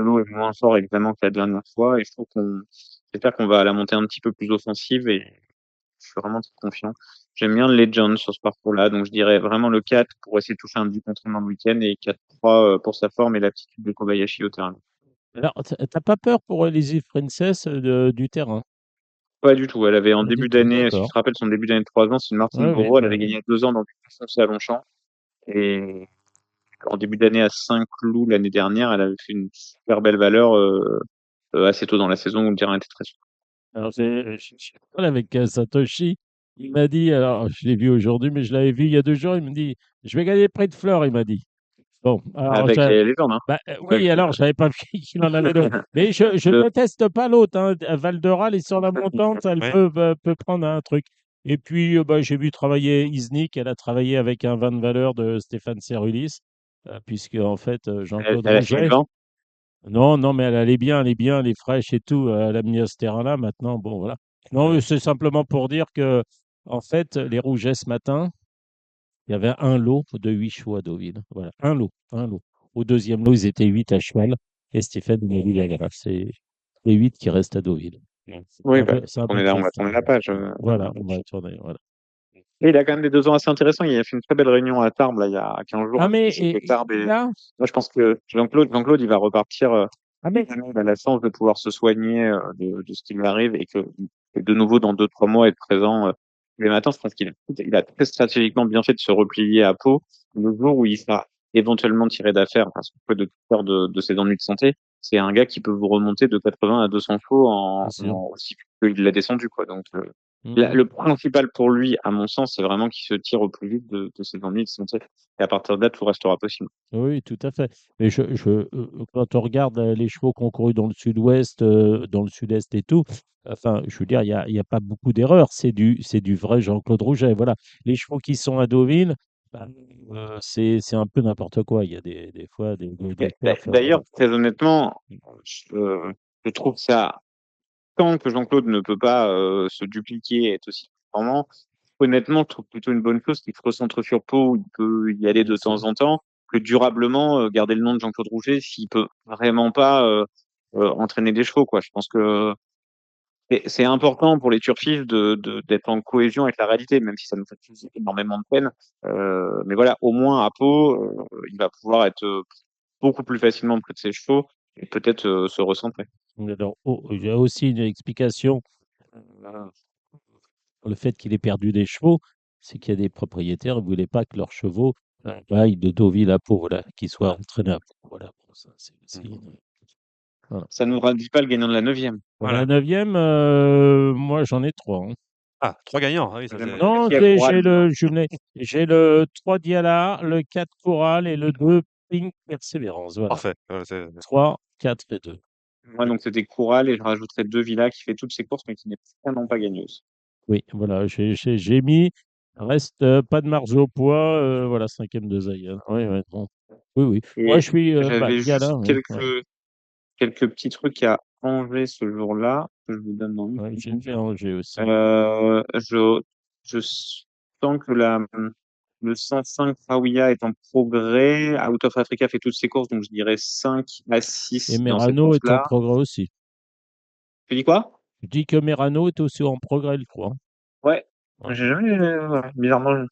lot est moins fort évidemment que la dernière fois, et je trouve j'espère qu'on va la monter un petit peu plus offensive, et je suis vraiment très confiant. J'aime bien le Legend sur ce parcours-là, donc je dirais vraiment le 4 pour essayer de toucher un 10 contre dans le week-end, et 4-3 pour sa forme et l'aptitude de Kobayashi au terrain. alors, t'as pas peur pour Elise Princess du terrain? Pas du tout. Elle avait en Pas du début tout, d'année, si tu d'accord. te rappelles, son début d'année de 3 ans, c'est une Martine Oui, oui, Moreau. Elle oui, avait oui. gagné il y a 2 ans dans le foncé à Longchamp. Et en début d'année à Saint-Cloud l'année dernière, elle avait fait une super belle valeur assez tôt dans la saison où le terrain était très souple. Alors, je parlé avec Satoshi. Il m'a dit, alors, je l'ai vu aujourd'hui, mais je l'avais vu il y a 2 jours. Il me dit, je vais gagner le prix de fleurs, il m'a dit. Bon, alors, Avec les légendes, hein. bah, Avec, oui, alors, je n'avais pas vu qu'il en avait d'autres. Mais je le- déteste pas l'autre. Hein. Val d'Oral est sur la montante, elle Oui. peut prendre un truc. Et puis, bah, j'ai vu travailler Isnik. Elle a travaillé avec un vin de valeur de Stéphane Serulis, puisque, en fait, Jean-Claude elle a fini Rouget. devant. Non, non, mais elle est bien, elle est fraîche et tout. Elle a mis à ce terrain-là maintenant. Bon, voilà. Non, mais c'est simplement pour dire que, en fait, les Rougets ce matin, il y avait un lot de 8 chevaux à Deauville. Voilà, un lot, un lot. Au deuxième lot, ils étaient 8 à cheval. Et Stéphane m'a dit, là, voilà, c'est les 8 qui restent à Deauville. Bon, Oui, bah, c'est un on peu est là, on va triste. tourner la page. Voilà, on va tourner. Voilà. Et il a quand même des 2 ans assez intéressants. Il a fait une très belle réunion à Tarbes, là, il y a 15 jours, Ah, avec mais le chef de Tarbes. Et là, moi, je pense que Jean-Claude, il va repartir. ah, mais Il a la chance de pouvoir se soigner de ce qui lui arrive, et que de nouveau, dans 2-3 mois, être présent. Mais maintenant, je pense qu'il a très stratégiquement bien fait de se replier à Pau. Le jour où il sera éventuellement tiré d'affaire, parce qu'on peut de toute peur de ses ennuis de santé, c'est un gars qui peut vous remonter de 80 à 200 chevaux Bien sûr. aussi vite qu'il l'a descendu, quoi. Donc, Mhm. le principal pour lui, à mon sens, c'est vraiment qu'il se tire au plus vite de ses ennuis de santé. Et à partir de là, tout restera possible. Oui, tout à fait. Mais quand on regarde les chevaux qui ont couru dans le sud-ouest, dans le sud-est et tout, enfin, je veux dire, il y a pas beaucoup d'erreurs. C'est du vrai Jean-Claude Rouget. Voilà. Les chevaux qui sont à Deauville, bah, c'est un peu n'importe quoi. Il y a des fois des perfs. D'ailleurs, très honnêtement, je trouve ça, tant que Jean-Claude ne peut pas se dupliquer et être aussi performant, honnêtement, je trouve plutôt une bonne chose qu'il se recentre sur Pau, où il peut y aller Bien de sûr. temps en temps, que durablement garder le nom de Jean-Claude Rouget s'il peut vraiment pas entraîner des chevaux, quoi. Je pense que c'est important pour les turfistes d'être en cohésion avec la réalité, même si ça nous fait tous énormément de peine. Mais voilà, au moins à Pau, il va pouvoir être beaucoup plus facilement près de ses chevaux et peut-être se recentrer. Alors, il y a aussi une explication. euh, Le fait qu'il ait perdu des chevaux, c'est qu'il y a des propriétaires qui ne voulaient pas que leurs chevaux aillent de Deauville à Pau, voilà, qu'ils soient entraînés à Pau. Voilà, bon, ça, c'est aussi voilà. Ça nous dit pas le gagnant de la 9e. Pour la Voilà. 9e, moi j'en ai trois, hein. Ah, 3 gagnants. Ah oui, ça J'aimerais c'est. bien Non, qu'il y ait Coural, j'ai le 3 Diala, le 4 Coral et le 2 Pink Persévérance. Voilà. Parfait. 3, 4 et 2. moi, donc c'était Coural et je rajouterais 2 Villas qui fait toutes ses courses mais qui n'est vraiment pas gagneuse. Oui, voilà, j'ai mis, reste pas de marge au poids, voilà, 5e de Zaïre. Oui, ouais, bon. Oui, oui. Moi, Et je suis j'avais Diala, juste oui. Ouais. quelques petits trucs à enlever ce jour-là que je vous donne dans une Ouais, j'ai seconde. fait Angers aussi. Euh, je, je sens que le 105 Raouia est en progrès. Out of Africa fait toutes ses courses, donc je dirais 5 à Et 6 dans cette Merano est en course-là. progrès aussi. Tu dis quoi? Je dis que Merano est aussi en progrès, je crois. Ouais, Ouais. j'ai jamais, ouais, bizarrement,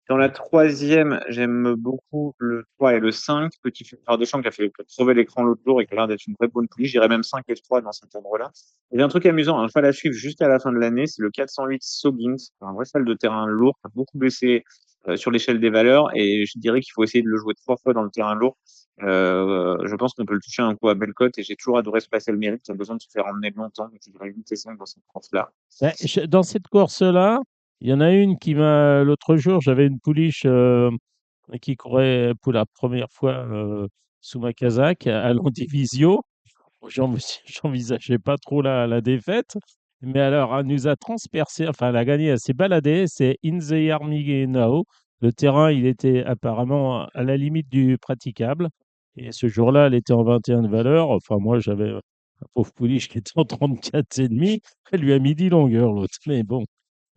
dans la troisième, j'aime beaucoup le 3 et le 5. Petit frère de champ qui a fait crever l'écran l'autre jour et qui a l'air d'être une vraie bonne pouliche. J'irais même 5 et 3 dans cet ordre-là. Il y a un truc amusant, un cheval à suivre jusqu'à la fin de l'année, c'est le 408 Soggins, un vrai cheval de terrain lourd, qui a beaucoup baissé sur l'échelle des valeurs et je dirais qu'il faut essayer de le jouer 3 fois dans le terrain lourd. Je pense qu'on peut le toucher un coup à belle cote et j'ai toujours adoré se passer le mérite. Il a besoin de se faire emmener longtemps, donc je dirais 8 et 5 dans cette course-là. Ben, dans cette course-là, il y en a une qui m'a. L'autre jour, j'avais une pouliche qui courait pour la première fois sous ma casaque à Landivisiau. J'envisageais pas trop la défaite. Mais alors, elle nous a transpercé, enfin, elle a gagné, elle s'est baladée. C'est In the Army Now. Le terrain, il était apparemment à la limite du praticable. Et ce jour-là, elle était en 21 de valeur. Enfin, moi, j'avais un pauvre pouliche qui était en 34,5. Elle lui a mis 10 longueurs, l'autre. Mais bon,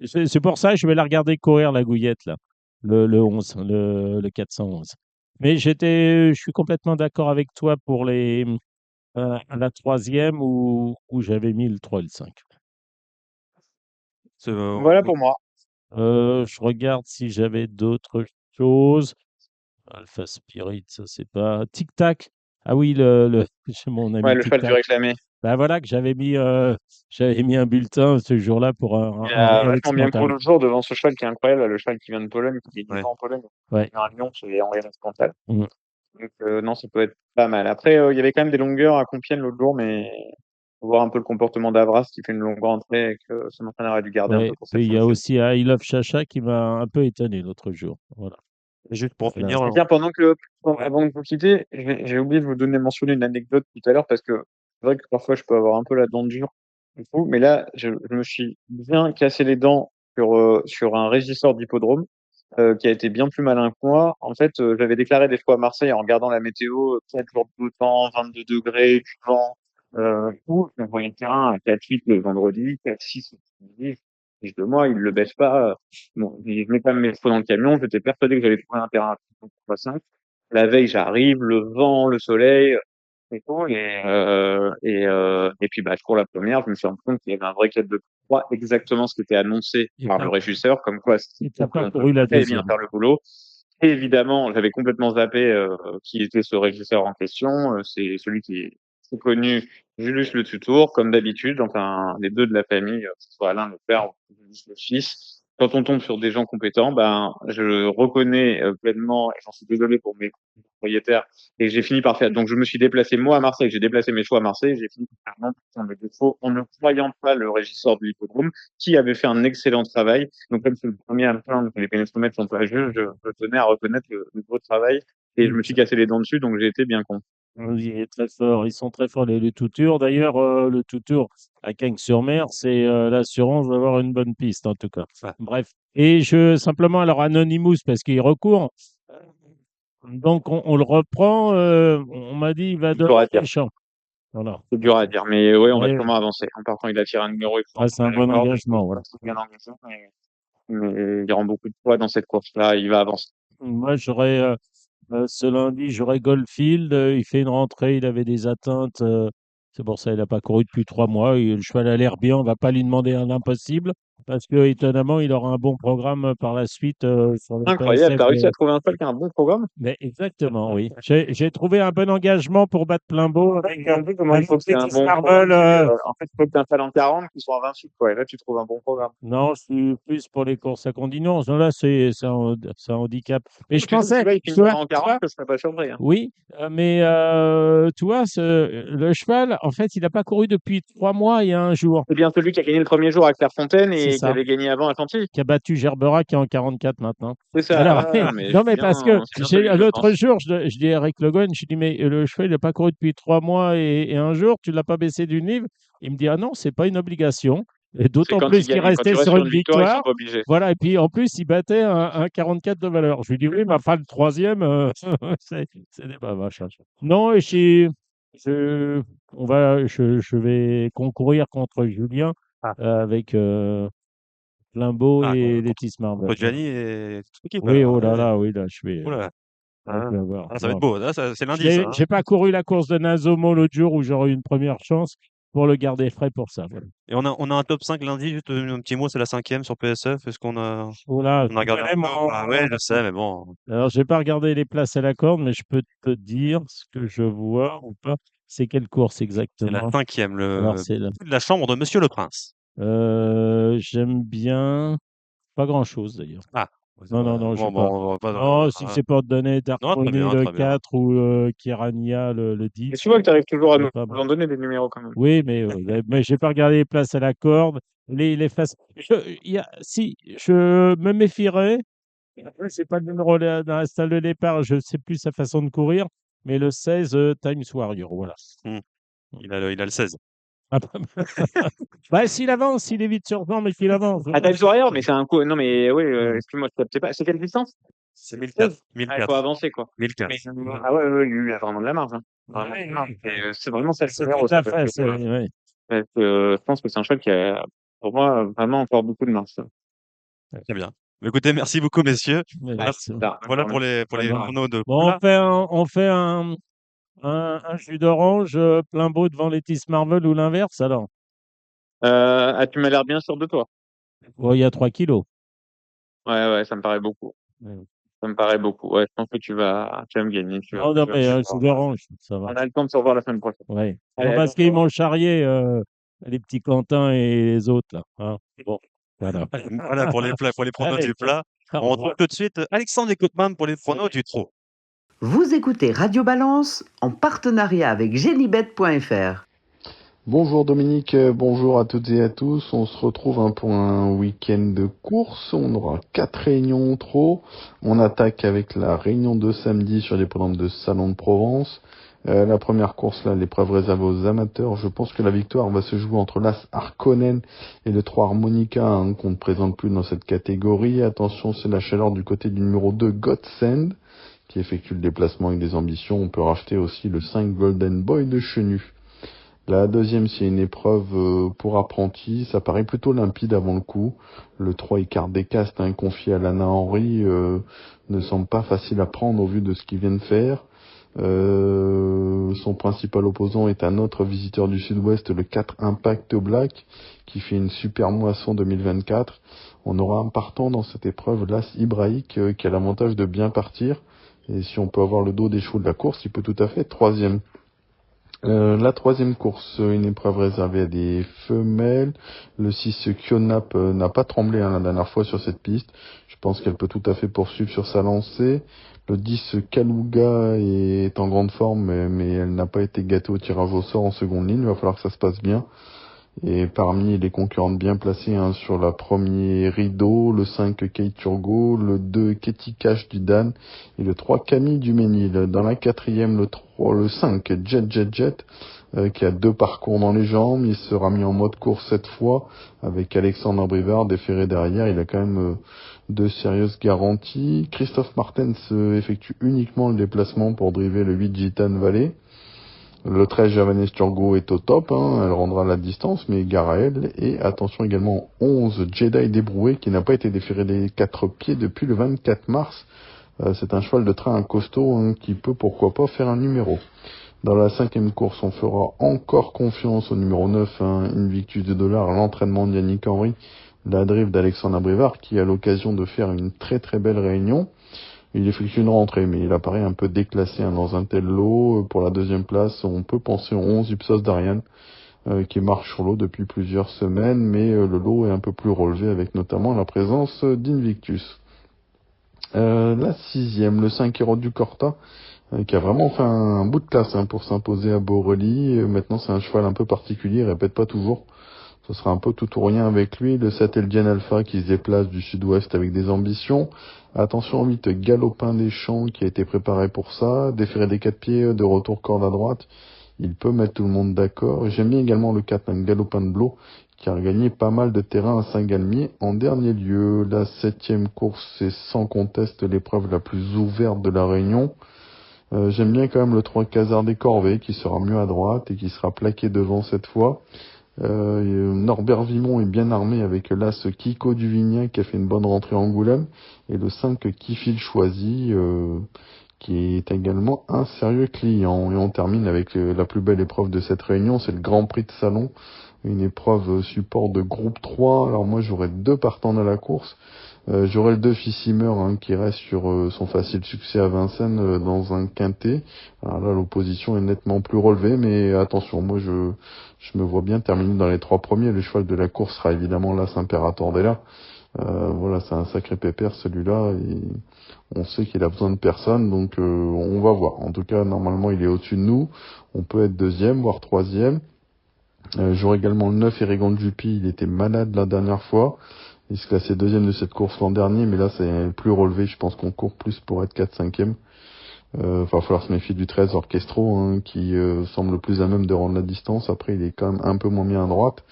c'est pour ça que je vais la regarder courir, la Gouillette, là, le 11, le 411. Mais je suis complètement d'accord avec toi pour à la troisième où j'avais mis le 3 et le 5. Voilà Oui. pour moi. Je regarde si j'avais d'autres choses. Alpha Spirit, ça c'est pas. Tic Tac. Ah oui, j'ai mon Ouais, ami le Tic cheval du Tac. réclamé. Ben voilà que j'avais mis un bulletin ce jour-là pour Il un a Royal vachement bien couru Expantal. l'autre jour devant ce cheval qui est incroyable, le cheval qui vient de Pologne, qui est Ouais. pas en Pologne. Ouais. Il y a un lion qui est en Royal Expantal. Mm. Donc non, ça peut être pas mal. Après, il y avait quand même des longueurs à Compiègne l'autre jour, mais faut voir un peu le comportement d'Avras qui fait une longue rentrée et que son entraîneur a dû garder un Ouais. peu pour cette Puis il fin y de a saison. aussi I Love Chacha qui m'a un peu étonné l'autre jour. Voilà. Et juste pour Voilà. finir, Et tiens, avant de vous quitter, j'ai oublié de vous donner mentionner une anecdote tout à l'heure parce que c'est vrai que parfois je peux avoir un peu la dent dure et tout, mais là, je me suis bien cassé les dents sur un régisseur d'hippodrome qui a été bien plus malin que moi. En fait, j'avais déclaré des fois à Marseille en regardant la météo, 4 jours de beau temps, 22 degrés, du vent, tout. Je voyais le terrain à 4-8 le vendredi, 4-6 le samedi. Et je dis, moi, il le baisse pas. Bon, je mets quand même mes chevaux dans le camion. J'étais persuadé que j'allais trouver un terrain à 3,5. La veille, j'arrive, le vent, le soleil, et tout. Et puis, bah, je cours la première. Je me suis rendu compte qu'il y avait un vrai 4 de 3, exactement ce qui était annoncé Et par le régisseur, comme quoi, et t'as pas on peut couru la très bien deuxième. faire le boulot. Et évidemment, j'avais complètement zappé qui était ce régisseur en question. C'est celui qui est connu, Julius Le Tutour, comme d'habitude. Enfin, les deux de la famille, que ce soit Alain le père ou Julius le fils. quand on tombe sur des gens compétents, ben, je reconnais pleinement, et j'en suis désolé pour mes propriétaires, et j'ai fini par faire. Donc, je me suis déplacé moi à Marseille, j'ai déplacé mes choix à Marseille, j'ai fini par faire non, mes défauts en ne croyant pas le régisseur de l'hippodrome, qui avait fait un excellent travail. Donc, comme c'est le premier à me plaindre que les pénétromètres sont pas justes, je tenais à reconnaître le beau travail, et je me suis cassé les dents dessus, donc j'ai été bien con. Oui, il est très fort. Ils sont très forts, les Tout-Tours. D'ailleurs, le Tout-Tour à Cagnes-sur-Mer, c'est l'assurance d'avoir une bonne piste, en tout cas. Ouais. Bref. Et simplement, alors Anonymous, parce qu'il recourt. Donc, on le reprend. On m'a dit, il va C'est dur donner à dire. des champs. Voilà. C'est dur à dire, mais ouais, on va Et, sûrement avancer. En partant, il a tiré un numéro ouais, c'est un bon engagement. Voilà. bien engagé, mais il rend beaucoup de poids dans cette course-là, il va avancer. Moi, ce lundi, j'aurai Goldfield. Il fait une rentrée, il avait des atteintes. C'est pour ça qu'il n'a pas couru depuis 3 mois. Le cheval a l'air bien. On va pas lui demander un impossible parce que, étonnamment, il aura un bon programme par la suite sur le Incroyable, PSF. t'as réussi à trouver un cheval qui a un bon programme? Mais exactement, oui. J'ai trouvé un bon engagement pour battre Plumbo avec Comment il faut que c'est un bon Marvel. programme? En fait, il faut que t'aies un talent 40 qui soit en 28, quoi. Et là, tu trouves un bon programme. Non, je suis plus pour les courses à continuance. Non, là, c'est un handicap. Mais je Tu sais, si pensais, tu vois, il tu finit vois, en tu 40, vois, je serais pas surpris, hein. oui, mais tu vois, le cheval, en fait, il n'a pas couru depuis 3 mois et un jour. C'est bien celui qui a gagné le premier jour à Clairefontaine C'est et qui ça. avait gagné avant à Chantilly. Qui a battu Gerbera qui est en 44 maintenant. C'est ça. Alors, Ah, mais non, c'est mais bien, parce que c'est bien celui que je l'autre pense. jour, je dis à Eric Le Gouen, je dis, mais le cheval, il n'a pas couru depuis 3 mois et un jour, tu ne l'as pas baissé d'une livre. Il me dit, ah non, c'est pas une obligation. Et C'est d'autant quand plus ils qu'il gagnent. Quand tu restait restes sur sur une une victoire, ils sont victoire. pas obligés. Voilà, et puis en plus, il battait un 44 de valeur. Je lui dis, oui, mais enfin, le troisième, c'est des bavaches. Non, et je, je vais concourir contre Julien Ah. avec Limbo Ah, et Letis Marvel. contre Gianni et toute l'équipe. Oui, alors. oh là là, oui, là, je vais. Oula. Là, je vais avoir. Ah, ça va être beau. Là, c'est lundi, J'ai ça. Hein. j'ai pas couru la course de Nazomo l'autre jour où j'aurais eu une première chance pour le garder frais pour ça. Voilà. Et on a un top 5 lundi, juste un petit mot, c'est la 5e sur PSF. Est-ce qu'on a, Oh là, on a regardé un peu? vraiment. Ah ouais, je sais, mais bon. Alors, j'ai pas regardé les places à la corde, mais je peux te dire ce que je vois ou pas. C'est quelle course C'est la exactement? 5e, Alors, le c'est là. la chambre de Monsieur le Prince. J'aime bien. Pas grand-chose d'ailleurs. Ah. Non, non, non, je sais pas. On va pas Non, si c'est pour te donner Non, très Tarponi bien, le très bien. 4 ou Kirania le 10. Et tu vois que tu arrives toujours à c'est nous pas mal. en donner des numéros quand même. Oui, mais j'ai pas regardé les places à la corde. Les faces. Si, je me méfierais. Après, c'est pas le numéro dans la salle de départ. Je sais plus sa façon de courir. Mais le 16, Times Warrior, voilà. Il a le 16. Ah, bah, s'il avance, il est vite sur mais qu'il avance. À Times Warrior, mais c'est un coup. Non, mais oui, excuse-moi, je captais pas. C'est quelle distance? C'est 1004. Ah, il faut avancer, quoi. 1004. Ah ouais, ouais, lui, il a vraiment de la marge, hein. Vraiment de la marge. C'est vraiment ça le C'est numéro, tout à ça, fait. parce que, Oui. je pense que c'est un cheval qui a, pour moi, vraiment encore beaucoup de marge, ça. Très bien. Écoutez, merci beaucoup, messieurs. Mais Ouais, merci. c'est ça. Voilà pour les journaux de Bon, Poula. on fait un jus d'orange plein beau devant Letis Marvel ou l'inverse alors? Tu m'as l'air bien sûr de toi. Oh, il y a 3 kilos. Ouais, ça me paraît beaucoup. Ouais. Ça me paraît beaucoup. Ouais, je pense que tu vas me gagner. Non, mais un jus d'orange, ça va. On a le temps de se revoir la semaine prochaine. Ouais. Allez, Bon, parce qu'ils m'ont charrié, les petits Quentin et les autres, là. Hein. Bon, voilà. Voilà pour les pronos Allez, du plat. au On retrouve revoir. tout de suite Alexandre Écoutman pour les pronos du trot. Vous écoutez Radio Balance en partenariat avec Genibet.fr. Bonjour Dominique, bonjour à toutes et à tous. On se retrouve pour un week-end de course. On aura 4 réunions trop. On attaque avec la réunion de samedi sur l'hippodrome de Salon de Provence. La première course, là, l'épreuve réservée aux amateurs. Je pense que la victoire va se jouer entre l'As Harkonnen et le 3 Harmonica, qu'on ne présente plus dans cette catégorie. Attention, c'est la chaleur du côté du numéro 2 Godsend, qui effectue le déplacement avec des ambitions. On peut racheter aussi le 5 Golden Boy de Chenu. La deuxième, c'est une épreuve pour apprentis. Ça paraît plutôt limpide avant le coup. Le 3 Icare des Castes, confié à Lana Henry, ne semble pas facile à prendre au vu de ce qu'il vient de faire. Son principal opposant est un autre visiteur du Sud-Ouest, le 4 Impact Black, qui fait une super moisson 2024. On aura un partant dans cette épreuve, l'As Ibraïque, qui a l'avantage de bien partir. Et si on peut avoir le dos des chevaux de la course, il peut tout à fait être troisième. La troisième course, une épreuve réservée à des femelles. Le 6 Kionap n'a pas tremblé la dernière fois sur cette piste. Je pense qu'elle peut tout à fait poursuivre sur sa lancée. Le 10 Kaluga est en grande forme, mais elle n'a pas été gâtée au tirage au sort en seconde ligne. Il va falloir que ça se passe bien. Et parmi les concurrentes bien placées sur la première rideau, le 5 Kate Turgo, le 2 Katie Cash du Dan et le 3 Camille du Ménil. Dans la quatrième, le 5 Jet, qui a 2 parcours dans les jambes. Il sera mis en mode course cette fois avec Alexandre Brivard déféré derrière. Il a quand même 2 sérieuses garanties. Christophe Martens effectue uniquement le déplacement pour driver le 8 Gitane Valley. Le 13 Javanese Turgo est au top, elle rendra la distance, mais gare à elle. Et attention également 11 Jedi Débroué qui n'a pas été déféré des 4 pieds depuis le 24 mars. C'est un cheval de train costaud qui peut pourquoi pas faire un numéro. Dans la cinquième course, on fera encore confiance au numéro 9, Invictus de $, l'entraînement de Yannick Henry, la drive d'Alexandre Brivard qui a l'occasion de faire une très très belle réunion. Il effectue une rentrée, mais il apparaît un peu déclassé dans un tel lot. Pour la deuxième place, on peut penser au 11 Ipsos d'Ariane, qui marche sur l'eau depuis plusieurs semaines, mais le lot est un peu plus relevé, avec notamment la présence d'Invictus. La sixième, le 5 Héros du Corta, qui a vraiment fait un bout de classe pour s'imposer à Borelli. Maintenant, c'est un cheval un peu particulier, il répète pas toujours. Ce sera un peu tout ou rien avec lui. Le 7 Eldian Alpha qui se déplace du sud-ouest avec des ambitions. Attention 8 Galopin des Champs qui a été préparé pour ça. Déféré des 4 pieds, de retour corde à droite. Il peut mettre tout le monde d'accord. J'aime bien également le 4 Galopin de Blot qui a gagné pas mal de terrain à Saint-Galmier. En dernier lieu, la 7e course, c'est sans conteste l'épreuve la plus ouverte de la Réunion. J'aime bien quand même le 3 Casard des Corvées qui sera mieux à droite et qui sera plaqué devant cette fois. Norbert Vimon est bien armé avec l'as Kiko Duvignac qui a fait une bonne rentrée à Angoulême et le 5 Kifil Choisi qui est également un sérieux client. Et on termine avec la plus belle épreuve de cette réunion, c'est le Grand Prix de Salon, une épreuve support de groupe 3. Alors moi j'aurais 2 partants dans la course. J'aurai le 2 Fissimer qui reste sur son facile succès à Vincennes dans un quintet. Alors là l'opposition est nettement plus relevée, mais attention, moi je me vois bien terminer dans les 3 premiers. Le cheval de la course sera évidemment l'As Imperator Della. Voilà, c'est un sacré pépère celui-là et on sait qu'il a besoin de personne, donc on va voir. En tout cas normalement il est au-dessus de nous, on peut être deuxième voire troisième. J'aurai également le 9 Erigon Juppy, il était malade la dernière fois. Il se classait deuxième de cette course l'an dernier, mais là c'est plus relevé, je pense qu'on court plus pour être 4-5e. Va falloir se méfier du 13 Orchestro, qui semble plus à même de rendre la distance. Après il est quand même un peu moins bien à droite.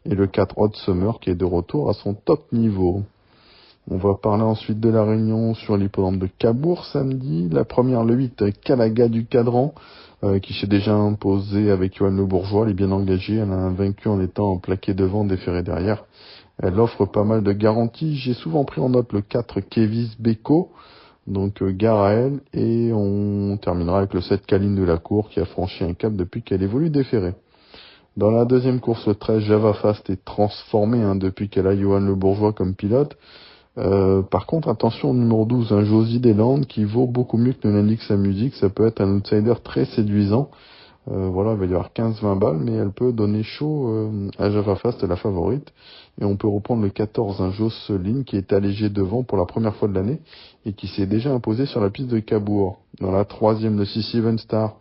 Et le 4 Hot Summer qui est de retour à son top niveau. On va parler ensuite de la réunion sur l'hippodrome de Cabourg samedi. La première, le 8 Calaga du Cadran, qui s'est déjà imposé avec Johan Le Bourgeois. Elle est bien engagée, elle a vaincu en étant plaquée devant, déférée derrière. Elle offre pas mal de garanties. J'ai souvent pris en note le 4 Kevis Beko, donc gare à elle. Et on terminera avec le 7 Caline de la Cour qui a franchi un cap depuis qu'elle évolue déférée. Dans la deuxième course, le 13 Java Fast est transformé depuis qu'elle a Johan Le Bourgeois comme pilote. Par contre, attention au numéro 12, Josie Deslandes, qui vaut beaucoup mieux que ne l'indique sa musique. Ça peut être un outsider très séduisant. Voilà, il va y avoir 15-20 balles, mais elle peut donner chaud à Java Fast, la favorite. Et on peut reprendre le 14, Jos Celine, qui est allégé devant pour la première fois de l'année et qui s'est déjà imposé sur la piste de Cabourg. Dans la troisième, le 6 Even Star,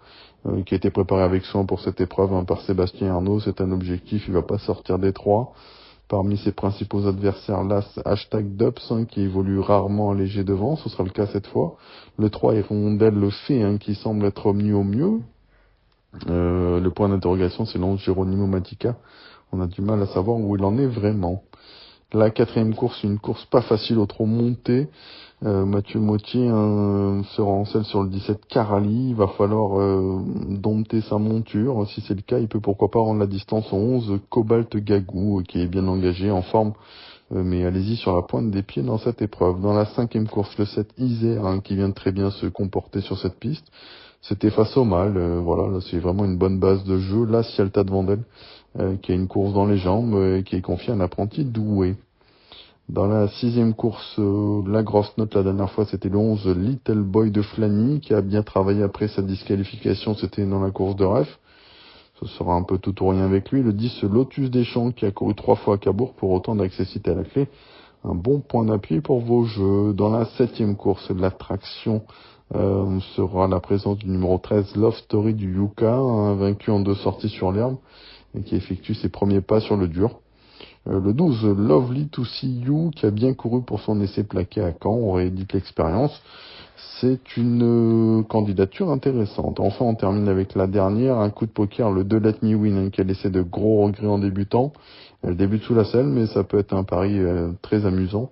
qui a été préparé avec soin pour cette épreuve par Sébastien Arnaud. C'est un objectif, il va pas sortir des 3. Parmi ses principaux adversaires, l'As #Dubs, qui évolue rarement léger devant, ce sera le cas cette fois. Le 3 est Rondelle le Fée, qui semble être mieux au mieux. Le point d'interrogation, c'est l'11 Geronimo Matica. On a du mal à savoir où il en est vraiment. La quatrième course, une course pas facile au trop monté. Mathieu Mottier sera en selle sur le 17 Carali. Il va falloir dompter sa monture. Si c'est le cas, il peut pourquoi pas rendre la distance au 11 Cobalt Gagou, qui est bien engagé, en forme. Mais allez-y sur la pointe des pieds dans cette épreuve. Dans la cinquième course, le 7 Isère, qui vient de très bien se comporter sur cette piste. C'était face au mal. Voilà, là, c'est vraiment une bonne base de jeu. Là, Cialta de Vandel, qui a une course dans les jambes, qui est confiée à un apprenti doué. Dans la sixième course, la grosse note la dernière fois, c'était le 11 Little Boy de Flany, qui a bien travaillé après sa disqualification, c'était dans la course de ref. Ce sera un peu tout ou rien avec lui. Le 10, Lotus des Champs, qui a couru 3 fois à Cabourg pour autant d'accessité à la clé. Un bon point d'appui pour vos jeux. Dans la 7e course, l'attraction sera la présence du numéro 13, Love Story du Yuka, vaincu en 2 sorties sur l'herbe et qui effectue ses premiers pas sur le dur. Le 12, Lovely to See You, qui a bien couru pour son essai plaqué à Caen, on réédite l'expérience. C'est une candidature intéressante. Enfin, on termine avec la dernière, un coup de poker, le 2 Let Me Win, qui a laissé de gros regrets en débutant. Elle débute sous la selle, mais ça peut être un pari très amusant.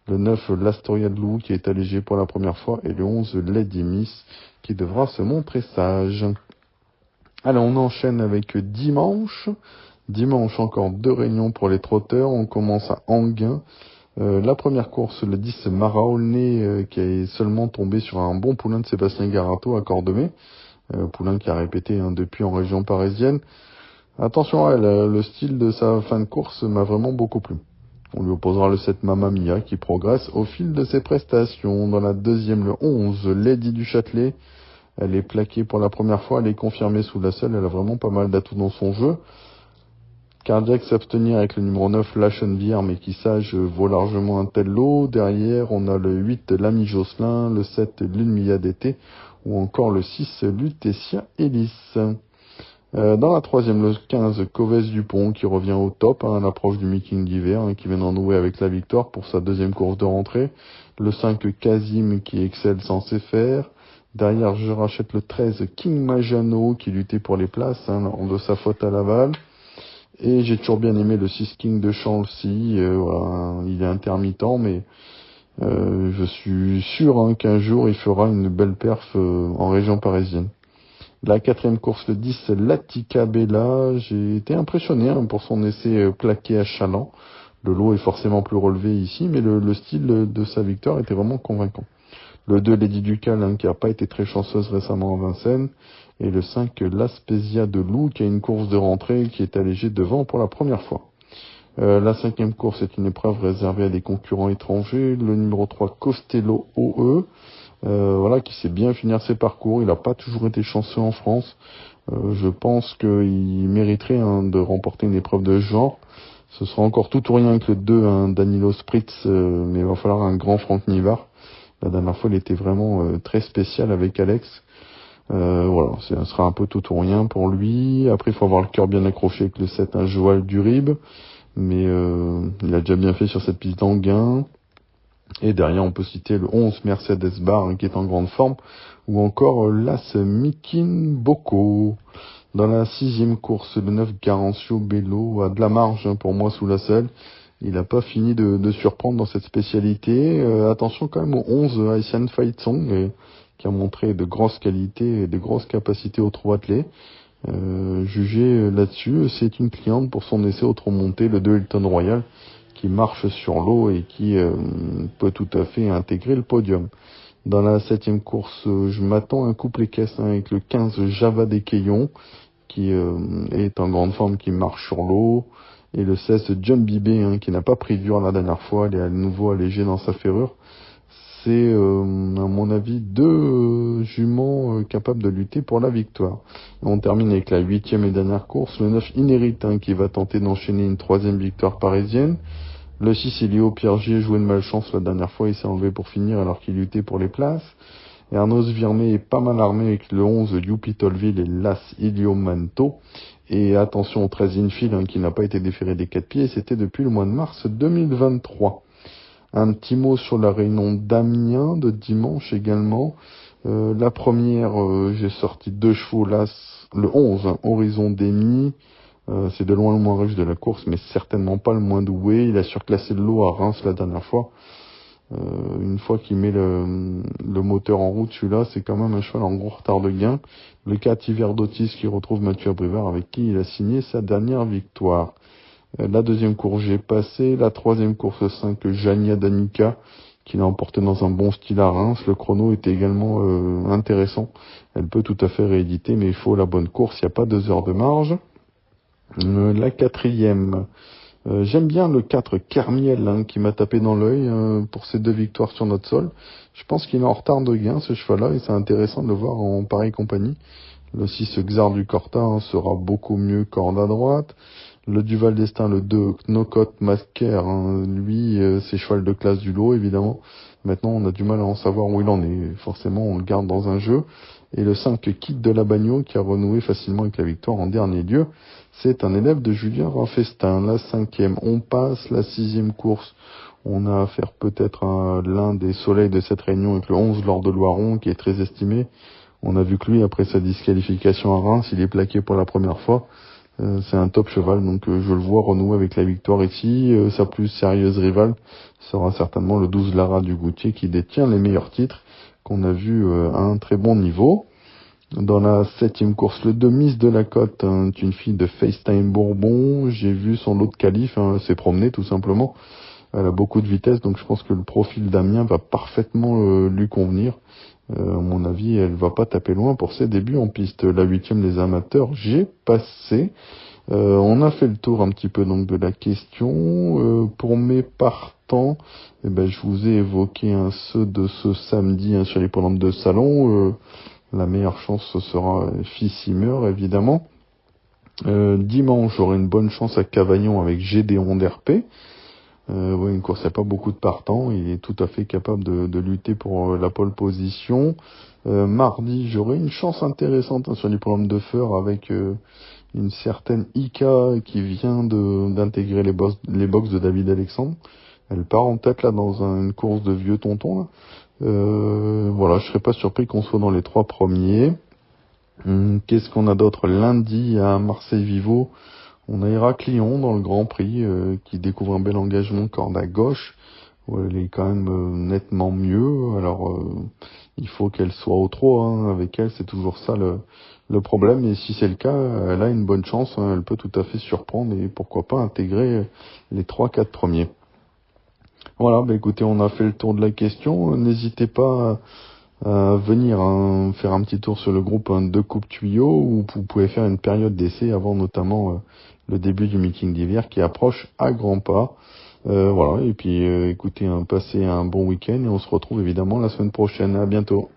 Le 9, l'Astoria de Lou, qui est allégé pour la première fois. Et le 11, Lady Miss, qui devra se montrer sage. Allez, on enchaîne avec dimanche. Dimanche, encore 2 réunions pour les trotteurs. On commence à Anguin. La première course, le 10, Mara Aulnay, qui est seulement tombé sur un bon poulain de Sébastien Garato à Cordemais. Poulain qui a répété depuis en région parisienne. Attention à elle, le style de sa fin de course m'a vraiment beaucoup plu. On lui opposera le 7 Mamma Mia qui progresse au fil de ses prestations. Dans la deuxième, le 11, Lady du Châtelet. Elle est plaquée pour la première fois, elle est confirmée sous la selle, elle a vraiment pas mal d'atouts dans son jeu. Cardiac s'abstenir avec le numéro 9, La Chenevière, mais qui sage vaut largement un tel lot. Derrière, on a le 8, l'ami Jocelyn, le 7, Lune Mia d'été, ou encore le 6, Lutetia Ellis. Dans la troisième, le 15, Covès Dupont, qui revient au top, à l'approche du meeting d'hiver, qui vient d'en nouer avec la victoire pour sa deuxième course de rentrée. Le 5, Kazim, qui excelle censé faire. Derrière, je rachète le 13, King Majano, qui luttait pour les places, lors de sa faute à Laval. Et j'ai toujours bien aimé le 6 King de Champs aussi. Voilà, il est intermittent, mais je suis sûr qu'un jour il fera une belle perf en région parisienne. La quatrième course, le 10, Latika Bella. J'ai été impressionné pour son essai plaqué à Chaland. Le lot est forcément plus relevé ici, mais le style de sa victoire était vraiment convaincant. Le 2, Lady Ducal, qui n'a pas été très chanceuse récemment à Vincennes. Et le 5, l'Aspésia de Lou, qui a une course de rentrée qui est allégée devant pour la première fois. La 5e course est une épreuve réservée à des concurrents étrangers. Le numéro 3, Costello OE, qui sait bien finir ses parcours. Il n'a pas toujours été chanceux en France. Je pense qu'il mériterait de remporter une épreuve de ce genre. Ce sera encore tout ou rien avec le 2, Danilo Spritz, mais il va falloir un grand Franck Nivard. La dernière fois, il était vraiment très spécial avec Alex. Ça sera un peu tout ou rien pour lui. Après, il faut avoir le cœur bien accroché avec le 7, Joël Durib. Mais il a déjà bien fait sur cette piste d'Anguin. Et derrière, on peut citer le 11, Mercedes Bar, qui est en grande forme. Ou encore l'As Mikin Boko. Dans la 6e course, le 9, Garancio Bello a de la marge pour moi sous la selle. Il n'a pas fini de surprendre dans cette spécialité. Attention quand même au 11, Haitian Fight Song, qui a montré de grosses qualités et de grosses capacités au trot attelé. Jugé là-dessus, c'est une cliente pour son essai au trot monté, le 2 Hilton Royal, qui marche sur l'eau et qui peut tout à fait intégrer le podium. Dans la 7e course, je m'attends à un couple caisse avec le 15 Java des Caillons, qui est en grande forme, qui marche sur l'eau. Et le 16, John Bibé, qui n'a pas pris dur la dernière fois, il est à nouveau allégé dans sa ferrure. C'est, à mon avis, 2 juments capables de lutter pour la victoire. Et on termine avec la 8e et dernière course, le 9, Inérit, qui va tenter d'enchaîner une 3e victoire parisienne. Le 6, Elio Piergier, joué de malchance la dernière fois, il s'est enlevé pour finir alors qu'il luttait pour les places. Et Arnaud Virmé est pas mal armé avec le 11, Youpi Tolville et l'As Ilio Manto. Et attention au 13 Infield, qui n'a pas été déféré des 4 pieds, c'était depuis le mois de mars 2023. Un petit mot sur la réunion d'Amiens de dimanche également. La première, j'ai sorti 2 chevaux, le 11, Horizon Demi. C'est de loin le moins riche de la course, mais certainement pas le moins doué. Il a surclassé le lot à Reims la dernière fois. Une fois qu'il met le moteur en route, celui-là, c'est quand même un cheval en gros retard de gain. Le 4 Hiver d'Otis qui retrouve Mathieu Abrivard avec qui il a signé sa dernière victoire. La deuxième course, j'ai passé. La troisième course, 5, Jania Danica, qui l'a emporté dans un bon style à Reims. Le chrono était également intéressant. Elle peut tout à fait rééditer, mais il faut la bonne course. Il n'y a pas 2 heures de marge. La quatrième, j'aime bien le 4 Kermiel, qui m'a tapé dans l'œil pour ses 2 victoires sur notre sol. Je pense qu'il est en retard de gain, ce cheval-là, et c'est intéressant de le voir en pareille compagnie. Le 6 Xar du Corta sera beaucoup mieux corde à droite. Le Duval d'Estaing, le 2 Knockout Masker, lui, c'est cheval de classe du lot, évidemment. Maintenant, on a du mal à en savoir où il en est. Forcément, on le garde dans un jeu. Et le 5 Kit de la Bagno, qui a renoué facilement avec la victoire en dernier lieu. C'est un élève de Julien Raffestin. La 5e, on passe. La 6e course, on a affaire peut-être à l'un des soleils de cette réunion avec le 11 Lord de Loiron, qui est très estimé. On a vu que lui, après sa disqualification à Reims, il est plaqué pour la première fois. C'est un top cheval, donc je le vois renouer avec la victoire ici. Sa plus sérieuse rivale sera certainement le 12 Lara du Goutier, qui détient les meilleurs titres, qu'on a vu à un très bon niveau. Dans la 7e course, le 2 Miss de la Côte, une fille de FaceTime Bourbon. J'ai vu son lot de qualif, s'est promené tout simplement. Elle a beaucoup de vitesse, donc je pense que le profil d'Amiens va parfaitement lui convenir. À mon avis, elle va pas taper loin pour ses débuts en piste. La 8e, les amateurs, j'ai passé. On a fait le tour un petit peu donc de la question. Pour mes partants, je vous ai évoqué ceux de ce samedi sur les podiums de salon. La meilleure chance, ce sera Fissimeur, évidemment. Dimanche, j'aurai une bonne chance à Cavaillon avec Gédéon d'RP. Une course, il n'y a pas beaucoup de partants. Il est tout à fait capable de lutter pour la pole position. Mardi, j'aurai une chance intéressante sur les programmes de Feur avec une certaine Ika qui vient d'intégrer les box de David Alexandre. Elle part en tête là dans une course de vieux tonton là. Je serais pas surpris qu'on soit dans les 3 premiers. Qu'est-ce qu'on a d'autre? Lundi à Marseille-Vivo, on a Héraclion dans le Grand Prix qui découvre un bel engagement corde à gauche. Elle est quand même nettement mieux. Alors il faut qu'elle soit au trot. Avec elle, c'est toujours ça le problème. Et si c'est le cas, elle a une bonne chance. Elle peut tout à fait surprendre et pourquoi pas intégrer les 3-4 premiers. Voilà, écoutez, on a fait le tour de la question. N'hésitez pas à venir faire un petit tour sur le groupe de Coupe Tuyau où vous pouvez faire une période d'essai avant notamment le début du meeting d'hiver qui approche à grands pas. Et puis écoutez, passez un bon week-end et on se retrouve évidemment la semaine prochaine. À bientôt.